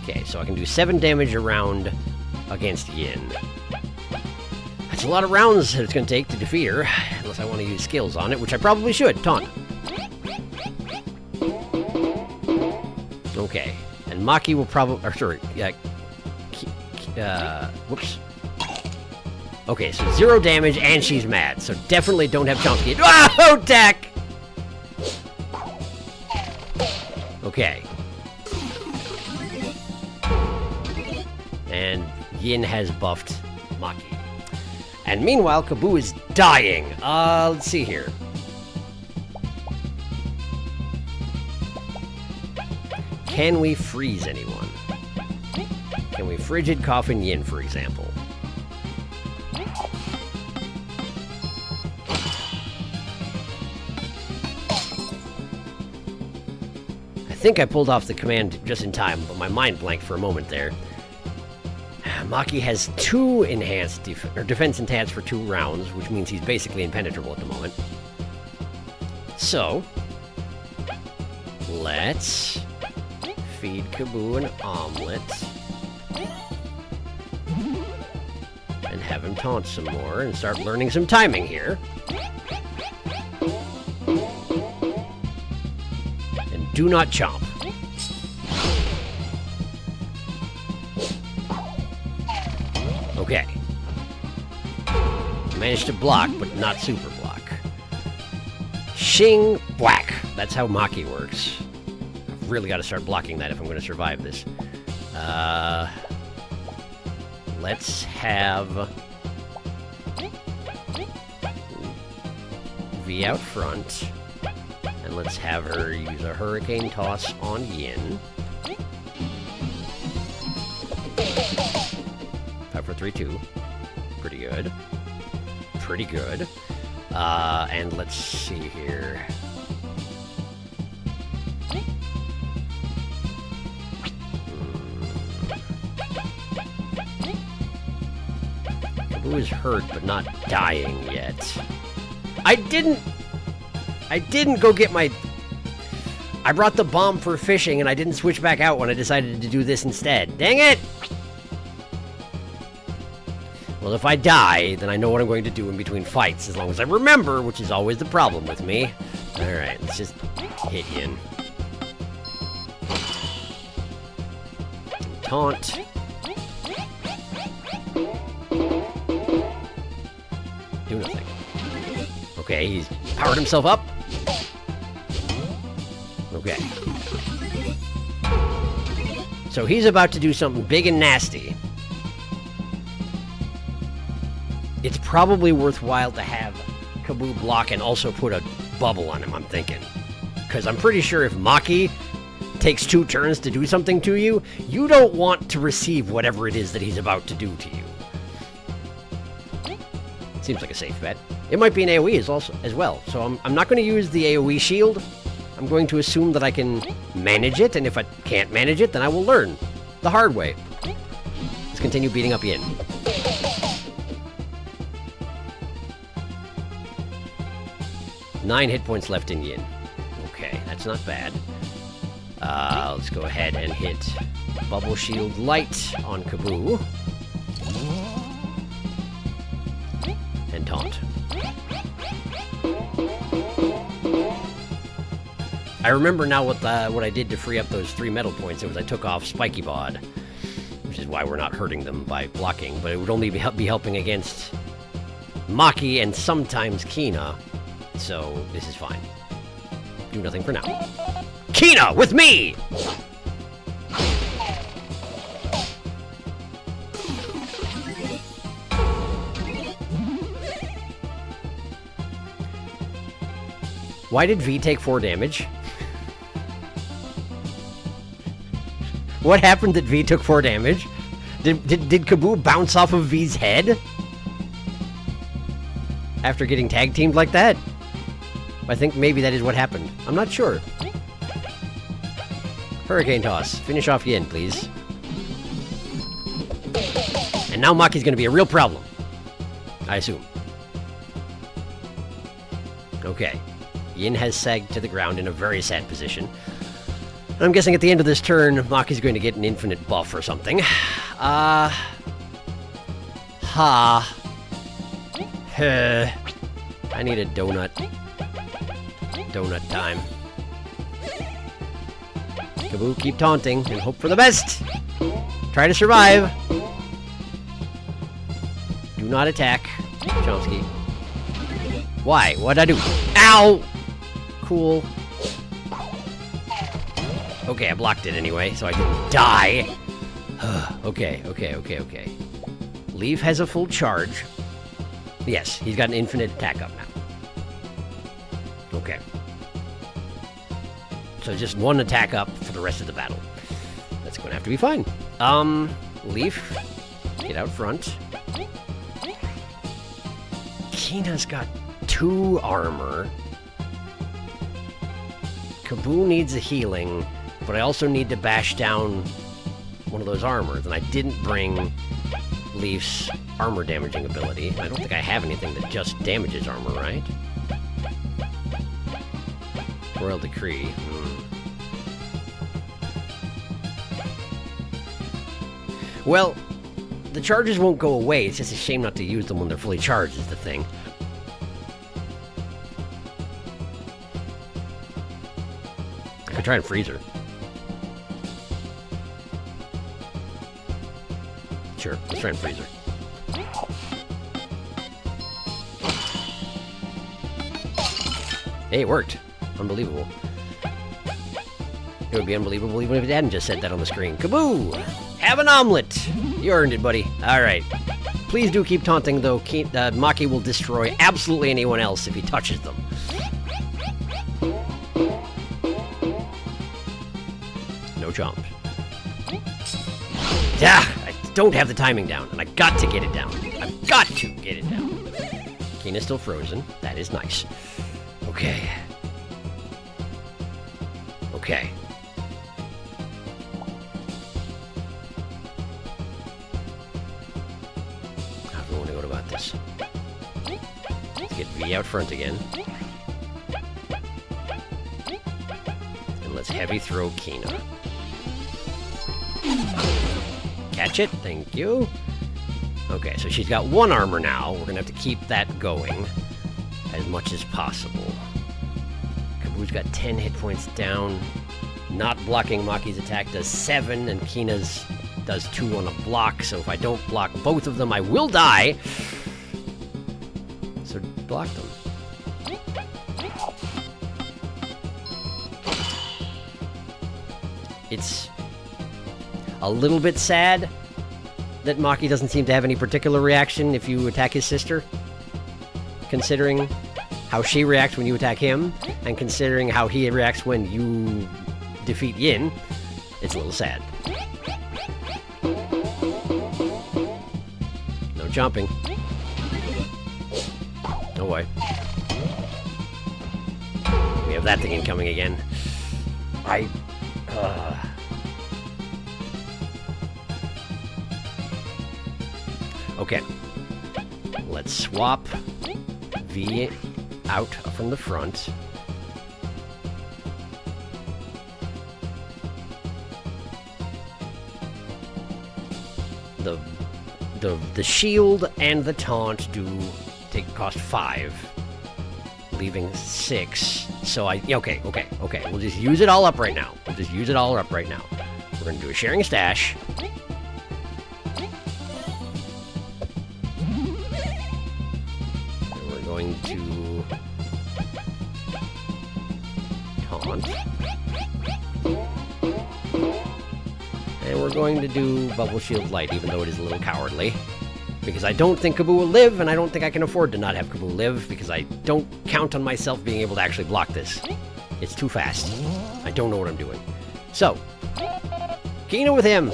Okay, so I can do 7 damage a round against Yin. That's a lot of rounds that it's going to take to defeat her, unless I want to use skills on it, which I probably should. Taunt. Okay, and Maki will probably... Or, sorry, whoops. Okay, so 0 damage, and she's mad, so definitely don't have Chomsky. Oh, attack! Okay. And Yin has buffed Maki. And meanwhile, Kaboo is dying. Let's see here. Can we freeze anyone? Can we frigid coffin Yin, for example? I think I pulled off the command just in time, but my mind blanked for a moment there. Maki has 2 enhanced defense enhanced for 2 rounds, which means he's basically impenetrable at the moment. So, let's feed Kaboo an omelet and have him taunt some more and start learning some timing here. And do not chomp. Okay. Managed to block, but not super block. Shing, whack. That's how Maki works. I've really got to start blocking that if I'm going to survive this. Let's have V out front. And let's have her use a Hurricane Toss on Yin. 5, 4, 3, 2. Pretty good. Pretty good. And let's see here. Kaboo is hurt, but not dying yet. I didn't go get my... I brought the bomb for fishing, and I didn't switch back out when I decided to do this instead. Dang it! Well, if I die, then I know what I'm going to do in between fights, as long as I remember, which is always the problem with me. Alright, let's just hit Yin. Taunt. Do nothing. Okay, he's powered himself up. Okay. So he's about to do something big and nasty. It's probably worthwhile to have Kaboo block and also put a bubble on him, I'm thinking. Because I'm pretty sure if Maki takes 2 turns to do something to you, you don't want to receive whatever it is that he's about to do to you. Seems like a safe bet. It might be an AoE as well, so I'm not going to use the AoE shield, I'm going to assume that I can manage it, and if I can't manage it, then I will learn the hard way. Let's continue beating up Yin. Nine hit points left in Yin. Okay, that's not bad. Let's go ahead and hit Bubble Shield Light on Kaboo. And Taunt. I remember now what I did to free up those 3 metal points. It was I took off Spiky Bod, which is why we're not hurting them by blocking, but it would only be helping against Maki and sometimes Kina, so this is fine. Do nothing for now. Kina, with me! Why did V take 4 damage? What happened that V took 4 damage? Did Kaboo bounce off of V's head? After getting tag teamed like that? I think maybe that is what happened. I'm not sure. Hurricane Toss. Finish off Yin, please. And now Maki's gonna be a real problem. I assume. Okay. Yin has sagged to the ground in a very sad position. I'm guessing at the end of this turn, Maki's going to get an infinite buff or something. I need a donut. Donut time. Kaboo, keep taunting and hope for the best! Try to survive! Do not attack, Chomsky. Why? What'd I do? Ow! Cool. Okay, I blocked it anyway, so I can die. Okay. Leaf has a full charge. Yes, he's got an infinite attack up now. Okay. So just 1 attack up for the rest of the battle. That's going to have to be fine. Leaf, get out front. Kina's got 2 armor. Kaboo needs a healing, but I also need to bash down one of those armors, and I didn't bring Leaf's armor damaging ability. I don't think I have anything that just damages armor, right? Royal Decree. Well, the charges won't go away. It's just a shame not to use them when they're fully charged is the thing. I could try and freeze her. Sure, let's try and freeze her. Hey, it worked. Unbelievable. It would be unbelievable even if it hadn't just said that on the screen. Kaboo! Have an omelet! You earned it, buddy. Alright. Please do keep taunting, though. Maki will destroy absolutely anyone else if he touches them. No chomp. Yeah, I don't have the timing down, and I got to get it down. I've got to get it down. Kina's still frozen. That is nice. Okay. Okay. How do we want to go about this? Let's get V out front again. And let's heavy throw Kina. Catch it, thank you. Okay, so she's got 1 armor now. We're gonna have to keep that going as much as possible. Kaboo's got 10 hit points down. Not blocking Maki's attack does 7, and Kina's does 2 on a block, so if I don't block both of them, I will die. So block them. It's a little bit sad that Maki doesn't seem to have any particular reaction if you attack his sister, considering how she reacts when you attack him, and considering how he reacts when you defeat Yin. It's a little sad. No jumping. No way. We have that thing incoming again. Okay. Let's swap V out from the front. The shield and the taunt do cost 5, leaving 6. So okay. We'll just use it all up right now. We're gonna do a sharing stash. And we're going to taunt. And we're going to do Bubble Shield Light, even though it is a little cowardly. Because I don't think Kaboo will live, and I don't think I can afford to not have Kaboo live, because I don't count on myself being able to actually block this. It's too fast. I don't know what I'm doing. So, Kina with him.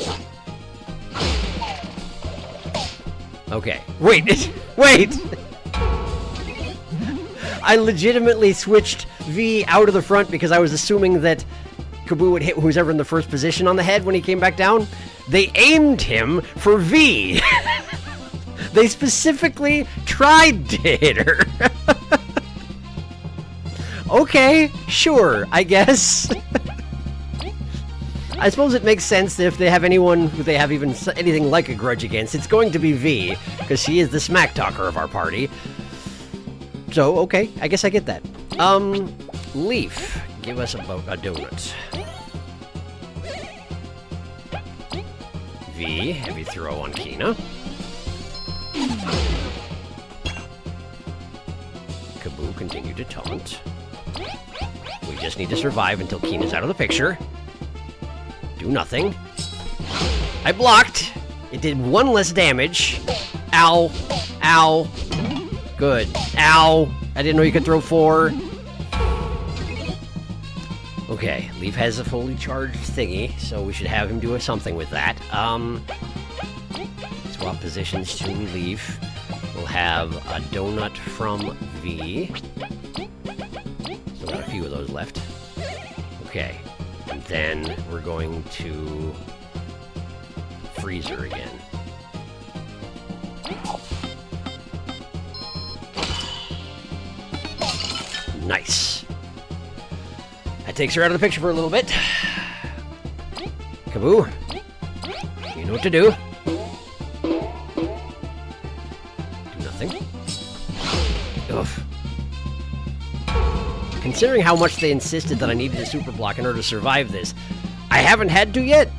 Okay. Wait! Wait! I legitimately switched V out of the front because I was assuming that Kaboo would hit who's ever in the first position on the head when he came back down. They aimed him for V. They specifically tried to hit her. Okay, sure, I guess. I suppose it makes sense that if they have anyone who they have even anything like a grudge against, it's going to be V, because she is the smack talker of our party. So, okay, I guess I get that. Leaf, give us a donut. V, heavy throw on Kina. Kaboo, continue to taunt. We just need to survive until Kina's out of the picture. Do nothing. I blocked. It did 1 less damage. Ow. Ow. Good. Ow. I didn't know you could throw 4. Okay, Leaf has a fully charged thingy, so we should have him do something with that. Swap positions to Leaf. We'll have a donut from V. Still got a few of those left. Okay. And then we're going to Freezer again. Nice. That takes her out of the picture for a little bit. Kaboo. You know what to do. Oof. Considering how much they insisted that I needed a super block in order to survive this, I haven't had to yet.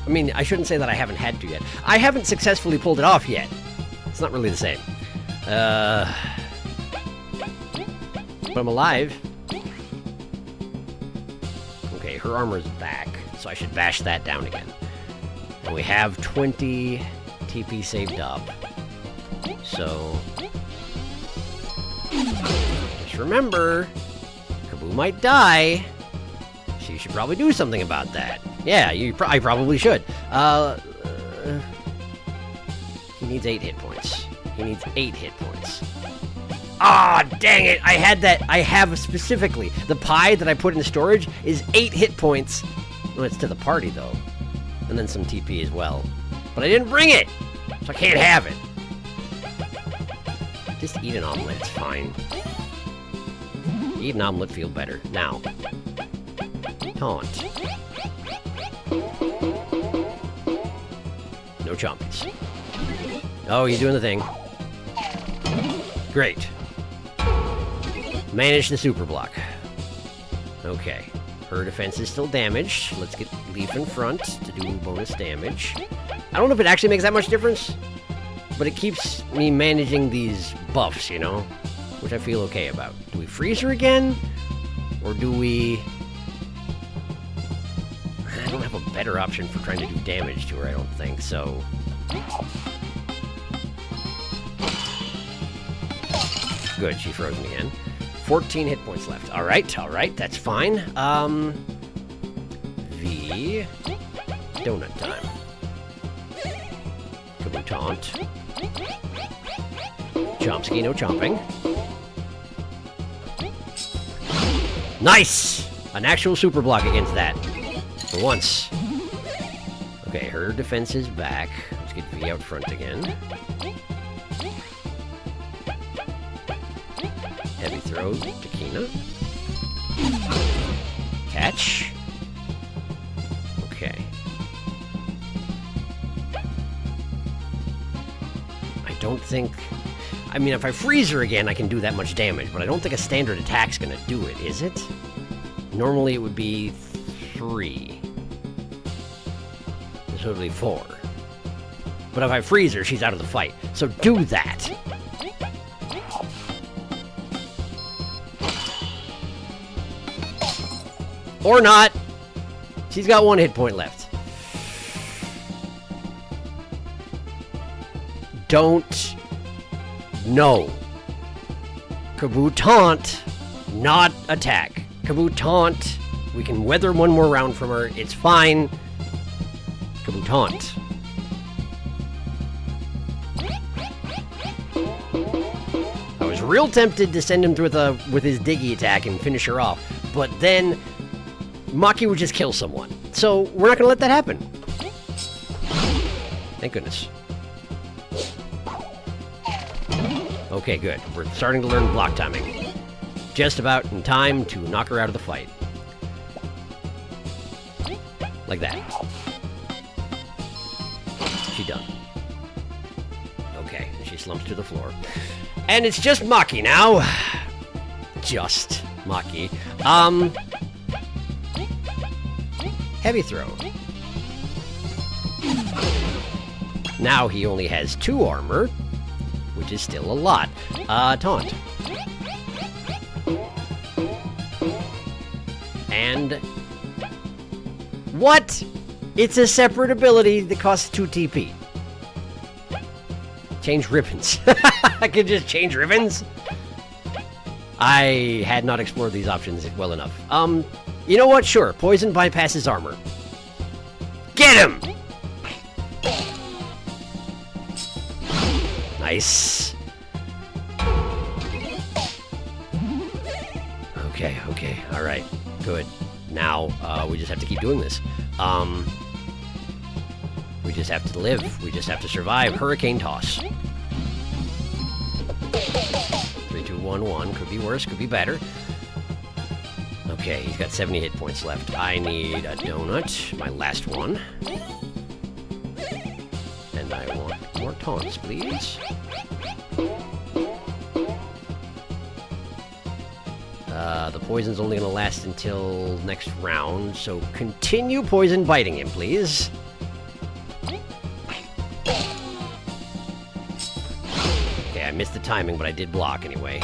I mean, I shouldn't say that I haven't had to yet. I haven't successfully pulled it off yet. It's not really the same. But I'm alive. Okay, her armor's back, so I should bash that down again. And we have 20 TP saved up. So... just remember, Kaboo might die. So you should probably do something about that. Yeah, I probably should. He needs 8 hit points. He needs 8 hit points. Ah, dang it! I had that. I have specifically the pie that I put in storage is 8 hit points. Well, it's to the party though, and then some TP as well. But I didn't bring it, so I can't have it. Just eat an omelet, it's fine. Eat an omelet, feel better. Now. Taunt. No chompies. Oh, you're doing the thing. Great. Manage the super block. Okay. Her defense is still damaged. Let's get Leaf in front to do bonus damage. I don't know if it actually makes that much difference, but it keeps me managing these buffs, you know? Which I feel okay about. Do we freeze her again? Or do we... I don't have a better option for trying to do damage to her, I don't think, so... Good, she's frozen again. 14 hit points left. Alright, that's fine. V... Donut time. Kaboo taunt. Chomsky, no chomping. Nice! An actual super block against that. For once. Okay, her defense is back. Let's get V out front again. Heavy throw to Kina. Catch. Okay. I don't think... I mean, if I freeze her again, I can do that much damage, but I don't think a standard attack's gonna do it, is it? Normally it would be 3. This would be 4. But if I freeze her, she's out of the fight. So do that! Or not! She's got 1 hit point left. Don't... No. Kaboo taunt, not attack. Kaboo taunt. We can weather one more round from her. It's fine. Kaboo taunt. I was real tempted to send him through with his Diggy attack and finish her off, but then Maki would just kill someone. So we're not going to let that happen. Thank goodness. Okay, good. We're starting to learn block timing. Just about in time to knock her out of the fight. Like that. She done. Okay, she slumps to the floor. And it's just Maki now. Just Maki. Heavy throw. Now he only has 2 armor, which is still a lot. Taunt. And... What? It's a separate ability that costs 2 TP. Change ribbons. I could just change ribbons? I had not explored these options well enough. You know what? Sure. Poison bypasses armor. Get him! Nice. Okay. Alright. Good. Now, we just have to keep doing this. We just have to live. We just have to survive. Hurricane toss. 3, 2, 1, 1. Could be worse, could be better. Okay, he's got 70 hit points left. I need a donut. My last one. And I want more taunts, please. The poison's only gonna last until next round, so continue poison biting him, please. Okay, I missed the timing, but I did block anyway.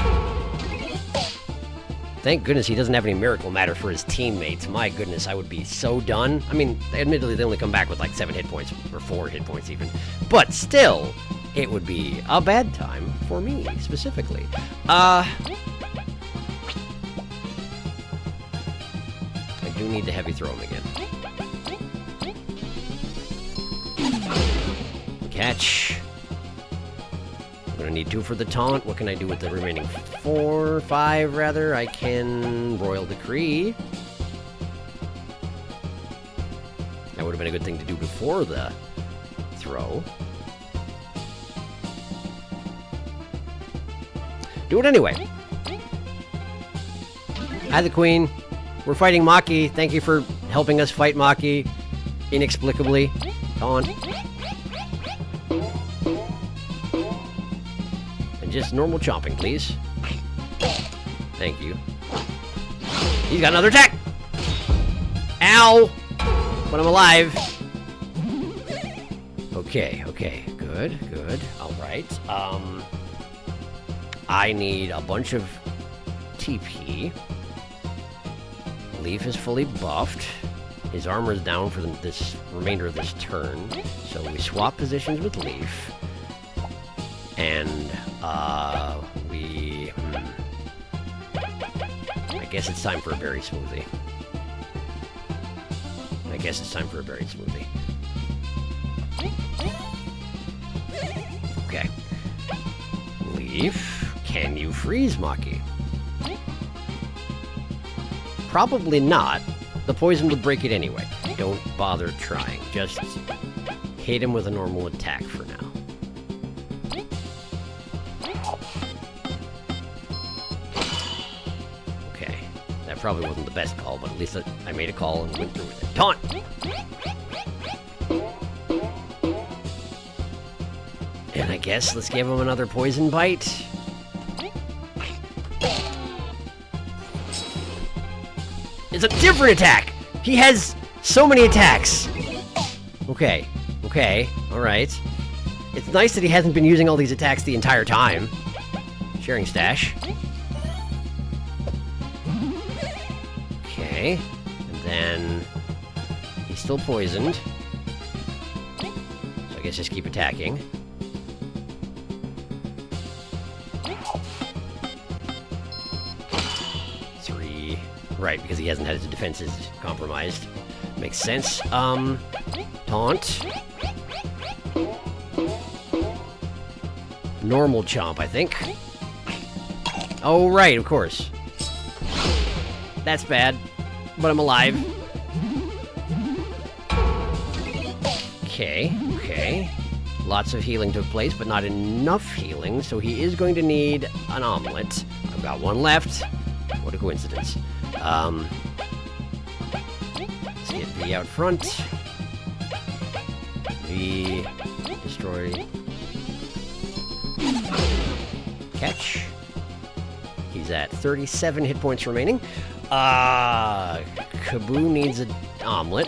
Thank goodness he doesn't have any miracle matter for his teammates. My goodness, I would be so done. I mean, admittedly, they only come back with like 7 hit points, or 4 hit points even. But still, it would be a bad time for me, specifically. I do need to heavy throw him again. Catch. I'm gonna need 2 for the taunt. What can I do with the remaining 4, 5 rather? I can Royal Decree. That would have been a good thing to do before the throw. Do it anyway. Hi, the Queen. We're fighting Maki. Thank you for helping us fight Maki inexplicably. Taunt. And just normal chomping, please. Thank you. He's got another attack! Ow! But I'm alive. Okay. Good. Alright. I need a bunch of TP. Leaf is fully buffed. His armor is down for this remainder of this turn. So we swap positions with Leaf. And, I guess it's time for a berry smoothie. Okay. Leaf, can you freeze Maki? Probably not. The poison would break it anyway. Don't bother trying. Just hit him with a normal attack for now. Okay. That probably wasn't the best call, but at least I made a call and went through with it. Taunt! And I guess let's give him another poison bite. It's a different attack! He has so many attacks! Okay, alright. It's nice that he hasn't been using all these attacks the entire time. Sharing stash. Okay, and then he's still poisoned. So I guess just keep attacking. Right, because he hasn't had his defenses compromised. Makes sense. Taunt. Normal chomp, I think. Oh, right, of course. That's bad, but I'm alive. Okay. Lots of healing took place, but not enough healing, so he is going to need an omelet. I've got one left. What a coincidence. Let's get V out front. V, destroy. Catch. He's at 37 hit points remaining. Kaboo needs an omelet.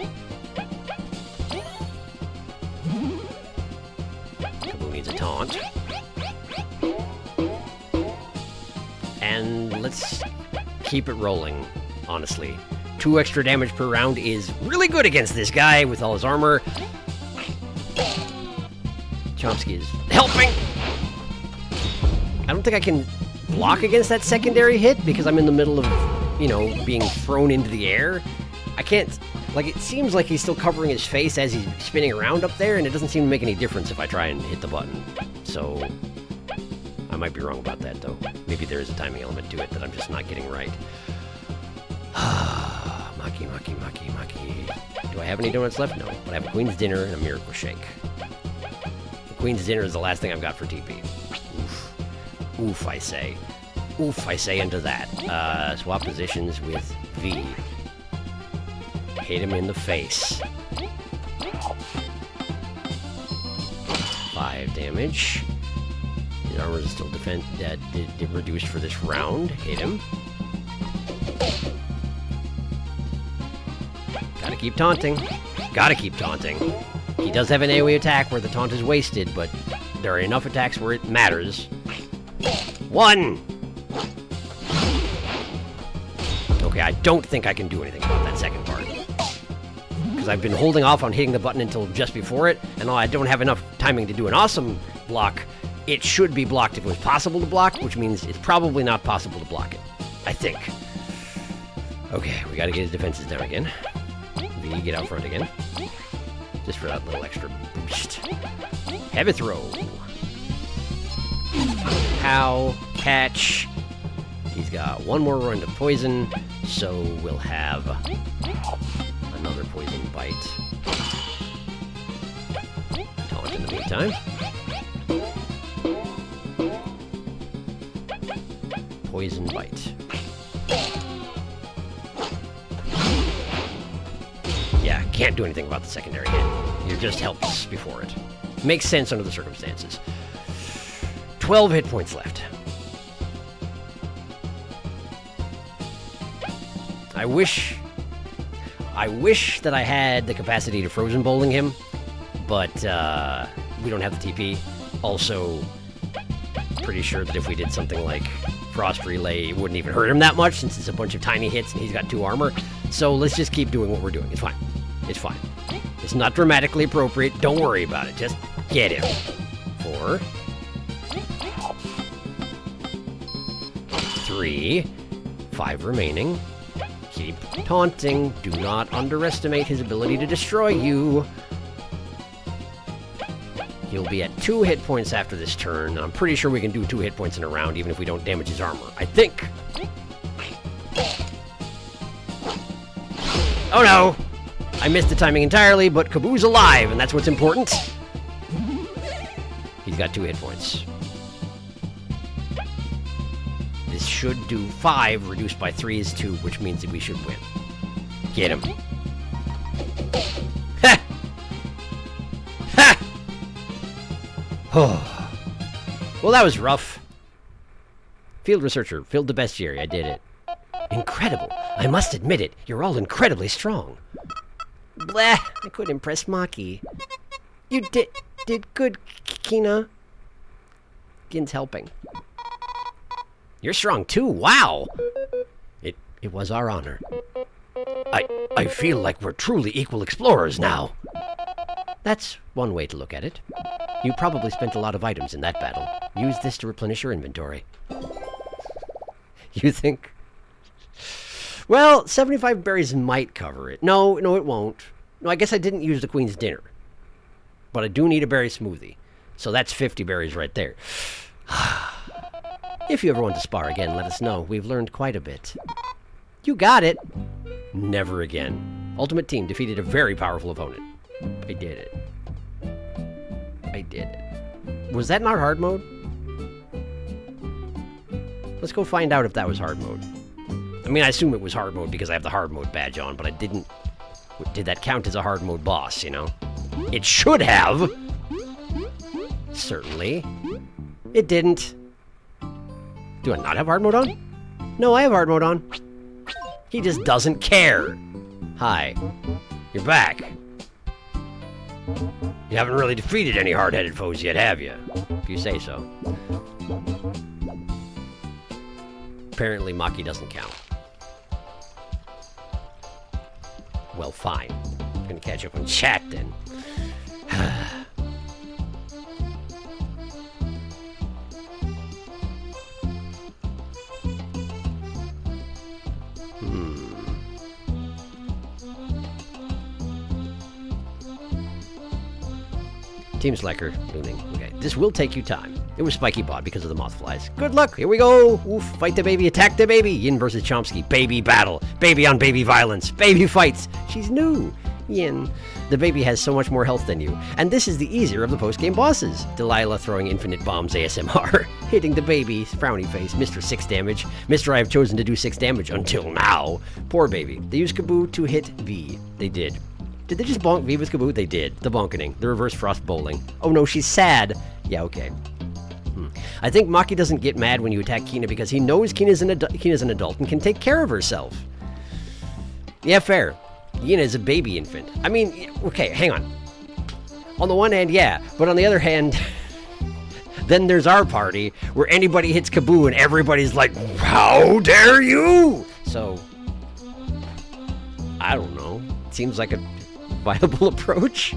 Kaboo needs a taunt. And let's keep it rolling, honestly. 2 extra damage per round is really good against this guy with all his armor. Chomsky is helping. I don't think I can block against that secondary hit because I'm in the middle of, you know, being thrown into the air. I can't, like, it seems like he's still covering his face as he's spinning around up there, and it doesn't seem to make any difference if I try and hit the button. So I might be wrong about that, though. Maybe there is a timing element to it that I'm just not getting right. Maki. Do I have any donuts left? No, but I have a Queen's Dinner and a Miracle Shake. The Queen's Dinner is the last thing I've got for TP. Oof, I say. Oof, I say into that. Swap positions with V. Hit him in the face. 5 damage. His armor is still reduced for this round. Hit him. Gotta keep taunting. Gotta keep taunting. He does have an AoE attack where the taunt is wasted, but there are enough attacks where it matters. 1! Okay, I don't think I can do anything about that second part. Because I've been holding off on hitting the button until just before it, and I don't have enough timing to do an awesome block. It should be blocked if it was possible to block, which means it's probably not possible to block it. I think. Okay, we gotta get his defenses down again. V, get out front again. Just for that little extra boost. Heavy throw. Pow, catch. He's got one more run to poison, so we'll have another poison bite. Taunt in the meantime. Poison bite. Yeah, can't do anything about the secondary hit. You're just helpless before it. Makes sense under the circumstances. 12 hit points left. I wish that I had the capacity to frozen bowling him, but we don't have the TP. Also, pretty sure that if we did something like Frost Relay, it wouldn't even hurt him that much since it's a bunch of tiny hits and he's got 2 armor. So let's just keep doing what we're doing. It's fine. It's fine. It's not dramatically appropriate. Don't worry about it. Just get him. 4. 3. 5 remaining. Keep taunting. Do not underestimate his ability to destroy you. He'll be at 2 hit points after this turn. I'm pretty sure we can do 2 hit points in a round, even if we don't damage his armor. I think. Oh no! I missed the timing entirely, but Kaboo's alive, and that's what's important. He's got 2 hit points. This should do 5, reduced by 3 is 2, which means that we should win. Get him. Ha! Ha! Oh. Well, that was rough. Field researcher, filled the bestiary. I did it. Incredible. I must admit it. You're all incredibly strong. Blah. I couldn't impress Maki. You did good, Kina. Gin's helping. You're strong too. Wow. It was our honor. I feel like we're truly equal explorers now. That's one way to look at it. You probably spent a lot of items in that battle. Use this to replenish your inventory. You think? Well, 75 berries might cover it. No, it won't. No, I guess I didn't use the Queen's dinner. But I do need a berry smoothie. So that's 50 berries right there. If you ever want to spar again, let us know. We've learned quite a bit. You got it. Never again. Ultimate Team defeated a very powerful opponent. I did it. I did it. Was that not hard mode? Let's go find out if that was hard mode. I mean, I assume it was hard mode because I have the hard mode badge on, but I didn't... Did that count as a hard mode boss, you know? It should have! Certainly. It didn't. Do I not have hard mode on? No, I have hard mode on. He just doesn't care. Hi. You're back. You haven't really defeated any hard-headed foes yet, have you? If you say so. Apparently, Maki doesn't count. Well, fine. I'm gonna catch up on chat then. Team Slacker, looting. Okay, this will take you time. It was Spiky Bod because of the moth flies. Good luck, here we go! Oof, fight the baby, attack the baby! Yin versus Chomsky, baby battle. Baby on baby violence, baby fights. She's new. Yin. The baby has so much more health than you. And this is the easier of the post-game bosses. Delilah throwing infinite bombs ASMR. Hitting the baby, frowny face. Mr. 6 damage. Mr. I have chosen to do 6 damage until now. Poor baby. They used Kaboo to hit V. They did. Did they just bonk V with Kaboo? They did. The bonkening. The reverse frost bowling. Oh no, she's sad. Yeah, okay. I think Maki doesn't get mad when you attack Kina because he knows Kina's an adult and can take care of herself. Yeah, fair. Yina is a baby infant. I mean, okay, hang on. On the one hand, yeah. But on the other hand, then there's our party where anybody hits Kaboo and everybody's like, how dare you? So, I don't know. It seems like a viable approach.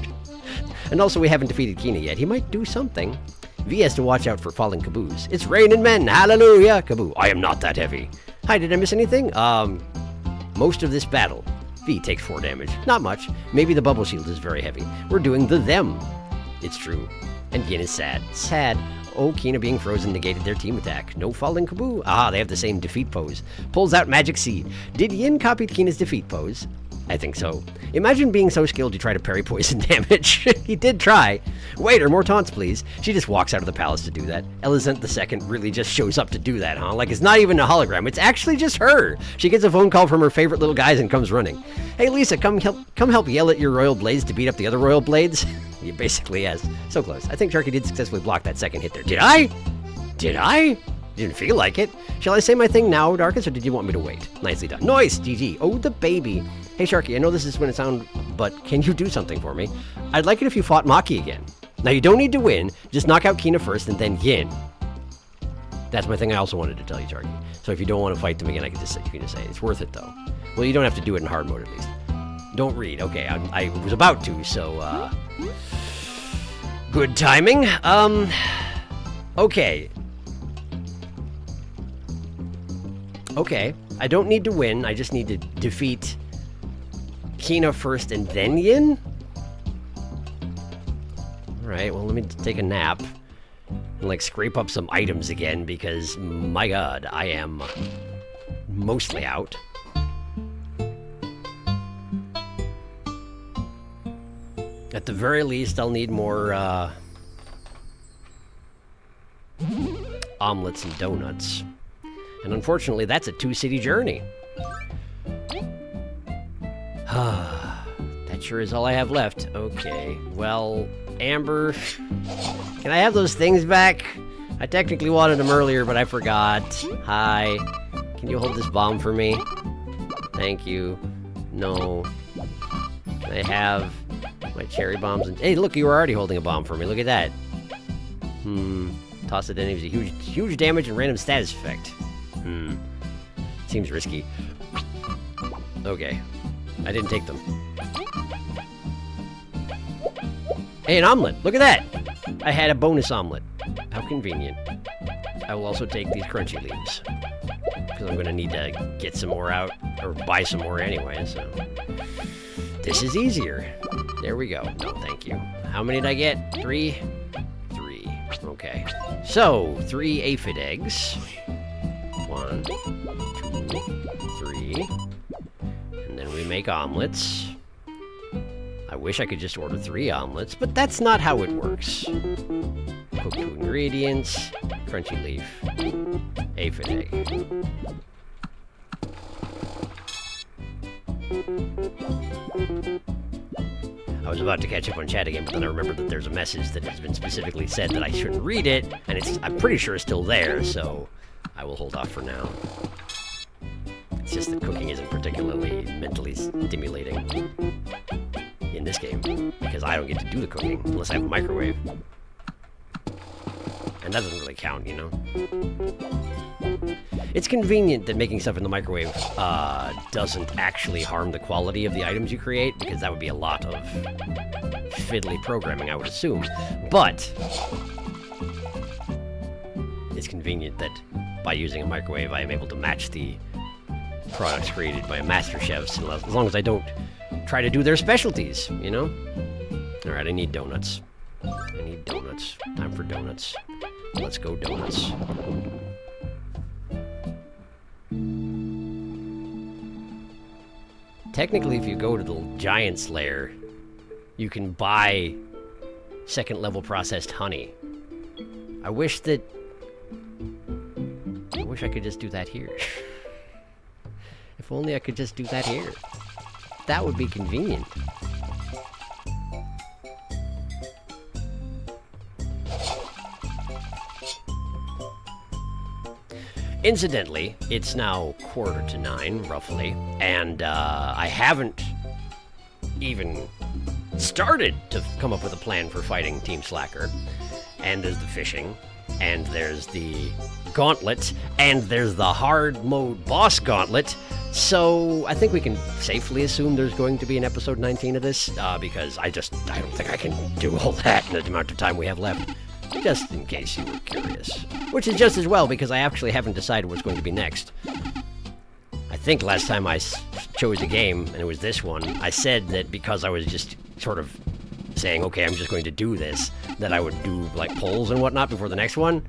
And also, we haven't defeated Kina yet. He might do something. V has to watch out for falling Kaboos. It's raining men. Hallelujah. Kaboo. I am not that heavy. Hi, did I miss anything? Most of this battle. V takes 4 damage. Not much. Maybe the bubble shield is very heavy. We're doing the them. It's true. And Yin is sad. Sad. Oh, Kina being frozen negated their team attack. No falling Kaboo. Ah, they have the same defeat pose. Pulls out Magic Seed. Did Yin copy Kina's defeat pose? I think so. Imagine being so skilled you try to parry poison damage. He did try. Waiter, more taunts, please. She just walks out of the palace to do that. Elizant II really just shows up to do that, huh? Like, it's not even a hologram. It's actually just her. She gets a phone call from her favorite little guys and comes running. Hey, Lisa, come help yell at your royal blades to beat up the other royal blades. He basically has. So close. I think Sharky did successfully block that second hit there. Did I? Did I? Didn't feel like it. Shall I say my thing now, Darkus, or did you want me to wait? Nicely done. Nice, GG. Oh, the baby. Hey, Sharky, I know this is going to sound, but can you do something for me? I'd like it if you fought Maki again. Now, you don't need to win. Just knock out Kina first and then Yin. That's my thing I also wanted to tell you, Sharky. So if you don't want to fight them again, you can just say it's worth it, though. Well, you don't have to do it in hard mode, at least. Don't read. Okay, I was about to, so, good timing. Okay. Okay, I don't need to win. I just need to defeat Kina first and then Yin? Alright, well, let me take a nap. And, like, scrape up some items again, because, my god, I am mostly out. At the very least, I'll need more omelets and donuts. And unfortunately, that's a 2-city journey. That sure is all I have left. Okay, well, Amber, can I have those things back? I technically wanted them earlier, but I forgot. Hi. Can you hold this bomb for me? Thank you. No. Can I have my cherry bombs? And hey, look, you were already holding a bomb for me. Look at that. Toss it in. It was a huge damage and random status effect. Seems risky. Okay. I didn't take them. Hey, an omelet! Look at that! I had a bonus omelet. How convenient. I will also take these crunchy leaves. Because I'm going to need to get some more out, or buy some more anyway, so... This is easier. There we go. No, thank you. How many did I get? 3? 3. Okay. So, 3 aphid eggs. 1, 2, 3. And then we make omelets. I wish I could just order 3 omelets, but that's not how it works. Cook 2 ingredients, crunchy leaf, aphid egg. I was about to catch up on chat again, but then I remembered that there's a message that has been specifically said that I shouldn't read it, and I'm pretty sure it's still there, so I will hold off for now. It's just that cooking isn't particularly mentally stimulating in this game, because I don't get to do the cooking unless I have a microwave. And that doesn't really count, you know? It's convenient that making stuff in the microwave doesn't actually harm the quality of the items you create, because that would be a lot of fiddly programming, I would assume. But it's convenient that by using a microwave, I am able to match the products created by master chefs, as long as I don't try to do their specialties, you know? Alright, I need donuts. I need donuts. Time for donuts. Let's go donuts. Technically, if you go to the Giant Slayer, you can buy second-level processed honey. I wish I could just do that here. If only I could just do that here. That would be convenient. Incidentally, it's now 8:45, roughly, and I haven't even started to come up with a plan for fighting Team Slacker. And there's the fishing, and there's the gauntlet, and there's the hard mode boss gauntlet. So I think we can safely assume there's going to be an episode 19 of this, because I don't think I can do all that in the amount of time we have left. Just in case you were curious. Which is just as well, because I actually haven't decided what's going to be next. I think last time I chose a game, and it was this one, I said that because I was just sort of saying, okay, I'm just going to do this, that I would do, like, polls and whatnot before the next one.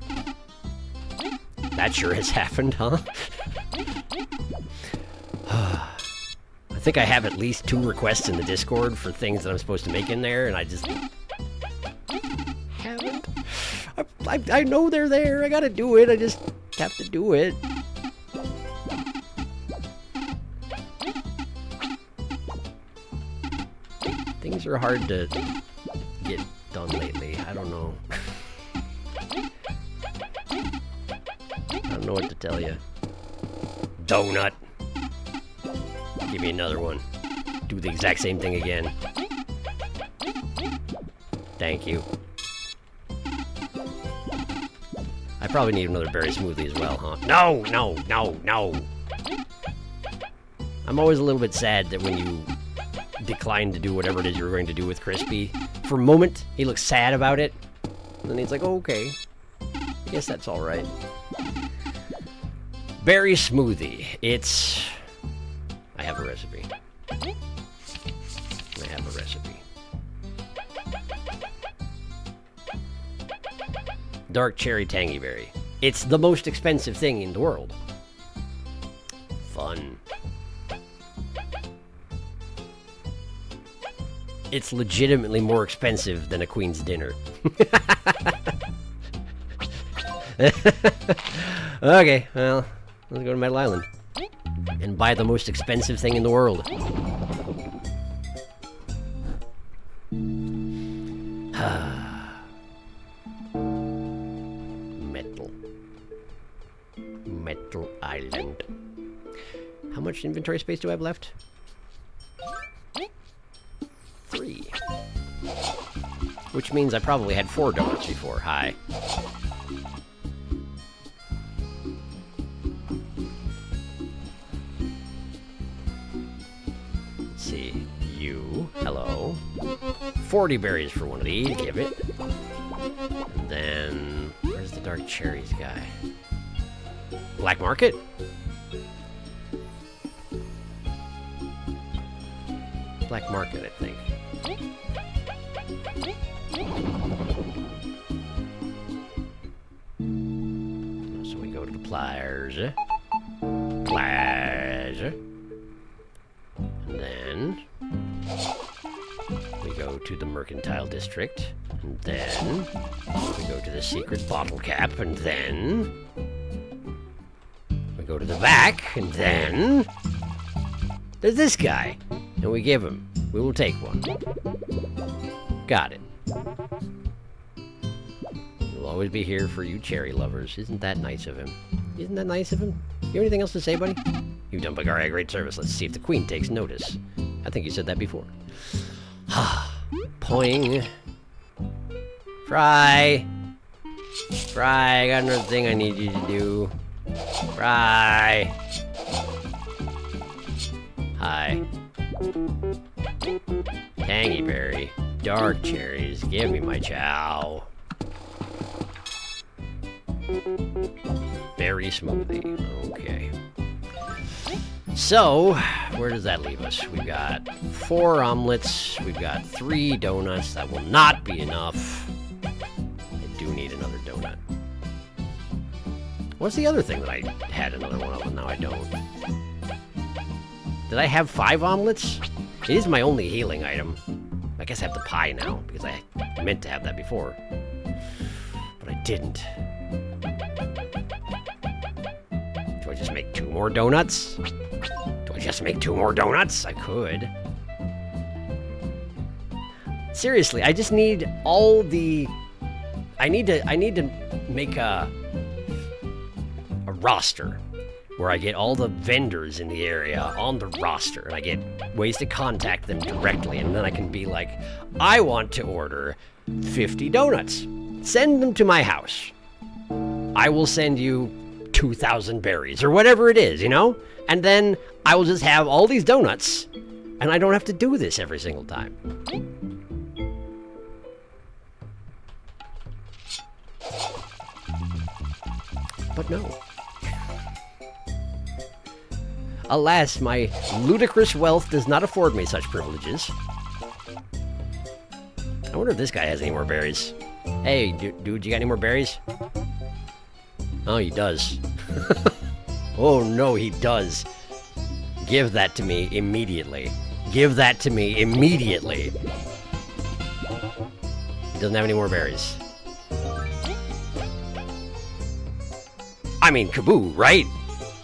That sure has happened, huh? I think I have at least 2 requests in the Discord for things that I'm supposed to make in there, and I just haven't. I know they're there. I gotta do it. I just have to do it. Things are hard to get done lately. I don't know. I don't know what to tell you. Donut. Give me another one. Do the exact same thing again. Thank you. I probably need another berry smoothie as well, huh? No, no, no, no! I'm always a little bit sad that when you decline to do whatever it is you're going to do with Crispy, for a moment, he looks sad about it, and then he's like, oh, okay. I guess that's alright. Berry smoothie. It's... I have a recipe. I have a recipe. Dark cherry tangy berry. It's the most expensive thing in the world. Fun. It's legitimately more expensive than a queen's dinner. Okay, well, let's go to Metal Island. And buy the most expensive thing in the world. Metal Island. How much inventory space do I have left? 3. Which means I probably had 4 donuts before. Hi. Let's see. You. Hello. 40 berries for one of these. Give it. And then... where's the dark cherries guy? Black market? Black market, I think. So we go to the plaza. Plaza. And then we go to the mercantile district. And then we go to the secret bottle cap. And then we go to the back. And then there's this guy. And we give him. We will take one. Got it. We'll always be here for you cherry lovers. Isn't that nice of him? Isn't that nice of him? You have anything else to say, buddy? You've done Bagaria a great service. Let's see if the queen takes notice. I think you said that before. Poing. Fry. Fry, I got another thing I need you to do. Fry. Hi. Tangy berry. Dark cherries. Give me my chow. Berry smoothie. Okay. So, where does that leave us? We've got 4 omelets. We've got 3 donuts. That will not be enough. I do need another donut. What's the other thing that I had another one of and now I don't? Did I have 5 omelets? It is my only healing item. I guess I have the pie now, because I meant to have that before. But I didn't. Do I just make 2 more donuts? Do I just make 2 more donuts? I could. Seriously, I just need all the... I need to make a roster where I get all the vendors in the area on the roster, and I get ways to contact them directly, and then I can be like, I want to order 50 donuts. Send them to my house. I will send you 2,000 berries, or whatever it is, you know? And then I will just have all these donuts, and I don't have to do this every single time. But no. Alas, my ludicrous wealth does not afford me such privileges. I wonder if this guy has any more berries. Hey, dude, you got any more berries? Oh, he does. Oh, no, he does. Give that to me immediately. Give that to me immediately. He doesn't have any more berries. I mean, Kaboo, right?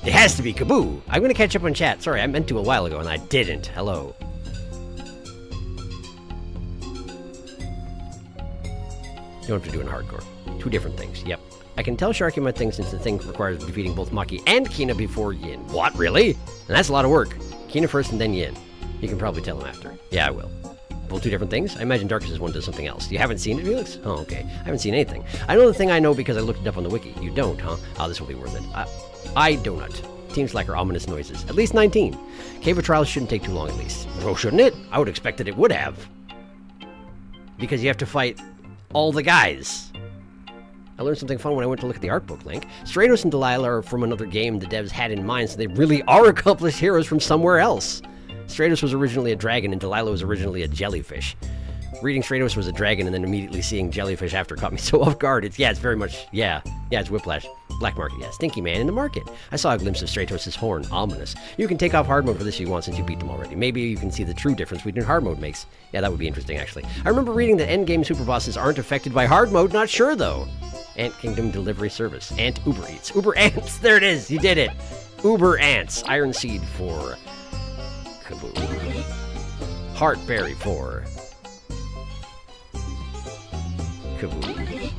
It has to be Kaboo. I'm going to catch up on chat. Sorry, I meant to a while ago and I didn't. Hello. You don't have to do it in hardcore. 2 different things. Yep. I can tell Sharky my thing since the thing requires defeating both Maki and Kina before Yin. What, really? And that's a lot of work. Kina first and then Yin. You can probably tell him after. Yeah, I will. Both 2 different things? I imagine Darkness one does something else. You haven't seen it, Felix? Oh, okay. I haven't seen anything. I know the thing I know because I looked it up on the wiki. You don't, huh? Oh, this will be worth it. I donut. Team Slacker, ominous noises. At least 19. Cave of Trials shouldn't take too long at least. Oh, shouldn't it? I would expect that it would have. Because you have to fight all the guys. I learned something fun when I went to look at the art book link. Stratos and Delilah are from another game the devs had in mind, so they really are accomplished heroes from somewhere else. Stratos was originally a dragon and Delilah was originally a jellyfish. Reading Stratos was a dragon and then immediately seeing jellyfish after caught me so off guard. It's very much, yeah, it's Whiplash. Black market, yeah. Stinky man in the market. I saw a glimpse of Stratos' horn. Ominous. You can take off hard mode for this if you want since you beat them already. Maybe you can see the true difference between hard mode makes. Yeah, that would be interesting, actually. I remember reading that endgame super bosses aren't affected by hard mode. Not sure, though. Ant Kingdom Delivery Service. Ant Uber Eats. Uber Ants. There it is. You did it. Uber Ants. Iron Seed for Kaboom. Heartberry for Kaboom.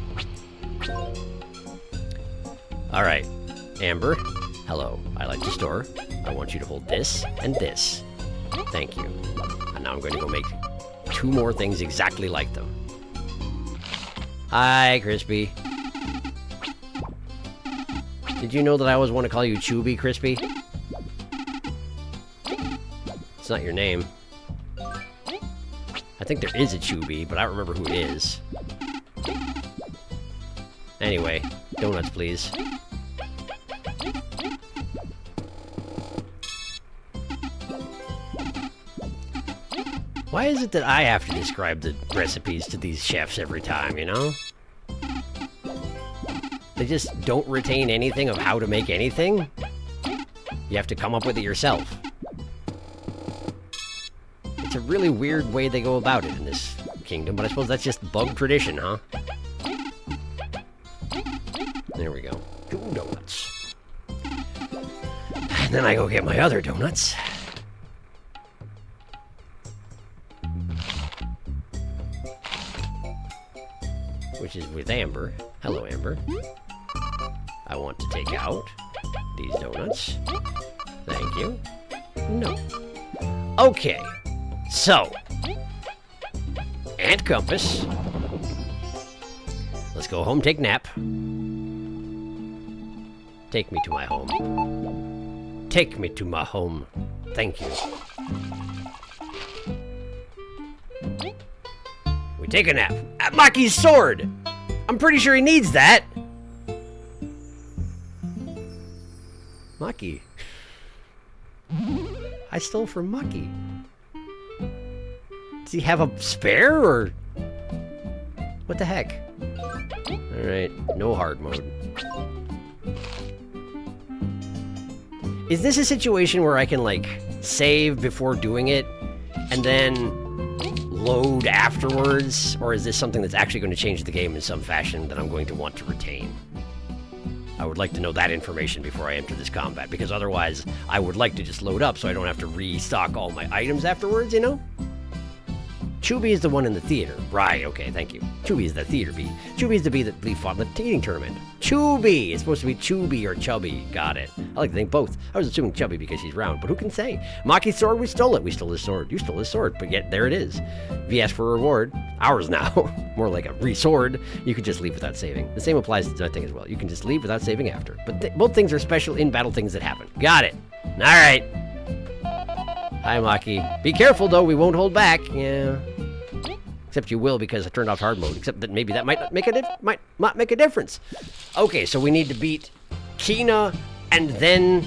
Alright, Amber, hello. I like the store. I want you to hold this and this. Thank you. And now I'm going to go make 2 more things exactly like them. Hi, Crispy. Did you know that I always want to call you Chubby, Crispy? It's not your name. I think there is a Chubby, but I don't remember who it is. Anyway, donuts, please. Why is it that I have to describe the recipes to these chefs every time, you know? They just don't retain anything of how to make anything? You have to come up with it yourself. It's a really weird way they go about it in this kingdom, but I suppose that's just bug tradition, huh? There we go. 2 donuts. And then I go get my other donuts. Which is with Amber. Hello, Amber. I want to take out these donuts. Thank you. No. Okay. So. Ant Compass. Let's go home, take nap. Take me to my home. Take me to my home. Thank you. We take a nap. At Maki's sword! I'm pretty sure he needs that. Maki. I stole from Maki. Does he have a spare, or... What the heck? Alright, no hard mode. Is this a situation where I can, like, save before doing it, and then load afterwards? Or is this something that's actually going to change the game in some fashion that I'm going to want to retain? I would like to know that information before I enter this combat, because otherwise I would like to just load up so I don't have to restock all my items afterwards, you know? Chubby is the one in the theater. Right, okay, thank you. Chubby is the theater bee. Chubby is the bee that Lee fought in the eating tournament. Chubby! It's supposed to be Chubby or Chubby. Got it. I like to think both. I was assuming Chubby because she's round, but who can say? Maki's sword, we stole it. We stole his sword. You stole his sword, but yet there it is. V asked for a reward. Ours now. More like a re-sword. You could just leave without saving. The same applies to that thing as well. You can just leave without saving after. But both things are special in-battle things that happen. Got it. Alright. Hi, Maki. Be careful, though. We won't hold back. Yeah. Except you will, because I turned off hard mode. Except that maybe that might not make a difference. Okay, so we need to beat Kina, and then...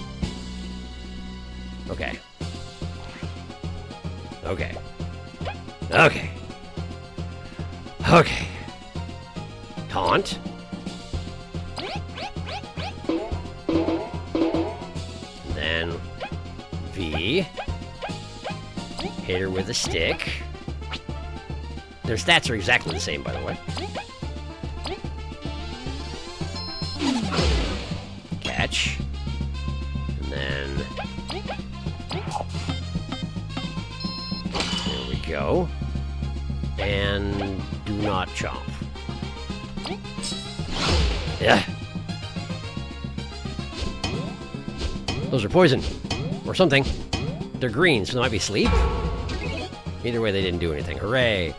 Okay. Okay. Okay. Okay. Taunt. Then... V. Hit her with a stick. Their stats are exactly the same, by the way. Catch. And then... There we go. And do not chomp. Yeah. Those are poison. Or something. They're green, so they might be sleep. Either way, they didn't do anything. Hooray.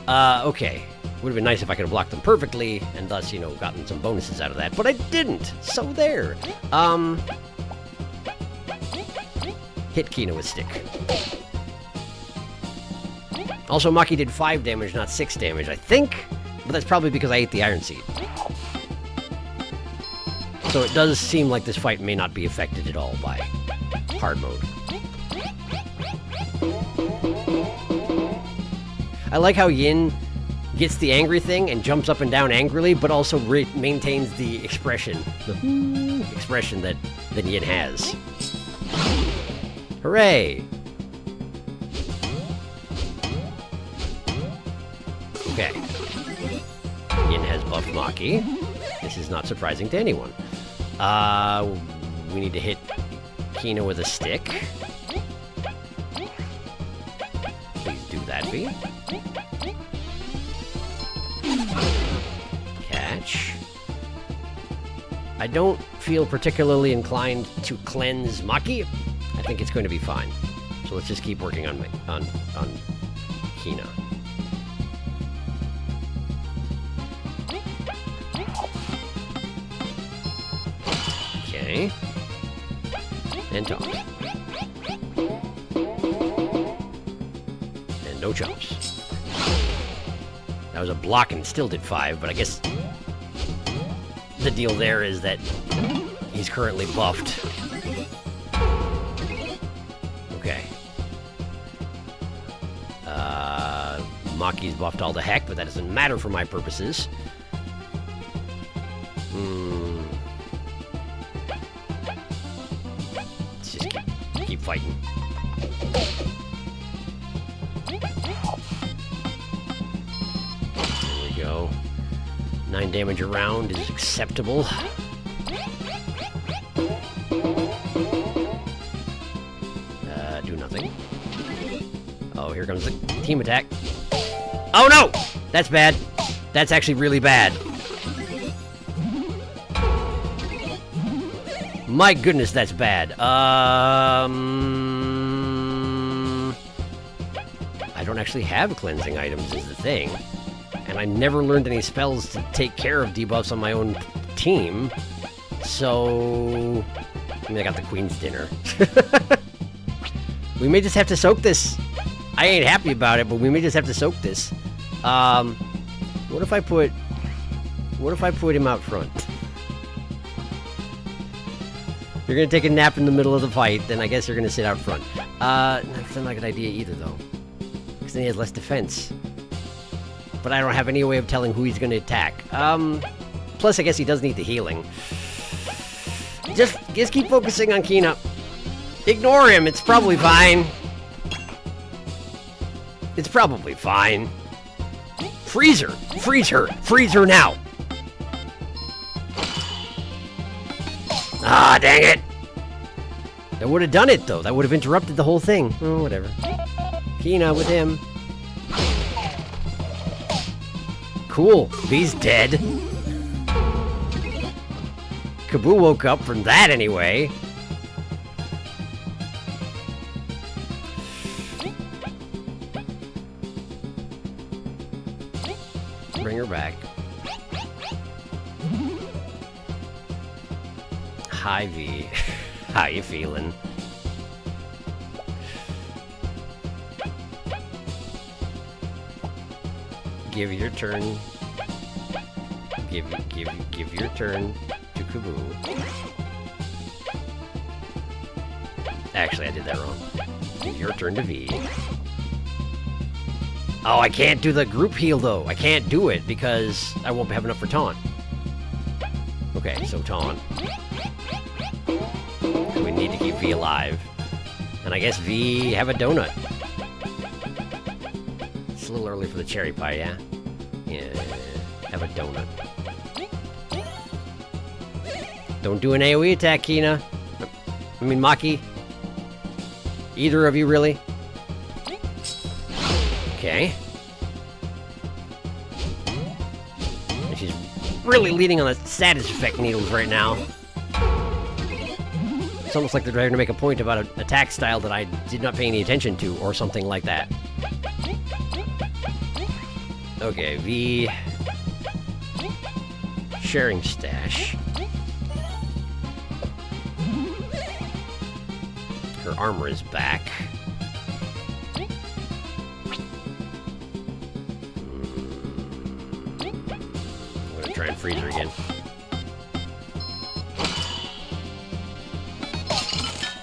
Okay. Would have been nice if I could have blocked them perfectly, and thus, you know, gotten some bonuses out of that. But I didn't! So there. Hit Kina with stick. Also, Maki did 5 damage, not 6 damage, I think. But that's probably because I ate the Iron Seed. So it does seem like this fight may not be affected at all by hard mode. I like how Yin gets the angry thing and jumps up and down angrily, but also maintains the expression. The expression that Yin has. Hooray! Okay. Yin has buffed Maki. This is not surprising to anyone. We need to hit Kina with a stick. Please do that, V. Catch. I don't feel particularly inclined to cleanse Maki. I think it's going to be fine. So let's just keep working on Kina. Okay. And taunt. And no jumps. That was a block and still did 5, but I guess the deal there is that he's currently buffed. Okay. Maki's buffed all the heck, but that doesn't matter for my purposes. Let's just keep fighting. There we go. 9 damage a round is acceptable. Do nothing. Oh, here comes the team attack. Oh no! That's bad. That's actually really bad. My goodness, that's bad. I don't actually have cleansing items is the thing. And I never learned any spells to take care of debuffs on my own team. So... I mean, I got the Queen's Dinner. We may just have to soak this. I ain't happy about it, but we may just have to soak this. What if I put him out front? You're gonna take a nap in the middle of the fight, then I guess you're gonna sit out front. That's not a good idea either, though. Because then he has less defense. But I don't have any way of telling who he's gonna attack. Plus I guess he does need the healing. Just keep focusing on Kina. Ignore him, it's probably fine. It's probably fine. Freeze her! Freeze her! Freeze her now! Ah, dang it! That would have done it, though. That would have interrupted the whole thing. Oh, whatever. Kina with him. Cool. He's dead. Kaboo woke up from that anyway. Bring her back. Hi, V. How you feeling? Give your turn. Give your turn to Kaboo. Actually, I did that wrong. Give your turn to V. Oh, I can't do the group heal, though. I can't do it because I won't have enough for taunt. Okay, so taunt. We need to keep V alive. And I guess V have a donut. It's a little early for the cherry pie, yeah? Yeah, have a donut. Don't do an AoE attack, Kina. I mean, Maki. Either of you, really? Okay. And she's really leaning on the status effect needles right now. It's almost like they're trying to make a point about an attack style that I did not pay any attention to, or something like that. Okay, V. Sharing stash. Her armor is back. I'm gonna try and freeze her again.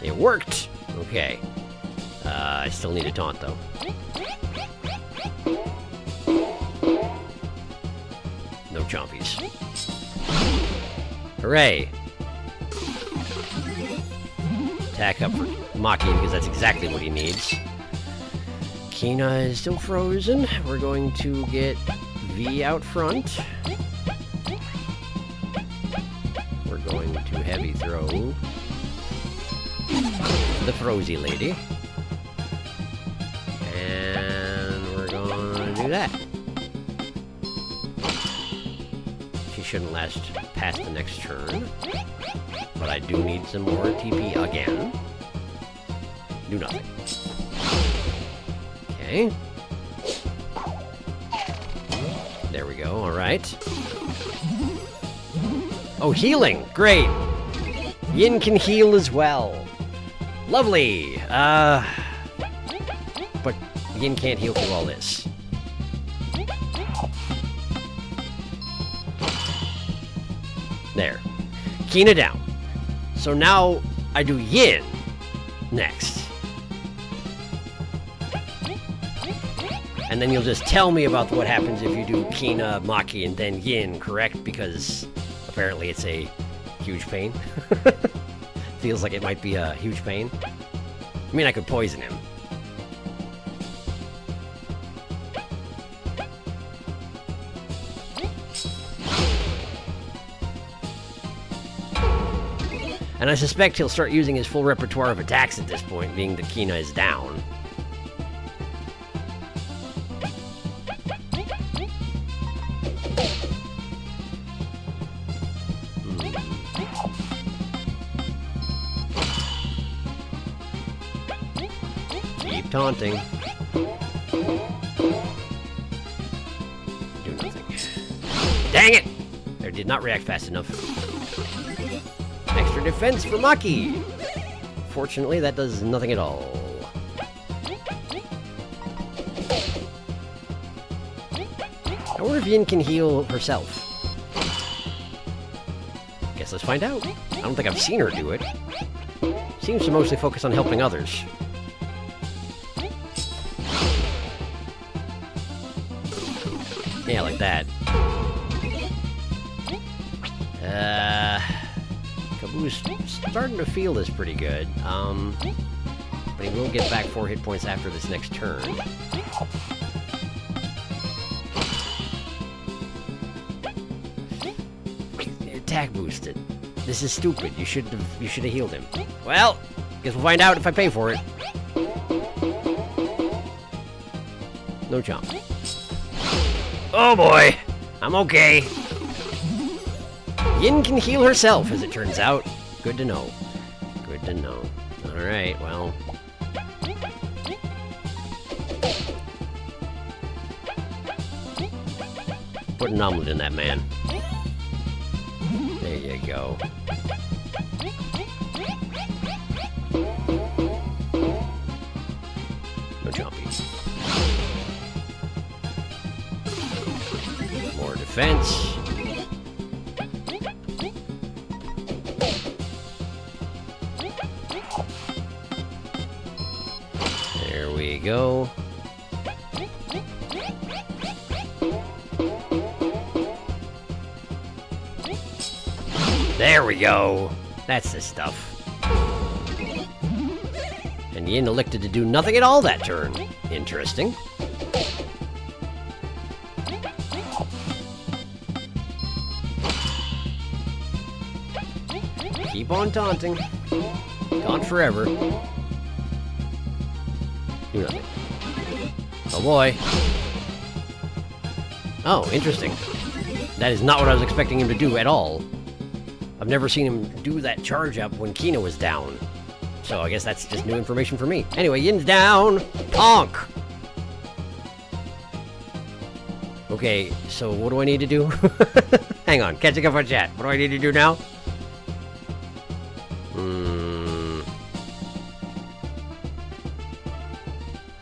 It worked! Okay. I still need a taunt, though. chompies. Hooray! Attack up for Maki because that's exactly what he needs. Kina is still frozen. We're going to get V out front. We're going to heavy throw the Frozy lady. And we're going to do that. She shouldn't last past the next turn. But I do need some more TP again. Do nothing. Okay. There we go, alright. Oh, healing! Great! Yin can heal as well. Lovely! But Yin can't heal through all this. There. Kina down. So now I do Yin next. And then you'll just tell me about what happens if you do Kina, Maki, and then Yin, correct? Because apparently it's a huge pain. Feels like it might be a huge pain. I mean, I could poison him. And I suspect he'll start using his full repertoire of attacks at this point, being that Kina is down. Keep taunting. Do nothing. Dang it! I did not react fast enough. Extra defense for Maki! Fortunately, that does nothing at all. I wonder if Yin can heal herself. Guess let's find out. I don't think I've seen her do it. Seems to mostly focus on helping others. Yeah, like that. Kaboo's starting to feel this pretty good. But he will get back 4 hit points after this next turn. Attack boosted. This is stupid. You should have healed him. Well, guess we'll find out if I pay for it. No chomp. Oh boy, I'm okay. Yin can heal herself, as it turns out. Good to know. Good to know. Alright, well. Put an omelet in that man. There you go. No chompies. More defense. There we go. There we go. That's the stuff. And Yin elected to do nothing at all that turn. Interesting. Keep on taunting. Taunt forever. Do nothing. Oh boy. Oh, interesting. That is not what I was expecting him to do at all. I've never seen him do that charge up when Kina was down. So I guess that's just new information for me. Anyway, Yin's down. Honk! Okay, so what do I need to do? Hang on, catching up on chat. What do I need to do now?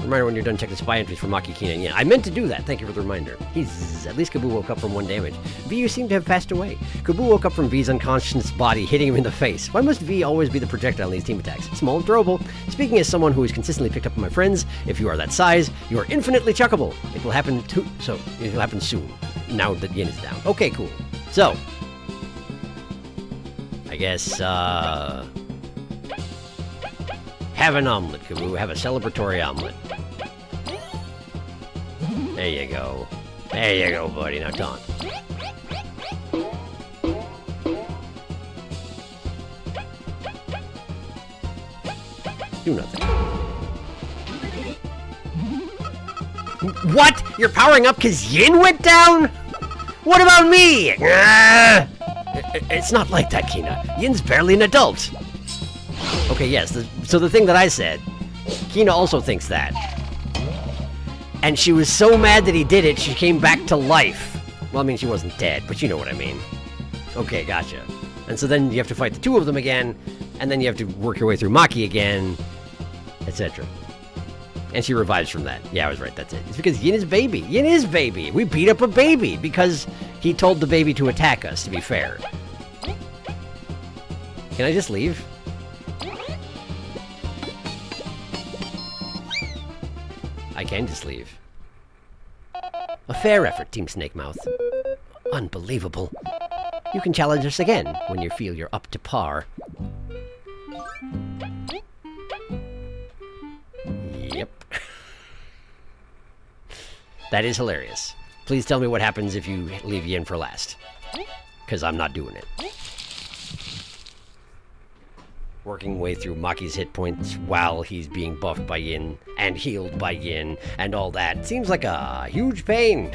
Reminder when you're done, check the spy entries for Maki, Kina, and Yin. I meant to do that. Thank you for the reminder. At least Kaboo woke up from 1 damage. V, you seem to have passed away. Kaboo woke up from V's unconscious body, hitting him in the face. Why must V always be the projectile in these team attacks? Small and throwable. Speaking as someone who is consistently picked up on my friends, if you are that size, you are infinitely chuckable. It will happen it will happen soon. Now that Yin is down. Okay, cool. So, I guess, have an omelet, Kaboo. Have a celebratory omelet. There you go. There you go, buddy. Now taunt. Do nothing. What? You're powering up because Yin went down? What about me? It's not like that, Kina. Yin's barely an adult. Okay, yes. So the thing that I said, Kina also thinks that. And she was so mad that he did it, she came back to life. Well, I mean, she wasn't dead, but you know what I mean. Okay, gotcha. And so then you have to fight the two of them again, and then you have to work your way through Maki again, etc. And she revives from that. Yeah, I was right, that's it. It's because Yin is baby. Yin is baby. We beat up a baby because he told the baby to attack us, to be fair. Can I just leave? I can just leave. A fair effort, Team Snakemouth. Unbelievable. You can challenge us again when you feel you're up to par. Yep. That is hilarious. Please tell me what happens if you leave Yin for last. Because I'm not doing it. Working way through Maki's hit points while he's being buffed by Yin and healed by Yin and all that. Seems like a huge pain.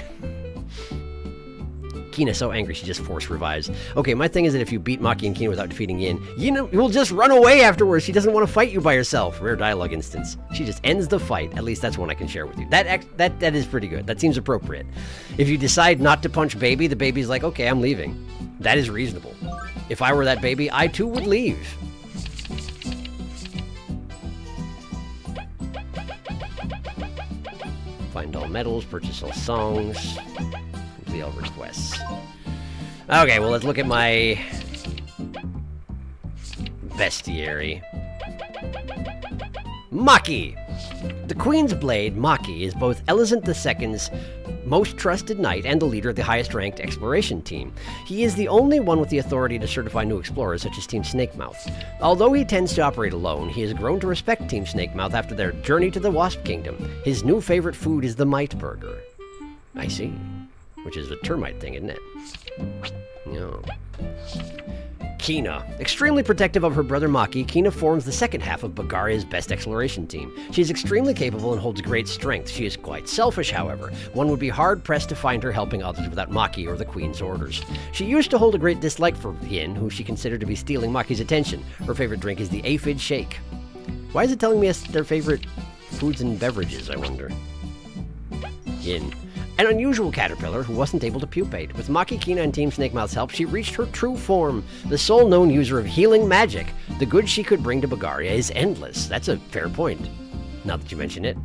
Kina's so angry she just force revives. Okay, my thing is that if you beat Maki and Kina without defeating Yin, Yin will just run away afterwards. She doesn't want to fight you by herself. Rare dialogue instance. She just ends the fight. At least that's one I can share with you. That is pretty good. That seems appropriate. If you decide not to punch baby, the baby's like, okay, I'm leaving. That is reasonable. If I were that baby, I too would leave. Find all medals, purchase all songs, complete all requests. Okay, well, let's look at my bestiary. Maki! The Queen's Blade, Maki, is both Elizant II's most trusted knight and the leader of the highest-ranked exploration team. He is the only one with the authority to certify new explorers, such as Team Snakemouth. Although he tends to operate alone, he has grown to respect Team Snakemouth after their journey to the Wasp Kingdom. His new favorite food is the Mite Burger. I see. Which is a termite thing, isn't it? No. Kina. Extremely protective of her brother Maki, Kina forms the second half of Bagaria's best exploration team. She is extremely capable and holds great strength. She is quite selfish, however. One would be hard-pressed to find her helping others without Maki or the Queen's orders. She used to hold a great dislike for Yin, who she considered to be stealing Maki's attention. Her favorite drink is the Aphid Shake. Why is it telling me their favorite foods and beverages, I wonder? Yin. An unusual caterpillar who wasn't able to pupate. With Maki, Kina, and Team Snakemouth's help, she reached her true form, the sole known user of healing magic. The good she could bring to Bagaria is endless. That's a fair point, now that you mention it.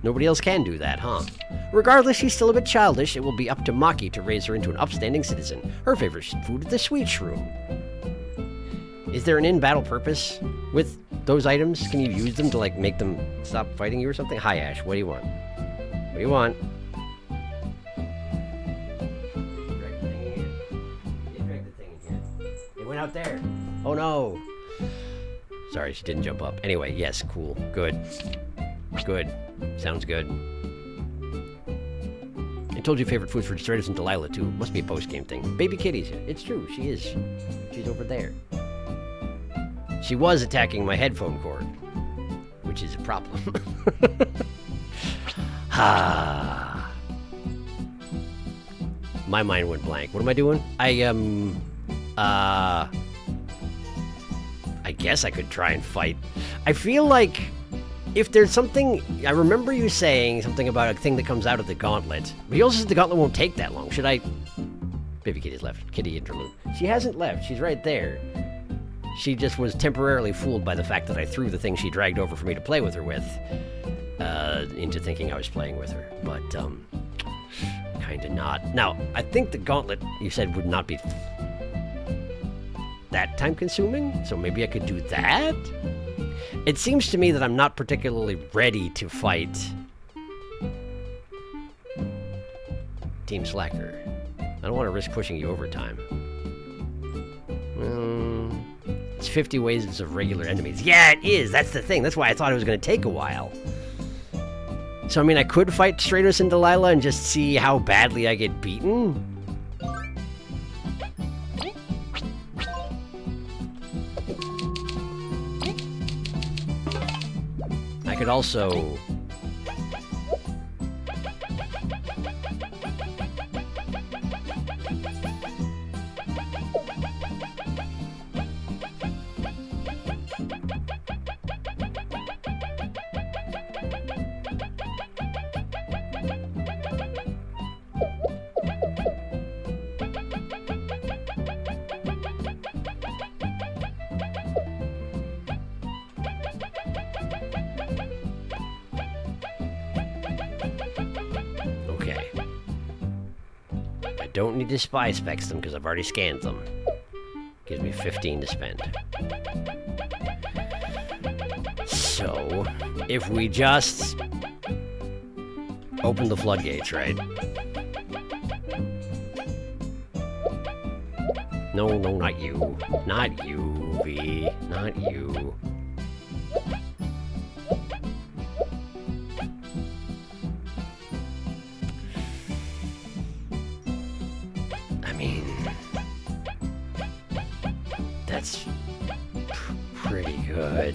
Nobody else can do that, huh? Regardless, she's still a bit childish. It will be up to Maki to raise her into an upstanding citizen. Her favorite food is the sweet shroom. Is there an in-battle purpose with those items? Can you use them to, like, make them stop fighting you or something? Hi, Ash. What do you want? What do you want? Out there. Oh no. Sorry, she didn't jump up. Anyway, yes, cool. Good. Good. Sounds good. I told you favorite foods for Stratus and Delilah too. Must be a post-game thing. Baby Kitty's here. It's true, she is. She's over there. She was attacking my headphone cord, which is a problem. Ha. My mind went blank. What am I doing? I guess I could try and fight. I feel like if there's something... I remember you saying something about a thing that comes out of the gauntlet. But he also says the gauntlet won't take that long. Should I... Baby Kitty's left. Kitty interlude. She hasn't left. She's right there. She just was temporarily fooled by the fact that I threw the thing she dragged over for me to play with her with. into thinking I was playing with her, but kind of not. Now, I think the gauntlet you said would not be that time consuming, so maybe I could do that? It seems to me that I'm not particularly ready to fight Team Slacker. I don't want to risk pushing you overtime. It's 50 waves of regular enemies. Yeah, it is. That's the thing. That's why I thought it was going to take a while. So, I mean, I could fight Stratos and Delilah and just see how badly I get beaten. I could also... Don't need to spy specs them because I've already scanned them. Gives me 15 to spend. So, if we just open the floodgates, right? No, not you. Not you, V. Not you. That's pretty good.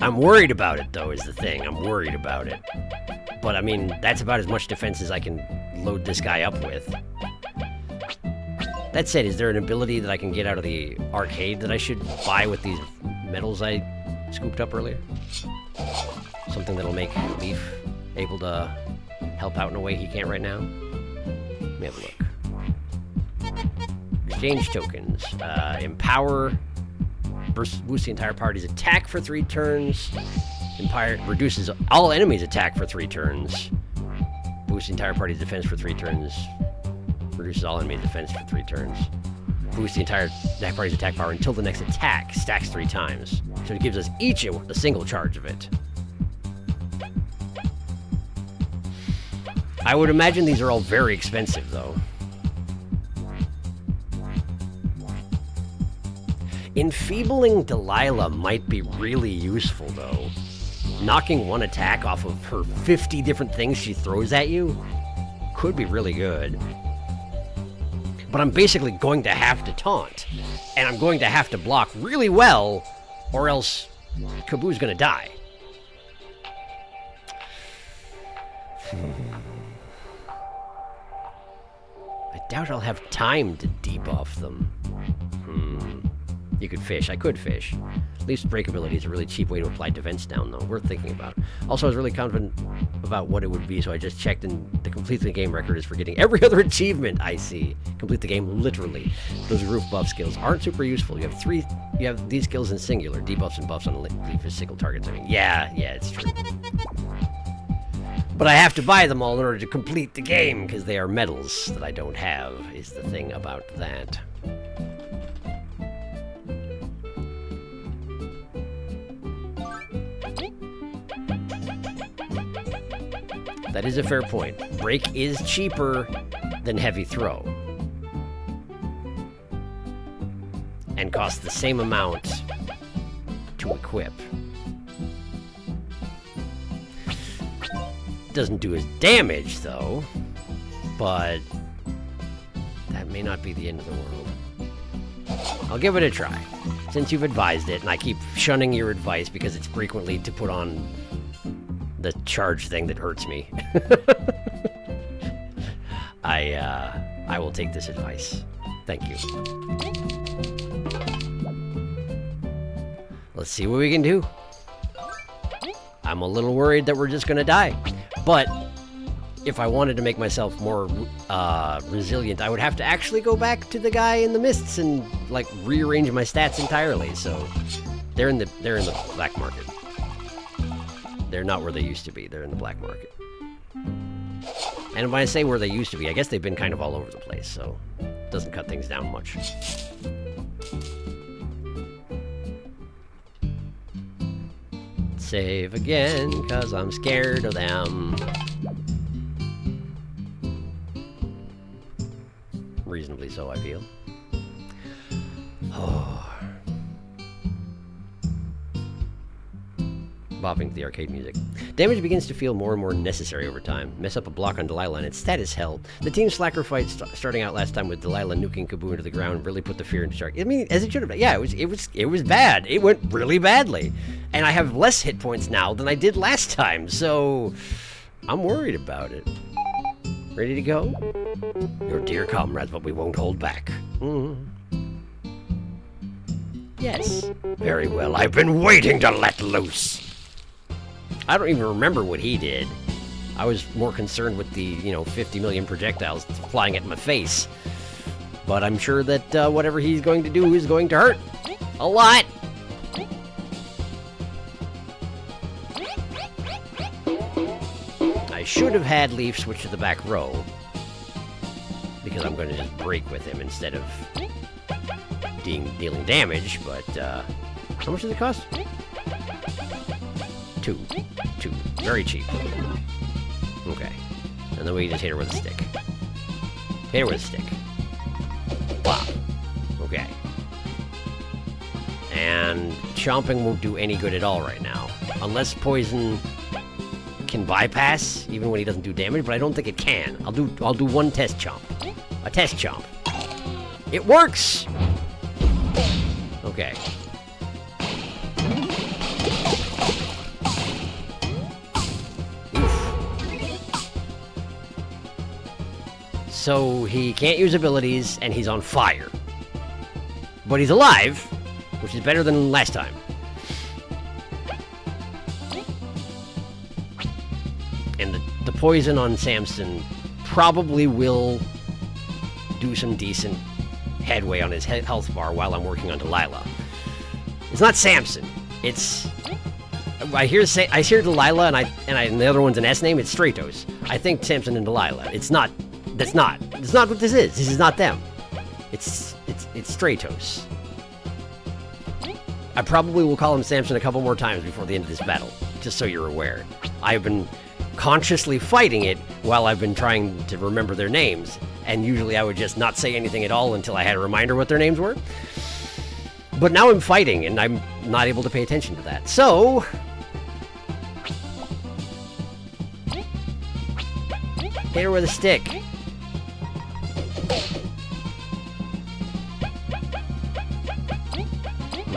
I'm worried about it, though, is the thing. I'm worried about it. But, I mean, that's about as much defense as I can load this guy up with. That said, is there an ability that I can get out of the arcade that I should buy with these medals I scooped up earlier? Something that'll make Leaf able to help out in a way he can't right now? Let me have a look. Exchange tokens. Empower. Boost the entire party's attack for 3 turns. Reduces all enemies' attack for 3 turns. Boost the entire party's defense for 3 turns. Reduces all enemies' defense for 3 turns. Boost the entire party's attack power until the next attack. Stacks 3 times. So it gives us each a single charge of it. I would imagine these are all very expensive, though. Enfeebling Delilah might be really useful, though. Knocking one attack off of her 50 different things she throws at you could be really good. But I'm basically going to have to taunt, and I'm going to have to block really well, or else Kaboo's gonna die. I doubt I'll have time to debuff them. You could fish. I could fish. Leaf's breakability is a really cheap way to apply defense down, though. Worth thinking about. Also, I was really confident about what it would be, so I just checked, and the complete the game record is for getting every other achievement I see. Complete the game literally. Those roof buff skills aren't super useful. You have these skills in singular. Debuffs and buffs on Leaf as single targets. I mean, yeah, it's true. But I have to buy them all in order to complete the game, because they are medals that I don't have, is the thing about that. That is a fair point. Break is cheaper than heavy throw. And costs the same amount to equip. Doesn't do as damage, though. But that may not be the end of the world. I'll give it a try. Since you've advised it, and I keep shunning your advice because it's frequently to put on the charge thing that hurts me. I will take this advice. Thank you. Let's see what we can do. I'm a little worried that we're just gonna die. But if I wanted to make myself more resilient, I would have to actually go back to the guy in the mists and, like, rearrange my stats entirely. So They're in the black market. They're not where they used to be. They're in the black market. And when I say where they used to be, I guess they've been kind of all over the place, so it doesn't cut things down much. Save again, cause I'm scared of them. Reasonably so, I feel. Oh. Bopping to the arcade music. Damage begins to feel more and more necessary over time. Mess up a block on Delilah and it's status hell. The team slacker fight starting out last time with Delilah nuking Kaboo into the ground really put the fear into Shark. I mean, as it should have been. Yeah, it was bad. It went really badly. And I have less hit points now than I did last time, so I'm worried about it. Ready to go? Your dear comrades, but we won't hold back. Yes. Very well. I've been waiting to let loose. I don't even remember what he did. I was more concerned with the, 50 million projectiles flying at my face. But I'm sure that whatever he's going to do is going to hurt. A lot. I should have had Leaf switch to the back row. Because I'm going to just break with him instead of dealing damage. But, how much does it cost? Two. Very cheap. Okay. And then we just hit her with a stick. Hit her with a stick. Wow. Okay. And chomping won't do any good at all right now. Unless poison can bypass, even when he doesn't do damage, but I don't think it can. I'll do one test chomp. A test chomp. It works! Okay. So he can't use abilities, and he's on fire. But he's alive, which is better than last time. And the poison on Samson probably will do some decent headway on his health bar while I'm working on Delilah. It's not Samson. It's... I hear Delilah, and the other one's an S name. It's Stratos. I think Samson and Delilah. It's not... That's not. It's not what this is. This is not them. It's Stratos. I probably will call him Samson a couple more times before the end of this battle, just so you're aware. I've been consciously fighting it while I've been trying to remember their names, and usually I would just not say anything at all until I had a reminder what their names were. But now I'm fighting, and I'm not able to pay attention to that. So... hit her with a stick.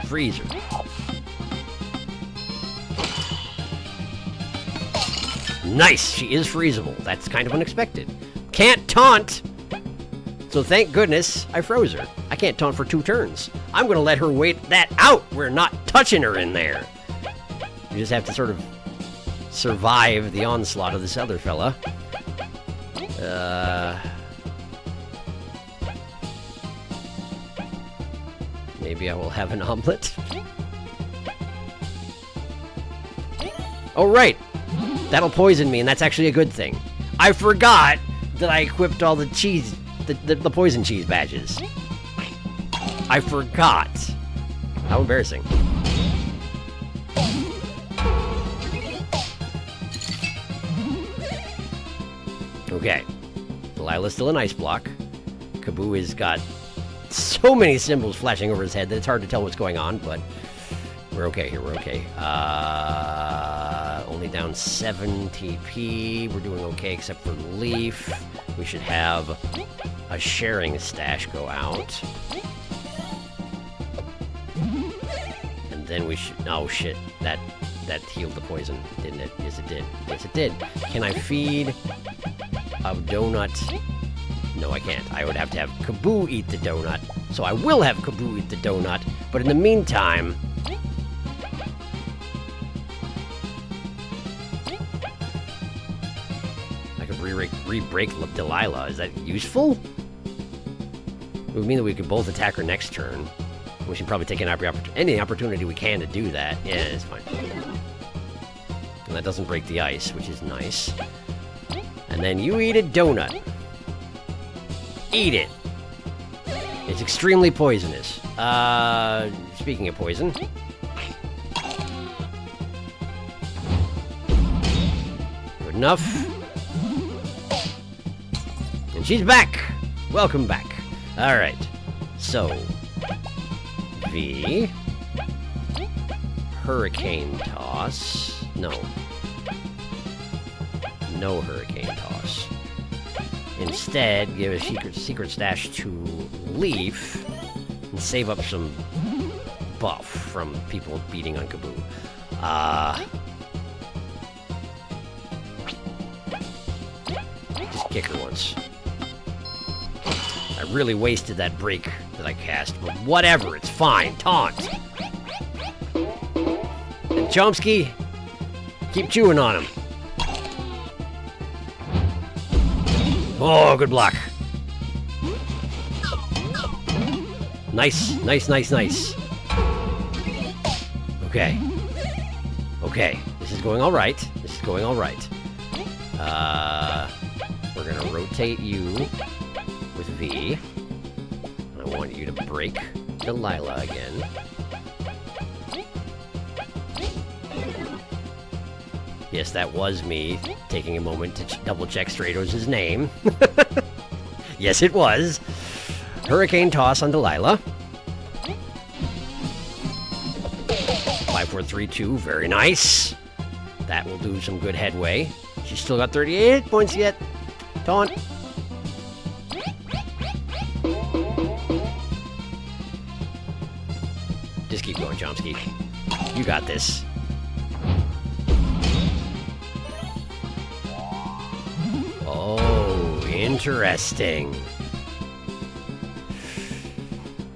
Freezer. Nice! She is freezable. That's kind of unexpected. Can't taunt! So thank goodness I froze her. I can't taunt for 2 turns. I'm gonna let her wait that out! We're not touching her in there! You just have to sort of survive the onslaught of this other fella. Maybe I will have an omelet. Oh, right! That'll poison me, and that's actually a good thing. I forgot that I equipped all the cheese, the poison cheese badges. I forgot. How embarrassing. Okay. Delilah's still an ice block. Kaboo has got so many symbols flashing over his head that it's hard to tell what's going on, but we're okay here, we're okay. Only down 7 TP. We're doing okay except for Leaf. We should have a sharing stash go out. And then we should... oh, shit. That healed the poison, didn't it? Yes, it did. Yes, it did. Can I feed a donut? No, I can't. I would have to have Kaboo eat the donut. So I will have Kaboo eat the donut. But in the meantime... I could re-break Delilah. Is that useful? It would mean that we could both attack her next turn. We should probably take any opportunity we can to do that. Yeah, it's fine. And that doesn't break the ice, which is nice. And then you eat a donut. Eat it. It's extremely poisonous. Speaking of poison. Good enough. And she's back! Welcome back. Alright. So. V. Hurricane Toss. No. No Hurricane Toss. Instead, give a secret stash to Leaf and save up some buff from people beating on Kaboo. Just kick her once. I really wasted that break that I cast, but whatever, it's fine. Taunt. And Chomsky, keep chewing on him. Oh, good block. Nice, nice, nice, nice. Okay. Okay, this is going all right. This is going all right. We're gonna rotate you with V. I want you to break Delilah again. Yes, that was me taking a moment to double-check Stratos' name. Yes, it was. Hurricane Toss on Delilah. 5, 4, 3, 2. Very nice. That will do some good headway. She's still got 38 points yet. Taunt. Just keep going, Chomsky. You got this. Oh, interesting.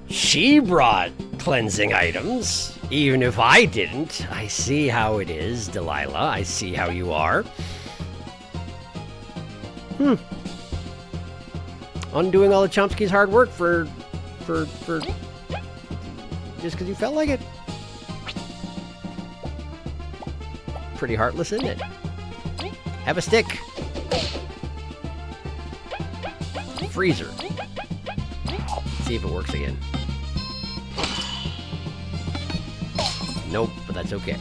She brought cleansing items, even if I didn't. I see how it is, Delilah. I see how you are. Undoing all of Chomsky's hard work for just because you felt like it. Pretty heartless, isn't it? Have a stick. Freezer. See if it works again. Nope, but that's okay.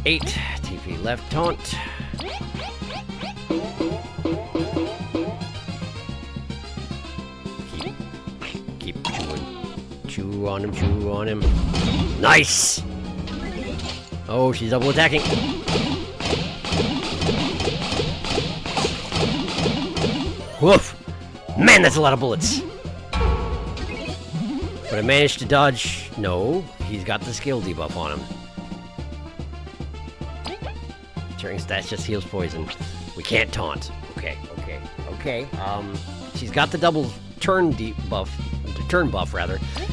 8. TP left taunt. Keep chewing. Chew on him, chew on him. Nice! Oh, she's double attacking. Woof! Man, that's a lot of bullets. But I managed to dodge. No, he's got the skill debuff on him. Turning stats just heals poison. We can't taunt. Okay. She's got the double turn buff,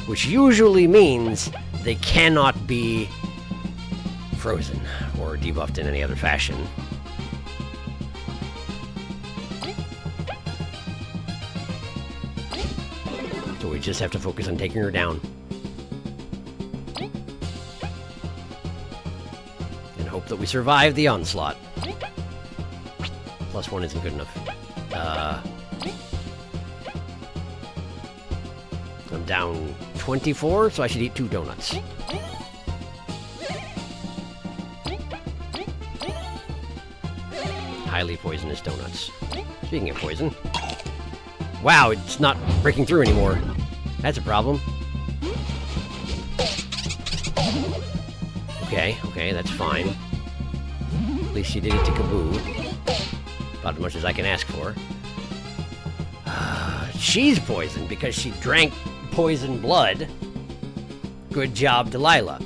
which usually means they cannot be frozen or debuffed in any other fashion. So we just have to focus on taking her down. And hope that we survive the onslaught. +1 isn't good enough. I'm down 24, so I should eat 2 donuts. Highly poisonous donuts. Speaking of poison. Wow, it's not breaking through anymore. That's a problem. Okay, that's fine. At least she did it to Kaboo. About as much as I can ask for. She's poisoned because she drank poison blood. Good job, Delilah.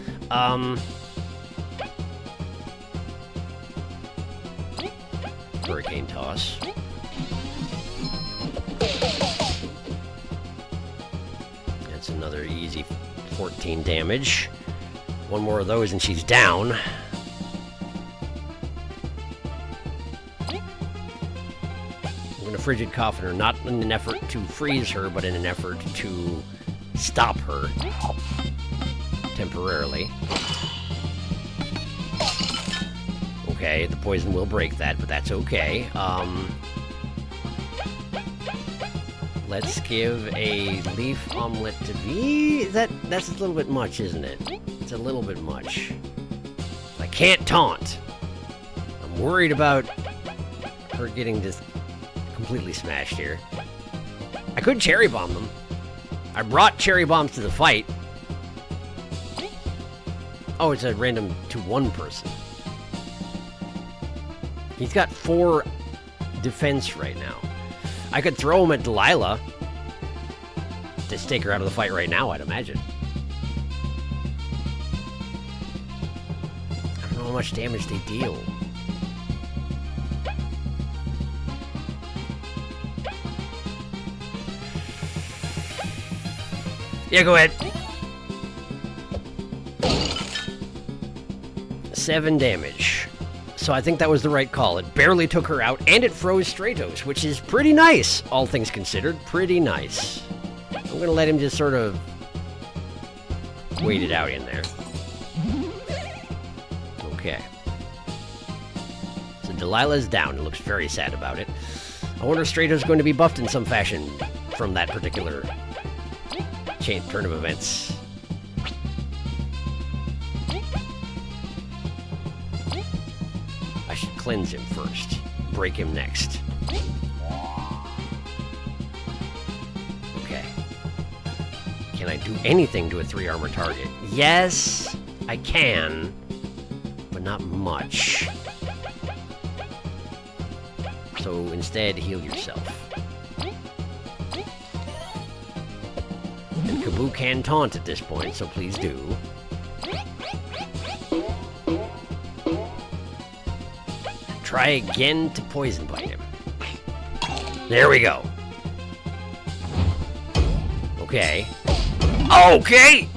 Hurricane Toss. That's another easy 14 damage. One more of those and she's down. I'm gonna frigid coffin her, not in an effort to freeze her, but in an effort to stop her. Temporarily. Okay, the poison will break that, but that's okay. Let's give a leaf omelet to V. That's a little bit much, isn't it? It's a little bit much. I can't taunt. I'm worried about her getting just completely smashed here. I could cherry bomb them. I brought cherry bombs to the fight. Oh, it's a random to one person. He's got 4 defense right now. I could throw him at Delilah. Just take her out of the fight right now, I'd imagine. I don't know how much damage they deal. Yeah, go ahead. 7 damage. So I think that was the right call. It barely took her out, and it froze Stratos, which is pretty nice, all things considered. Pretty nice. I'm gonna let him just sort of wait it out in there. Okay. So Delilah's down and looks very sad about it. I wonder if Stratos going to be buffed in some fashion from that particular turn of events. I should cleanse him first. Break him next. Okay. Can I do anything to a 3 armor target? Yes, I can. But not much. So instead, heal yourself. And Kaboo can taunt at this point, so please do. Try again to poison bite him. There we go. Okay. Okay!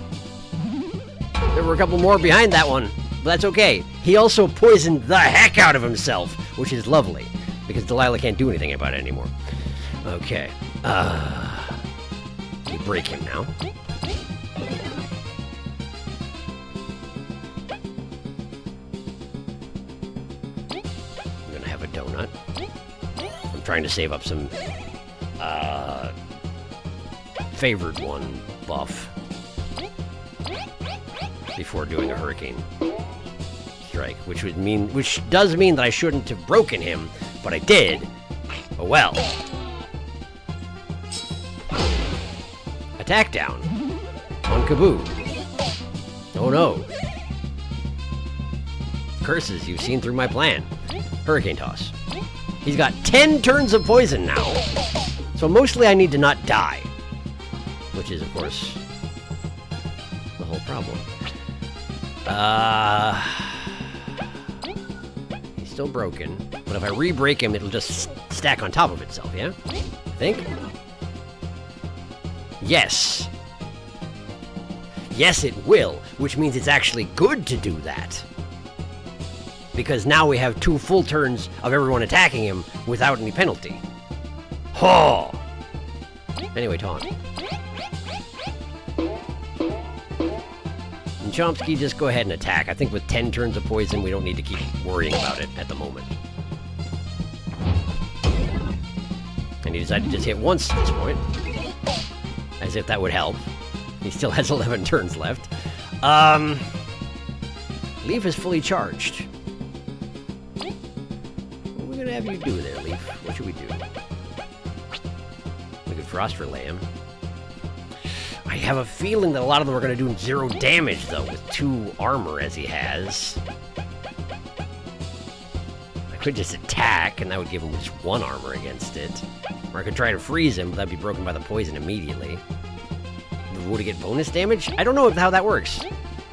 There were a couple more behind that one, but that's okay. He also poisoned the heck out of himself, which is lovely, because Delilah can't do anything about it anymore. Okay. We break him now. I'm gonna have a donut. I'm trying to save up some favored one buff before doing a hurricane strike, which does mean that I shouldn't have broken him, but I did. Oh well. Attack down on Kaboo. Oh no. Curses, you've seen through my plan. Hurricane toss. He's got 10 turns of poison now. So mostly I need to not die. Which is, of course, the whole problem. He's still broken. But if I re-break him, it'll just stack on top of itself, yeah? I think? Yes. Yes, it will, which means it's actually good to do that. Because now we have 2 full turns of everyone attacking him without any penalty. Ho! Anyway, taunt. And Chomsky, just go ahead and attack. I think with 10 turns of poison, we don't need to keep worrying about it at the moment. And he decided to just hit once at this point. As if that would help. He still has 11 turns left. Leaf is fully charged. What are we gonna have you do there, Leaf? What should we do? We could Frost Relay him. I have a feeling that a lot of them are gonna do 0 damage, though, with 2 armor as he has. I could just attack, and that would give him just 1 armor against it. Or I could try to freeze him, but that'd be broken by the poison immediately. Would he get bonus damage? I don't know how that works.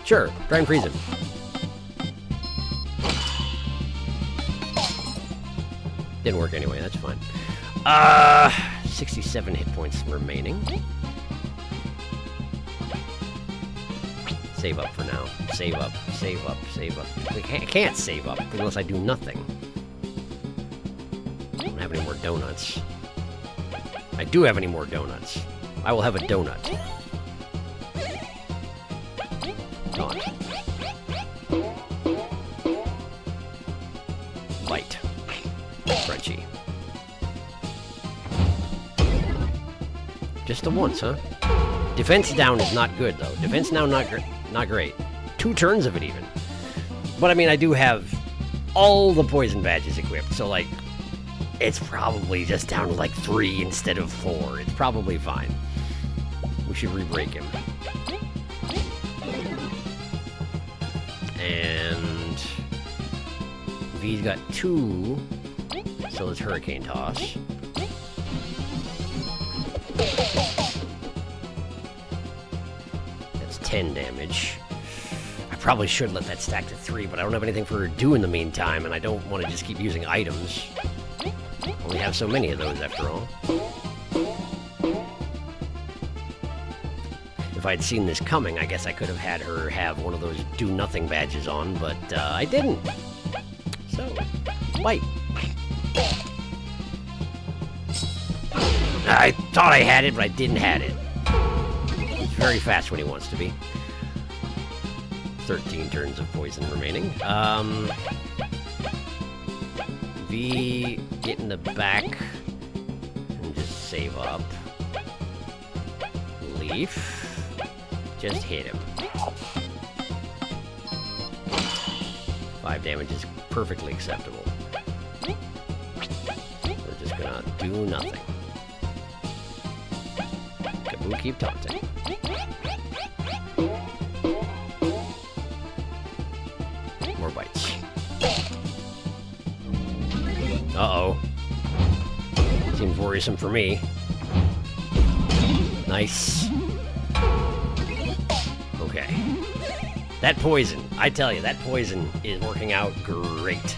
Sure, try and freeze him. Didn't work anyway, that's fine. 67 hit points remaining. Save up for now. Save up, save up, save up. I can't save up unless I do nothing. I don't have any more donuts. I do have any more donuts. I will have a donut. taunt. Bite. Crunchy. Just the once, huh? Defense down is not good, though. Defense now not great. 2 turns of it, even. But, I mean, I do have all the poison badges equipped, so, like, it's probably just down to, like, 3 instead of 4. It's probably fine. We should re-break him. And V's got 2, so let's Hurricane Toss. That's 10 damage. I probably should let that stack to 3, but I don't have anything for her to do in the meantime, and I don't want to just keep using items. Only have so many of those, after all. If I'd seen this coming, I guess I could have had her have one of those do-nothing badges on, but I didn't. So, bite. I thought I had it, but I didn't have it. He's very fast when he wants to be. 13 turns of poison remaining. V, get in the back and just save up. Leaf. Just hit him. 5 damage is perfectly acceptable. We're just gonna do nothing. Kaboo, keep taunting. More bites. Uh-oh. Seems worrisome for me. Nice. Okay. That poison, I tell you, that poison is working out great.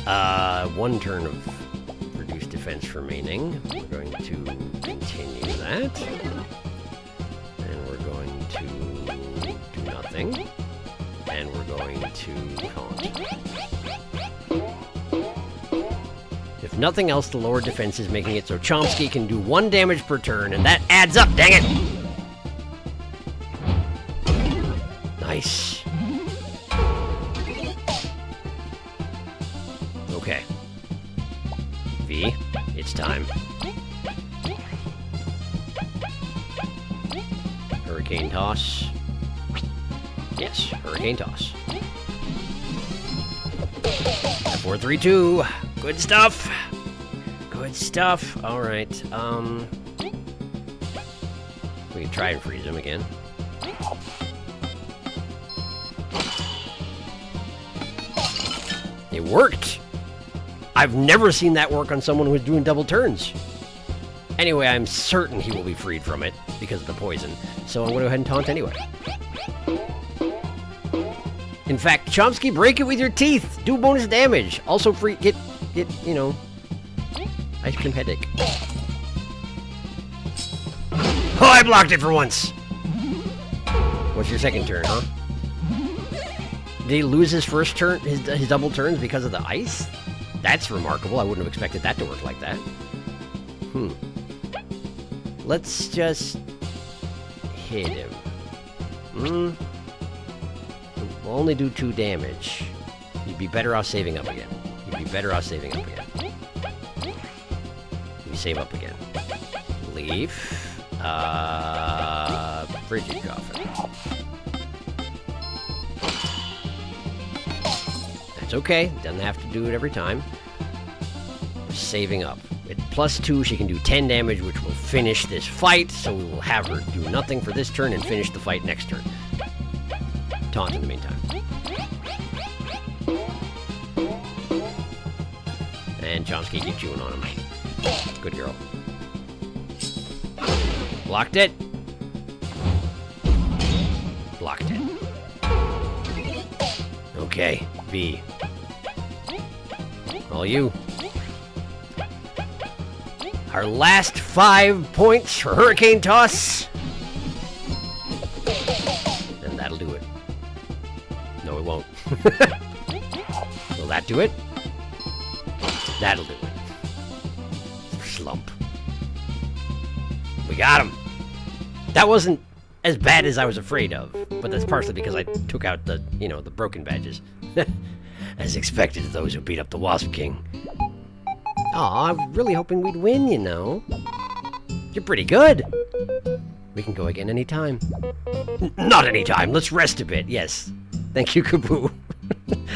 1 turn of reduced defense remaining. We're going to continue that. And we're going to do nothing. And we're going to taunt. If nothing else, the lower defense is making it so Chomsky can do 1 damage per turn, and that adds up, dang it! Nice. Okay. V, it's time. Hurricane Toss. Yes, Hurricane Toss. 4, 3, 2. Good stuff. Good stuff. All right. We can try and freeze him again. It worked! I've never seen that work on someone who's doing double turns. Anyway, I'm certain he will be freed from it because of the poison, so I'm going to go ahead and taunt anyway. In fact, Chomsky, break it with your teeth! Do bonus damage! Also free, get, you know, ice cream headache. Oh, I blocked it for once! What's your second turn, huh? Did he lose his first turn, his double turns because of the ice? That's remarkable. I wouldn't have expected that to work like that. Let's just hit him. We'll only do 2 damage. You'd be better off saving up again. You save up again. Leaf. Frigid Coffin. That's okay. Doesn't have to do it every time. Saving up. At +2, she can do 10 damage, which will finish this fight, so we will have her do nothing for this turn and finish the fight next turn. Taunt in the meantime. And Chomsky, keep chewing on him. Good girl. Blocked it. Blocked it. Okay, V. All you. Our last 5 points for Hurricane Toss. And that'll do it. No, it won't. Will that do it? That'll do it. Slump. We got him. That wasn't as bad as I was afraid of. But that's partially because I took out the, you know, the broken badges. As expected of those who beat up the Wasp King. Aw, I'm really hoping we'd win, you know. You're pretty good. We can go again anytime. Not anytime. Let's rest a bit. Yes. Thank you, Kaboo.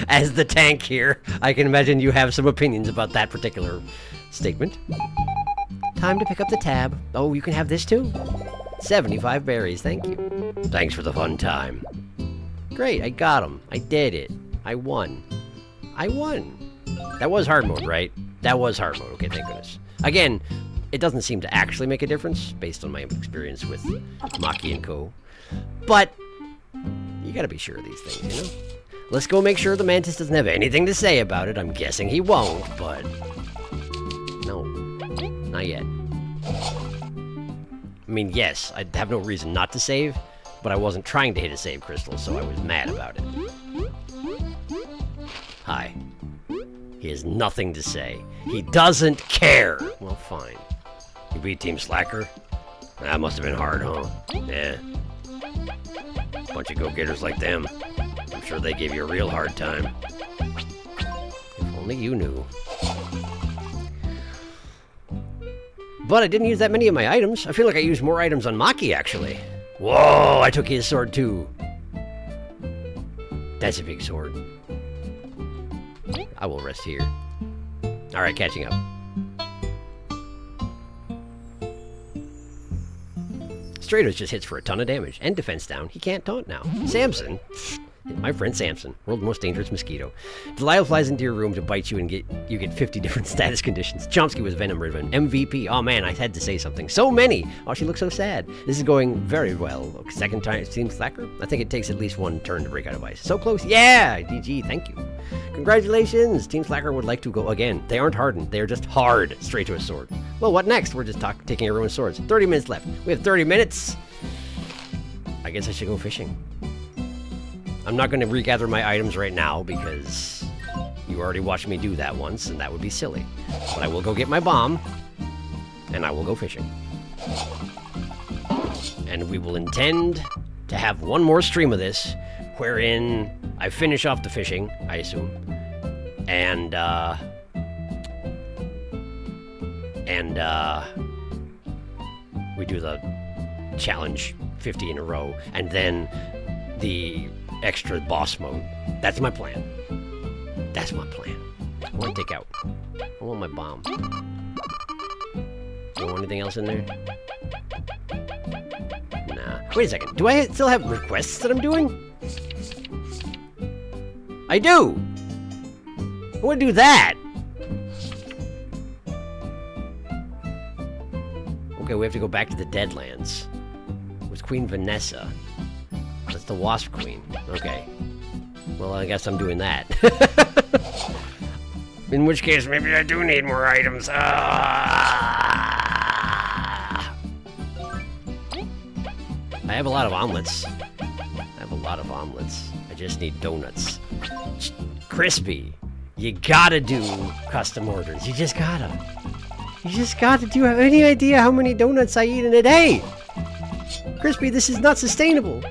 As the tank here, I can imagine you have some opinions about that particular statement. Time to pick up the tab. Oh, you can have this too? 75 berries. Thank you. Thanks for the fun time. Great. I got them. I did it. I won. I won. That was hard mode, right? That was hard mode. Okay, thank goodness. Again, it doesn't seem to actually make a difference based on my experience with Maki and Co. But you gotta be sure of these things, you know? Let's go make sure the Mantis doesn't have anything to say about it. I'm guessing he won't, but... No. Not yet. I mean, yes, I have no reason not to save, but I wasn't trying to hit a save crystal, so I was mad about it. Hi. He has nothing to say. He doesn't care! Well, fine. You beat Team Slacker? That must have been hard, huh? Yeah. Bunch of go-getters like them. I'm sure they gave you a real hard time. If only you knew. But I didn't use that many of my items. I feel like I used more items on Maki, actually. Whoa, I took his sword, too. That's a big sword. I will rest here. Alright, catching up. Stratos just hits for a ton of damage, and defense down. He can't taunt now. Samson? My friend Samson, world's most dangerous mosquito. Delilah flies into your room to bite you and you get 50 different status conditions. Chomsky was Venom Riven. MVP. Oh man, I had to say something. So many! Oh, she looks so sad. This is going very well. Second time Team Slacker? I think it takes at least one turn to break out of ice. So close. Yeah! DG, thank you. Congratulations! Team Slacker would like to go again. They aren't hardened. They are just hard. Straight to a sword. Well, what next? We're just taking everyone's swords. 30 minutes left. We have 30 minutes. I guess I should go fishing. I'm not going to regather my items right now because you already watched me do that once, and that would be silly. But I will go get my bomb, and I will go fishing. And we will intend to have one more stream of this, wherein I finish off the fishing, I assume, and we do the challenge 50 in a row, and then the extra boss mode. That's my plan. That's my plan. I want to take out. I want my bomb. You want anything else in there? Nah. Wait a second. Do I still have requests that I'm doing? I do! I want to do that! Okay, we have to go back to the Deadlands. With Queen Vanessa. That's the Wasp Queen. Okay. Well, I guess I'm doing that. In which case, maybe I do need more items. I have a lot of omelets. I just need donuts. Crispy. You gotta do custom orders. You just gotta. Do you have any idea how many donuts I eat in a day? Crispy, this is not sustainable.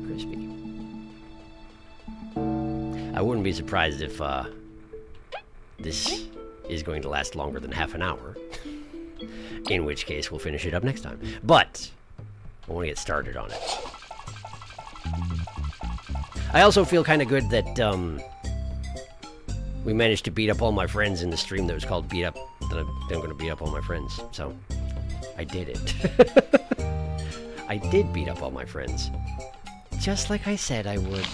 Crispy. I wouldn't be surprised if this is going to last longer than half an hour. In which case, we'll finish it up next time. But I want to get started on it. I also feel kind of good that we managed to beat up all my friends in the stream that was called Beat Up. That I'm going to beat up all my friends. So, I did it. I did beat up all my friends. Just like I said I would.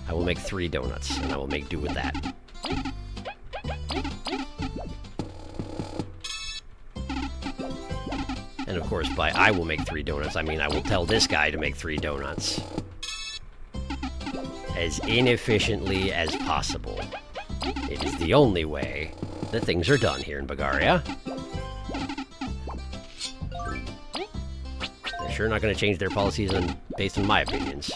I will make 3 donuts, and I will make do with that. And of course, by I will make 3 donuts, I mean I will tell this guy to make 3 donuts. As inefficiently as possible. It is the only way that things are done here in Bagaria. They're sure not going to change their policies based on my opinions.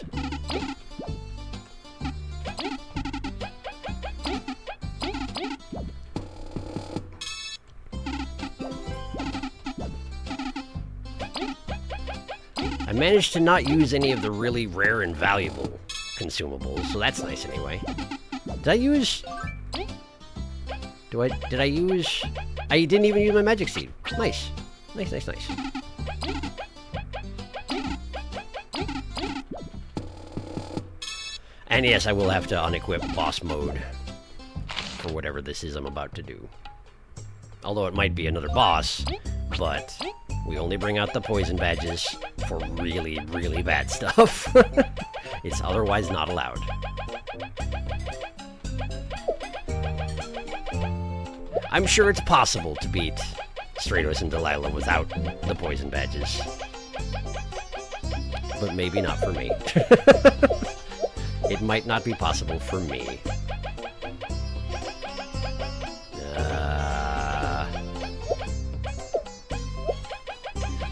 I managed to not use any of the really rare and valuable consumables, so that's nice anyway. Did I use... Did I use... I didn't even use my magic seed. Nice. Nice, nice, nice. And yes, I will have to unequip boss mode for whatever this is I'm about to do. Although it might be another boss, but we only bring out the poison badges for really, really bad stuff. It's otherwise not allowed. I'm sure it's possible to beat Stratos and Delilah without the poison badges. But maybe not for me. It might not be possible for me.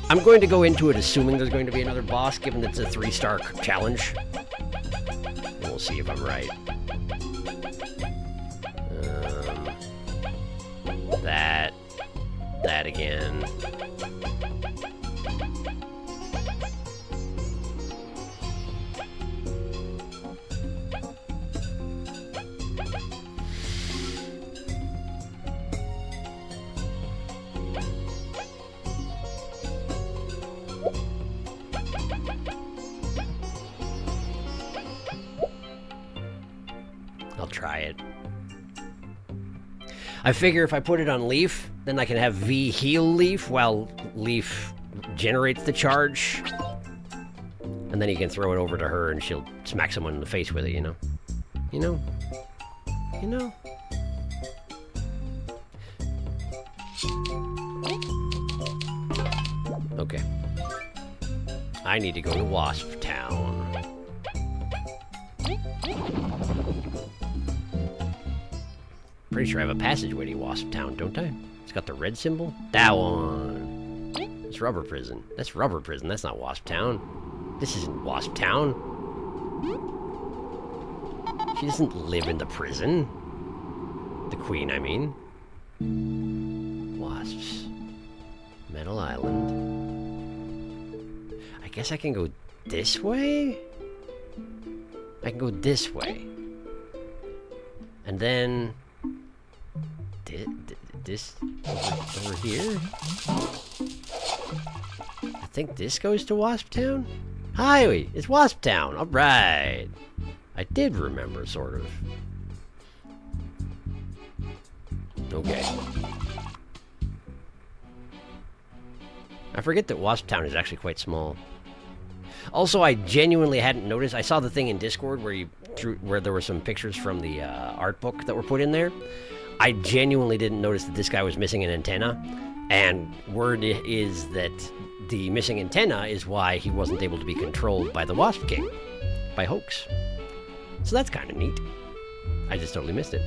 I'm going to go into it assuming there's going to be another boss, given that it's a 3-star challenge. And we'll see if I'm right. That again. I'll try it. I figure if I put it on Leaf, then I can have V heal Leaf while Leaf generates the charge. And then he can throw it over to her and she'll smack someone in the face with it, you know? You know? You know? Okay. I need to go to Wasp Town. Pretty sure I have a passageway to Wasp Town, don't I? It's got the red symbol. That one. It's Rubber Prison. That's Rubber Prison. That's not Wasp Town. This isn't Wasp Town. She doesn't live in the prison. The Queen, I mean. Wasps. Metal Island. I guess I can go this way? I can go this way. And then... this over here? I think this goes to Wasp Town? Hi, it's Wasp Town. All right. I did remember, sort of. Okay. I forget that Wasp Town is actually quite small. Also, I genuinely hadn't noticed. I saw the thing in Discord where there were some pictures from the art book that were put in there. I genuinely didn't notice that this guy was missing an antenna, and word is that the missing antenna is why he wasn't able to be controlled by the Wasp King, by Hoax. So that's kind of neat. I just totally missed it.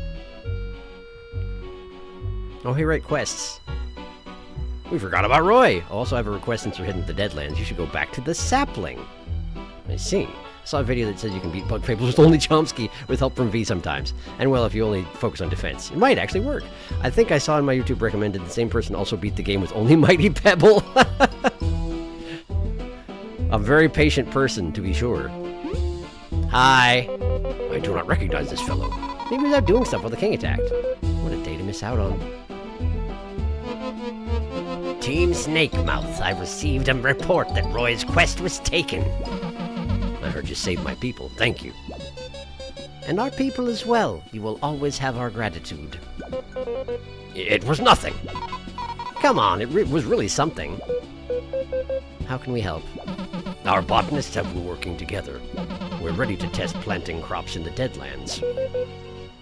Oh, hey, right, quests. We forgot about Roy. I also have a request since we're heading to the Deadlands. You should go back to the Sapling. I see. I saw a video that says you can beat Bug Fables with only Chomsky with help from V sometimes. And well, if you only focus on defense. It might actually work. I think I saw in my YouTube recommended the same person also beat the game with only Mighty Pebble. A very patient person, to be sure. Hi. I do not recognize this fellow. Maybe he's out doing stuff while the king attacked. What a day to miss out on. Team Snake Mouth, I received a report that Roy's quest was taken. I heard you saved my people. Thank you. And our people as well. You will always have our gratitude. It was nothing. Come on, it was really something. How can we help? Our botanists have been working together. We're ready to test planting crops in the Deadlands.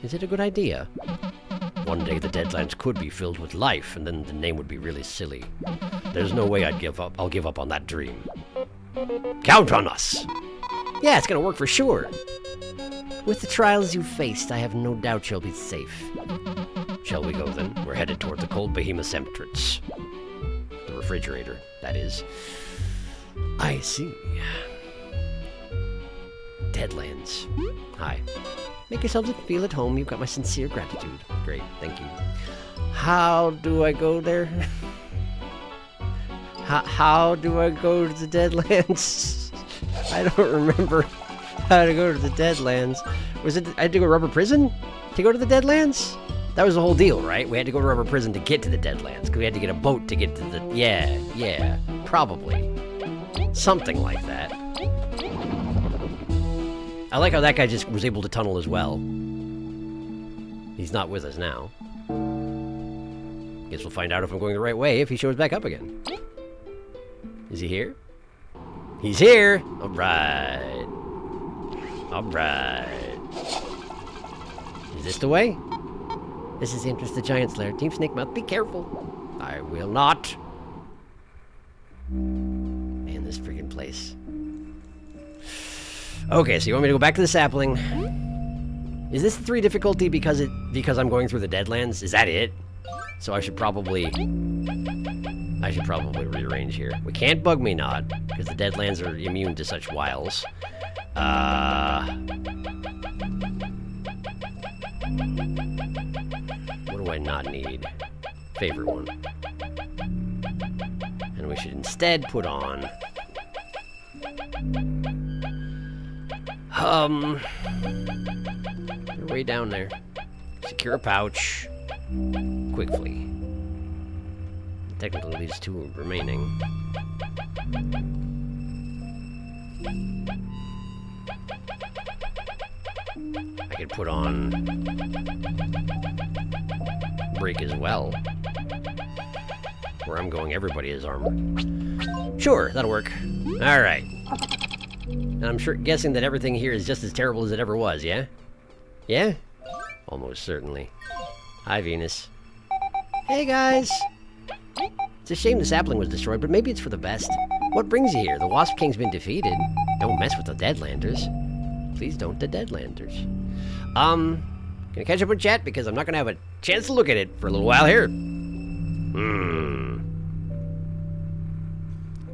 Is it a good idea? One day the Deadlands could be filled with life, and then the name would be really silly. There's no way I'd give up. I'll give up on that dream. Count on us! Yeah, it's gonna work for sure. With the trials you've faced, I have no doubt you'll be safe. Shall we go then? We're headed toward the cold behemoth's entrance. The refrigerator, that is. I see. Deadlands. Hi. Make yourselves feel at home. You've got my sincere gratitude. Great, thank you. How do I go there? How do I go to the Deadlands? I don't remember how to go to the Deadlands. Was it I had to go Rubber Prison to go to the Deadlands? That was the whole deal, right? We had to go to Rubber Prison to get to the Deadlands, because we had to get a boat to get to the... Yeah, probably. Something like that. I like how that guy just was able to tunnel as well. He's not with us now. Guess we'll find out if I'm going the right way if he shows back up again. Is he here? He's here! Alright. Alright. Is this the way? This is the entrance to the Giant's Lair. Team Snake Mouth, be careful. I will not. Man, this freaking place. Okay, so you want me to go back to the Sapling. Is this 3 difficulty because I'm going through the Deadlands? Is that it? So I should probably rearrange here. We can't bug me not, because the Deadlands are immune to such wiles. What do I not need? Favorite one. And we should instead put on... You're way down there. Secure a pouch. Quick flee. Technically leaves 2 remaining. I could put on break as well. Where I'm going, everybody has armor. Sure, that'll work. Alright. And I'm guessing that everything here is just as terrible as it ever was, yeah? Yeah? Almost certainly. Hi, Venus. Hey, guys! It's a shame the Sapling was destroyed, but maybe it's for the best. What brings you here? The Wasp King's been defeated. Don't mess with the Deadlanders. Please don't the Deadlanders. Gonna catch up with chat because I'm not gonna have a chance to look at it for a little while here.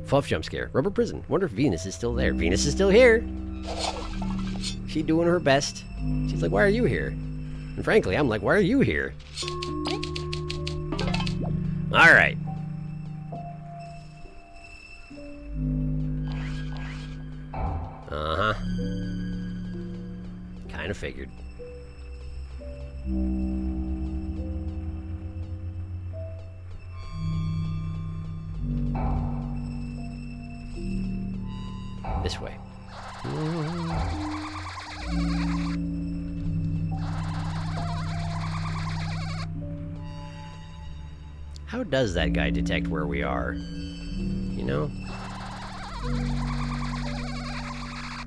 Fluff jump scare. Rubber Prison. Wonder if Venus is still there. Venus is still here. She doing her best. She's like, why are you here? And frankly, I'm like, why are you here? Alright. Uh-huh. Kinda figured. This way. How does that guy detect where we are? You know?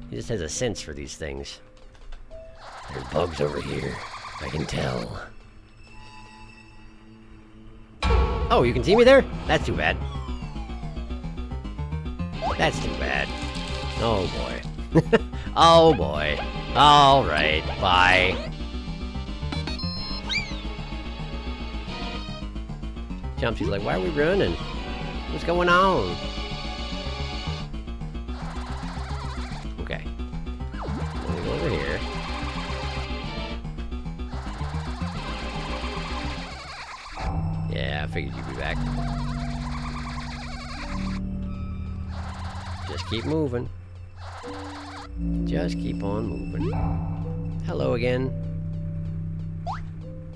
He just has a sense for these things. There's bugs over here. I can tell. Oh, you can see me there? That's too bad. That's too bad. Oh boy. Oh boy. Alright, bye. Jumpsy's like, why are we running? What's going on? Okay. Let me go over here. Yeah, I figured you'd be back. Just keep moving. Just keep on moving. Hello again.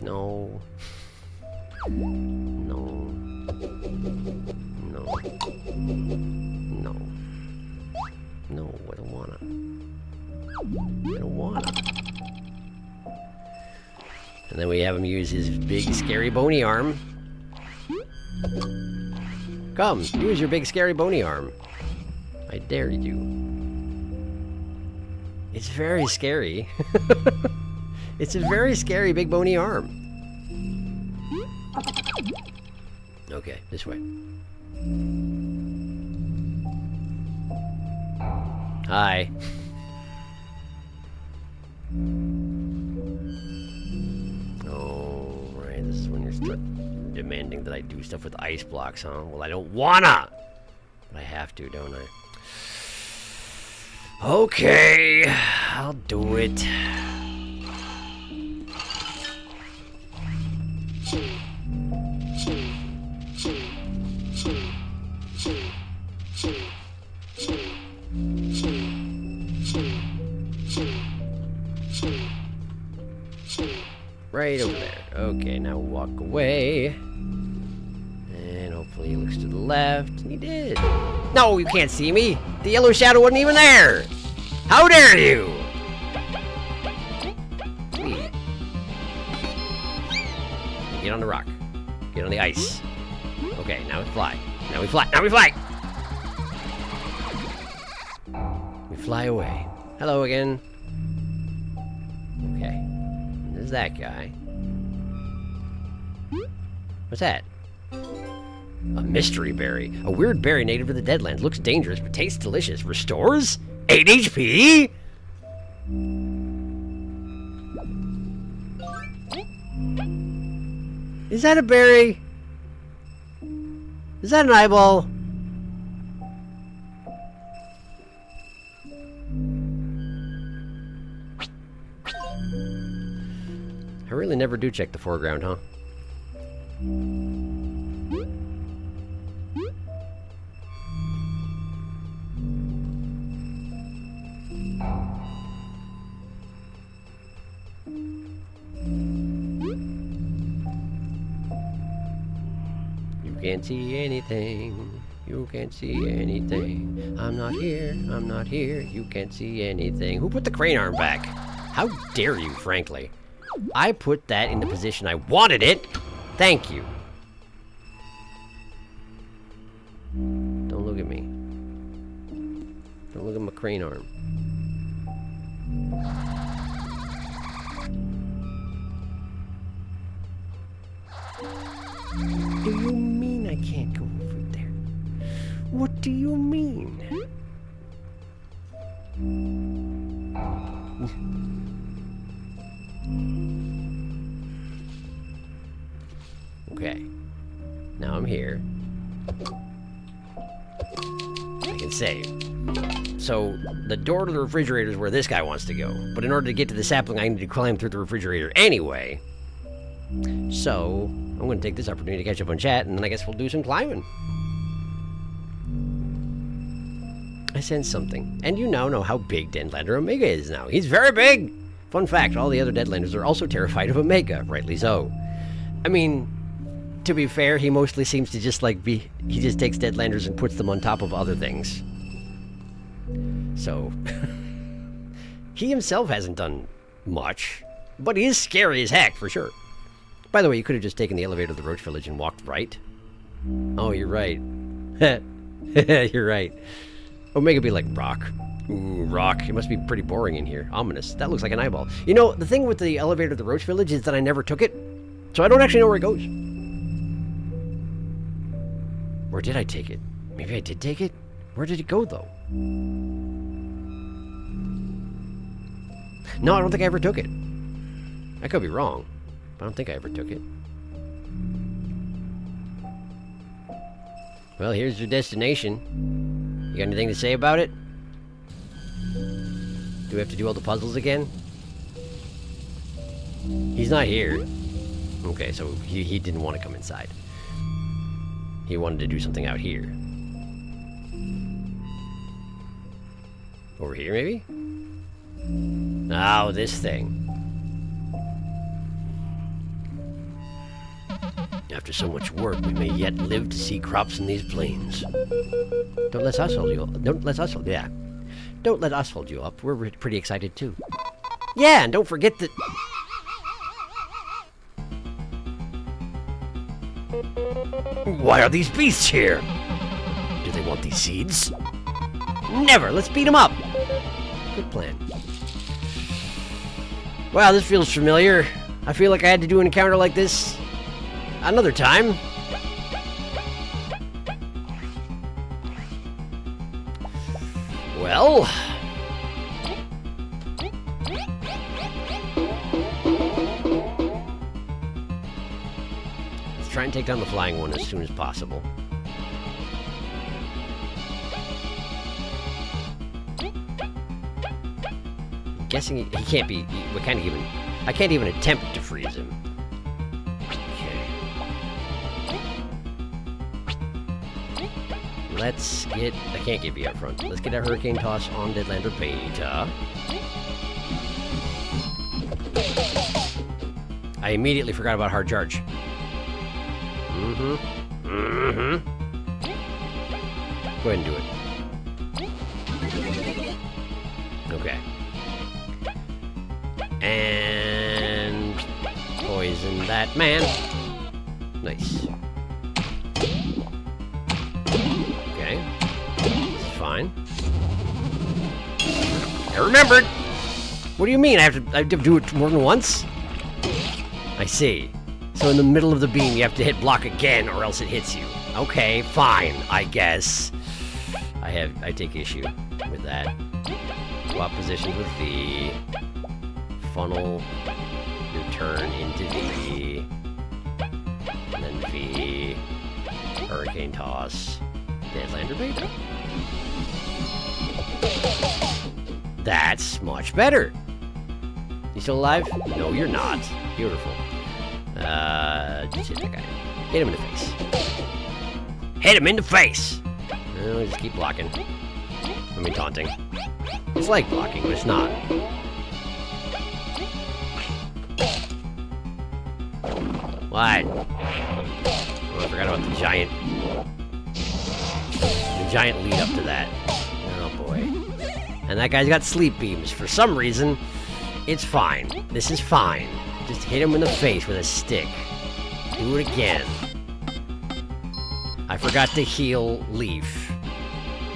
No. No. No. No. No, I don't wanna. I don't wanna. And then we have him use his big, scary, bony arm. Come, use your big, scary, bony arm. I dare you. It's very scary. It's a very scary, big, bony arm. Okay, this way. Hi. Oh, right. This is when you're demanding that I do stuff with ice blocks, huh? Well, I don't wanna! But I have to, don't I? Okay, I'll do it. Right over there. Okay, now walk away. And hopefully he looks to the left. And he did. No, you can't see me. The yellow shadow wasn't even there. How dare you? Please. Get on the rock. Get on the ice. Okay, now we fly. Now we fly. Now we fly. We fly away. Hello again. Okay. There's that guy. What's that? A mystery berry. A weird berry native to the Deadlands. Looks dangerous, but tastes delicious. Restores 8 HP? Is that a berry? Is that an eyeball? I really never do check the foreground, huh? You can't see anything. You can't see anything. I'm not here. I'm not here. You can't see anything. Who put the crane arm back? How dare you, frankly? I put that in the position I wanted it. Thank you. Don't look at me. Don't look at my crane arm. Do you mean I can't go over there? What do you mean? Okay. Now I'm here. I can save. So, the door to the refrigerator is where this guy wants to go. But in order to get to the sapling, I need to climb through the refrigerator anyway. So, I'm going to take this opportunity to catch up on chat, and then I guess we'll do some climbing. I sense something. And you now know how big Deadlander Omega is now. He's very big! Fun fact, all the other Deadlanders are also terrified of Omega. Rightly so. I mean, to be fair, he mostly seems to just like be... He just takes Deadlanders and puts them on top of other things. So... he himself hasn't done much. But he is scary as heck, for sure. By the way, you could have just taken the elevator to the Roach Village and walked right. Oh, you're right. You're right. Omega be like, rock. Ooh, rock. It must be pretty boring in here. Ominous. That looks like an eyeball. You know, the thing with the elevator to the Roach Village is that I never took it. So I don't actually know where it goes. Or did I take it? Maybe I did take it? Where did it go, though? No, I don't think I ever took it. I could be wrong. But I don't think I ever took it. Well, here's your destination. You got anything to say about it? Do we have to do all the puzzles again? He's not here. Okay, so he didn't want to come inside. He wanted to do something out here. Over here, maybe? Oh, this thing. After so much work, we may yet live to see crops in these plains. Don't let us hold you up. Don't let us hold you up. We're pretty excited too. Yeah, and don't forget that. Why are these beasts here? Do they want these seeds? Never. Let's beat them up. Good plan. Wow, this feels familiar. I feel like I had to do an encounter like this another time. Well, let's try and take down the flying one as soon as possible. I'm guessing he can't be. We can't even. I can't even attempt to freeze him. Let's get... I can't give you up front. Let's get a Hurricane Toss on Deadlander Beta. I immediately forgot about hard charge. Go ahead and do it. Okay. And poison that man. Nice. Okay. This is fine. I remembered! What do you mean? I have to do it more than once? I see. So in the middle of the beam, you have to hit block again, or else it hits you. Okay, fine, I guess. I take issue with that. Swap positions with V. Funnel your turn into V. And then V. Hurricane toss. Deadlander beta. That's much better. You still alive? No, you're not. Beautiful. Just hit that guy. Hit him in the face. Hit him in the face! No, just keep blocking. I mean, taunting. It's like blocking, but it's not. What? Oh, I forgot about the giant lead up to that. Oh, boy. And that guy's got sleep beams. For some reason, it's fine. This is fine. Just hit him in the face with a stick. Do it again. I forgot to heal Leaf.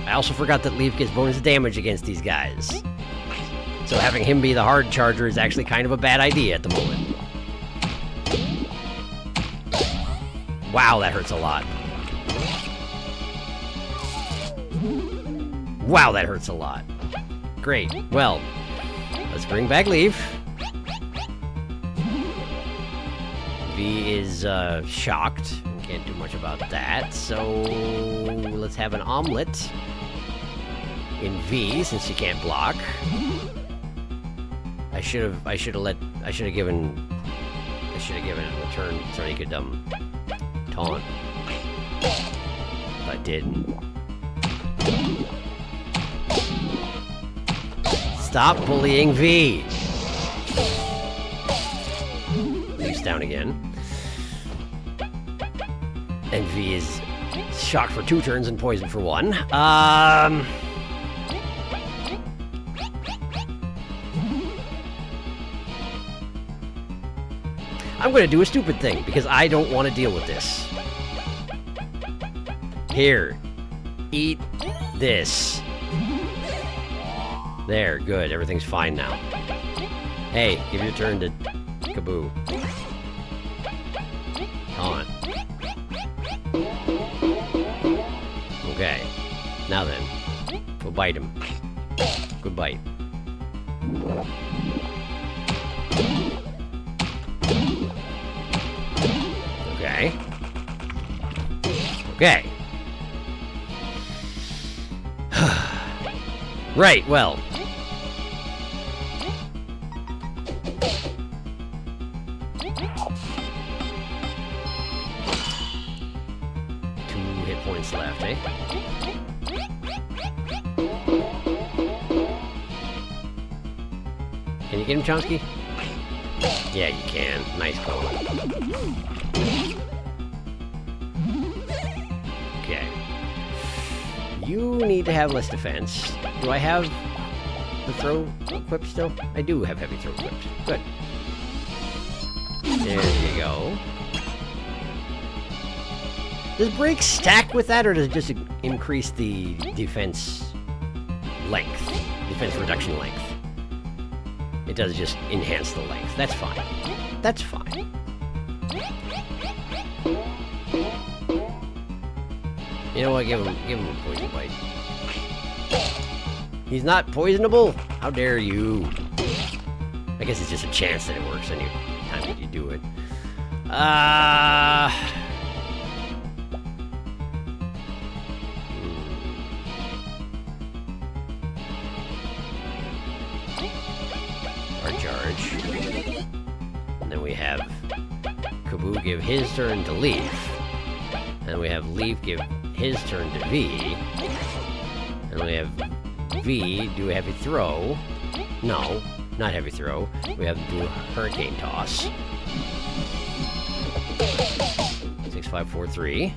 I also forgot that Leaf gets bonus damage against these guys. So having him be the hard charger is actually kind of a bad idea at the moment. Wow, that hurts a lot. Wow, that hurts a lot. Great. Well, let's bring back Leaf. V is shocked. Can't do much about that. So let's have an omelet in V since she can't block. I should have given it a turn so he could taunt. But didn't. Stop bullying V. Leaf's down again. And V is shocked for 2 turns and poisoned for 1. I'm gonna do a stupid thing because I don't want to deal with this. Here. Eat this. There, good. Everything's fine now. Hey, give your turn to Kaboo. On. Okay. Now then. Go bite him. Good bite. Okay. Okay. Right, well. Points left, eh? Can you get him, Chomsky? Yeah, you can. Nice call. Okay. You need to have less defense. Do I have the throw equipped still? I do have heavy throw equipped. Good. There you go. Does break stack with that, or does it just increase the defense length? Defense reduction length. It does just enhance the length. That's fine. That's fine. You know what? Give him a poison bite. He's not poisonable? How dare you? I guess it's just a chance that it works any time that you do it. Our charge. And then we have Kaboo give his turn to Leaf. And we have Leaf give his turn to V. And we have V do a heavy throw. No, not heavy throw. We have to do a hurricane toss. Six, 5, 4, 3.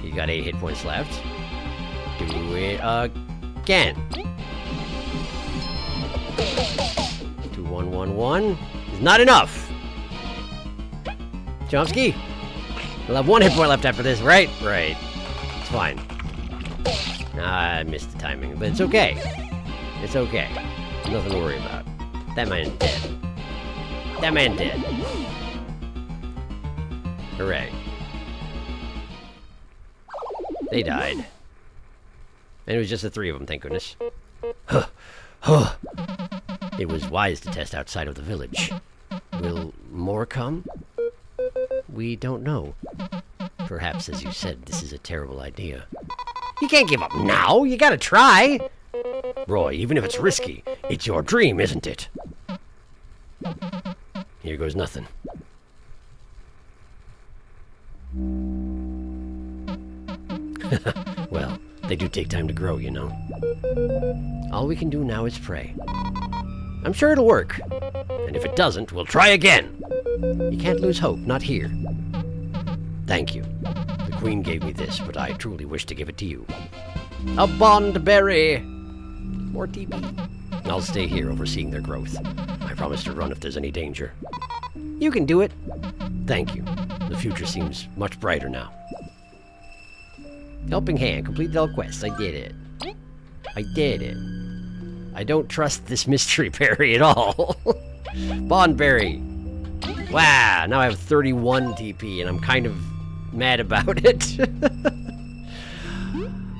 You got 8 hit points left. Do it again. 2, 1, 1, 1 is not enough. Chomsky, we'll have 1 hit point left after this, right? Right. It's fine. I missed the timing, but it's okay. It's okay. Nothing to worry about. That man's dead. That man dead. Hooray. They died. And it was just the 3 of them, thank goodness. It was wise to test outside of the village. Will more come? We don't know. Perhaps, as you said, this is a terrible idea. You can't give up now. You gotta try. Roy, even if it's risky, it's your dream, isn't it? Here goes nothing. Well, they do take time to grow, you know. All we can do now is pray. I'm sure it'll work. And if it doesn't, we'll try again. You can't lose hope, not here. Thank you. The Queen gave me this, but I truly wish to give it to you. A bond berry! More TP. I'll stay here overseeing their growth. I promise to run if there's any danger. You can do it. Thank you. The future seems much brighter now. Helping hand. Completed all quests. I did it. I did it. I don't trust this mystery berry at all. Bond berry. Wow, now I have 31 TP and I'm kind of mad about it.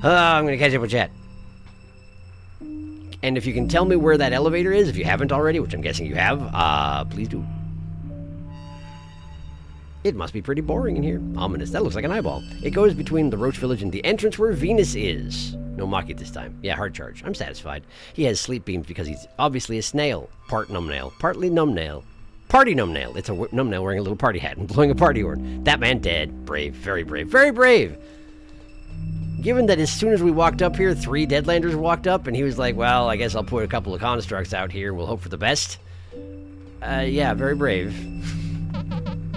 I'm gonna catch up with chat. And if you can tell me where that elevator is, if you haven't already, which I'm guessing you have, please do. It must be pretty boring in here. Ominous. That looks like an eyeball. It goes between the Roach Village and the entrance where Venus is. No Maki this time. Yeah, hard charge. I'm satisfied. He has sleep beams because he's obviously a snail. Part numbnail. Partly numbnail. Party numbnail. It's a numbnail wearing a little party hat and blowing a party horn. That man dead. Brave. Very brave. Very brave. Given that as soon as we walked up here, 3 Deadlanders walked up, and he was like, well, I guess I'll put a couple of constructs out here. We'll hope for the best. Yeah, very brave.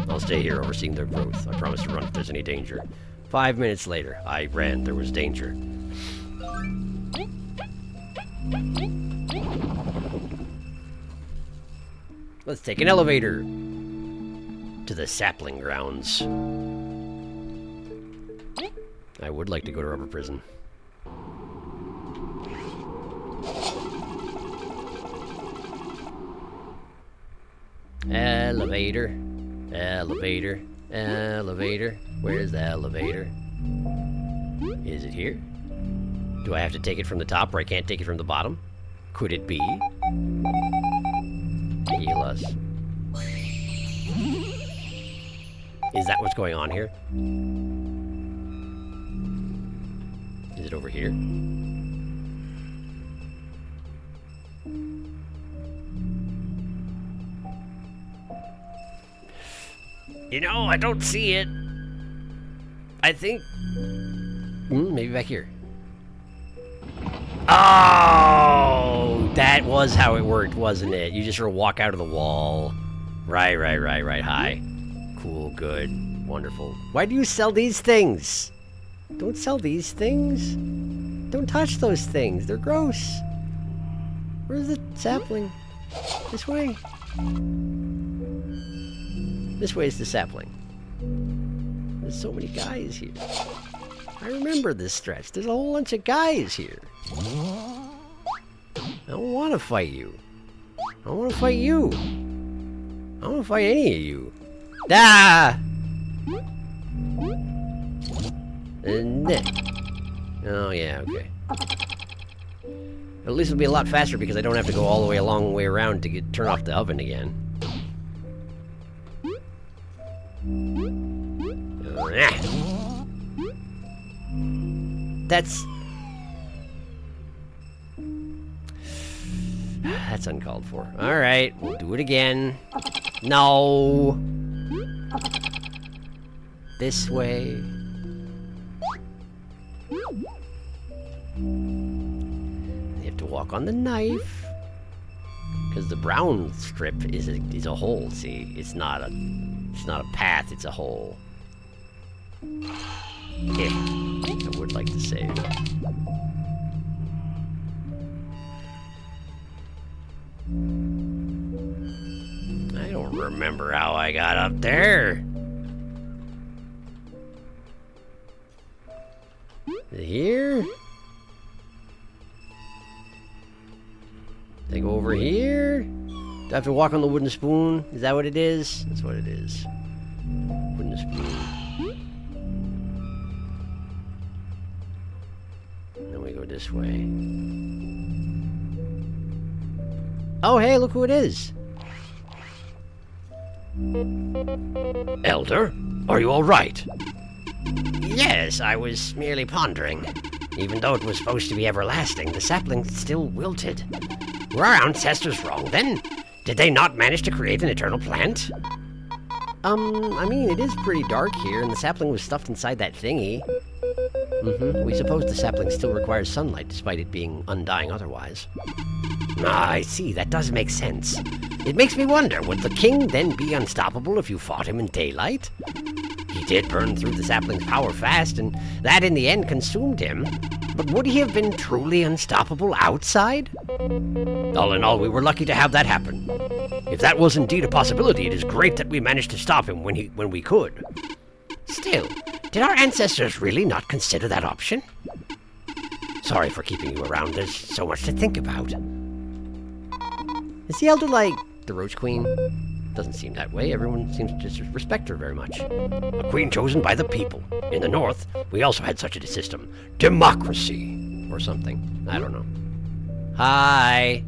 I'll stay here overseeing their growth. I promise to run if there's any danger. 5 minutes later, I ran. There was danger. Let's take an elevator to the Sapling grounds. I would like to go to Rubber Prison. Elevator. Elevator. Elevator. Where's the elevator? Is it here? Do I have to take it from the top or I can't take it from the bottom? Could it be? Heal us. Is that what's going on here? Is it over here? You know, I don't see it. I think... maybe back here. Oh! That was how it worked, wasn't it? You just sort of walk out of the wall. Right. Hi. Cool, good, wonderful. Why do you sell these things? Don't sell these things. Don't touch those things. They're gross. Where's the sapling? This way. This way is the sapling. There's so many guys here. I remember this stretch. There's a whole bunch of guys here. I don't want to fight you. I don't want to fight you. I don't want to fight any of you. Ah! And then. Oh, yeah, okay. At least it'll be a lot faster because I don't have to go all the way a long way around to turn off the oven again. That's uncalled for. Alright, we'll do it again. No! This way. You have to walk on the knife. Because the brown strip is a hole, see? It's not a path, it's a hole. Yeah, I would like to save. I don't remember how I got up there. Is it here? Did I go over here? Do I have to walk on the wooden spoon? Is that what it is? That's what it is. Wooden spoon. And then we go this way. Oh, hey, look who it is. Elder, are you all right? Yes, I was merely pondering. Even though it was supposed to be everlasting, the sapling still wilted. Were our ancestors wrong, then? Did they not manage to create an eternal plant? I mean, it is pretty dark here, and the sapling was stuffed inside that thingy. We suppose the sapling still requires sunlight, despite it being undying otherwise. Ah, I see. That does make sense. It makes me wonder, would the king then be unstoppable if you fought him in daylight? He did burn through the sapling's power fast, and that in the end consumed him. But would he have been truly unstoppable outside? All in all, we were lucky to have that happen. If that was indeed a possibility, it is great that we managed to stop him when we could. Still, did our ancestors really not consider that option? Sorry for keeping you around. There's so much to think about. Is the elder like the Roach Queen? Doesn't seem that way. Everyone seems to just respect her very much. A queen chosen by the people. In the North, we also had such a system. Democracy. Or something. I don't know. Hi.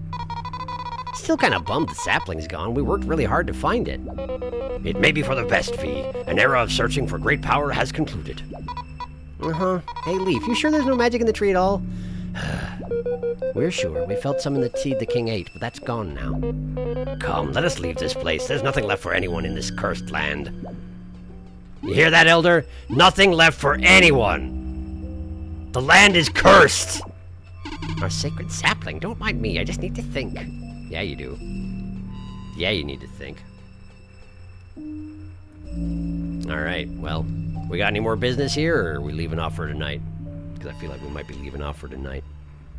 Still kind of bummed the sapling's gone. We worked really hard to find it. It may be for the best, V. An era of searching for great power has concluded. Hey, Leaf, you sure there's no magic in the tree at all? We're sure. We felt some in the seed the king ate, but that's gone now. Come, let us leave this place. There's nothing left for anyone in this cursed land. You hear that, Elder? Nothing left for anyone. The land is cursed. Our sacred sapling. Don't mind me. I just need to think. Yeah, you do. Yeah, you need to think. Alright, well, we got any more business here, or are we leaving off for tonight? Because I feel like we might be leaving off for tonight.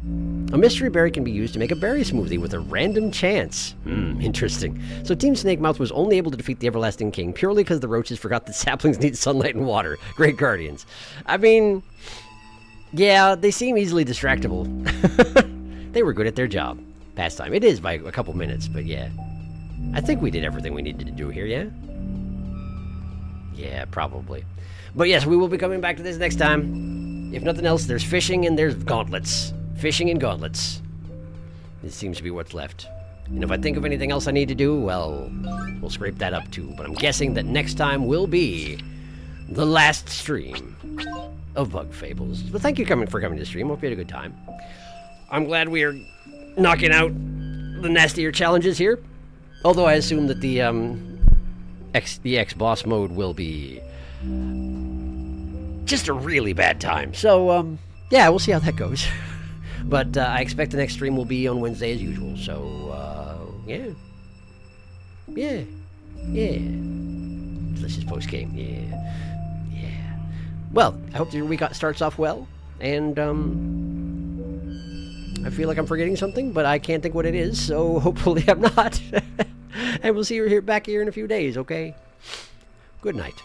A mystery berry can be used to make a berry smoothie with a random chance. Interesting. So Team Snakemouth was only able to defeat the Everlasting King purely because the roaches forgot that saplings need sunlight and water. Great guardians. I mean, yeah, they seem easily distractible. They were good at their job. Pastime. It is by a couple minutes, but yeah. I think we did everything we needed to do here, yeah? Yeah, probably. But yes, we will be coming back to this next time. If nothing else, there's fishing and there's gauntlets. Fishing and gauntlets. This seems to be what's left. And if I think of anything else I need to do, well, we'll scrape that up too. But I'm guessing that next time will be the last stream of Bug Fables. But thank you for coming to the stream. Hope you had a good time. I'm glad we are knocking out the nastier challenges here. Although I assume that the X-Boss mode will be just a really bad time. So, yeah, we'll see how that goes. But I expect the next stream will be on Wednesday as usual. So, yeah. Yeah. Yeah. Delicious post-game. Yeah. Yeah. Well, I hope your week starts off well. And, I feel like I'm forgetting something, but I can't think what it is. So, hopefully I'm not. And we'll see you back here in a few days, okay? Good night.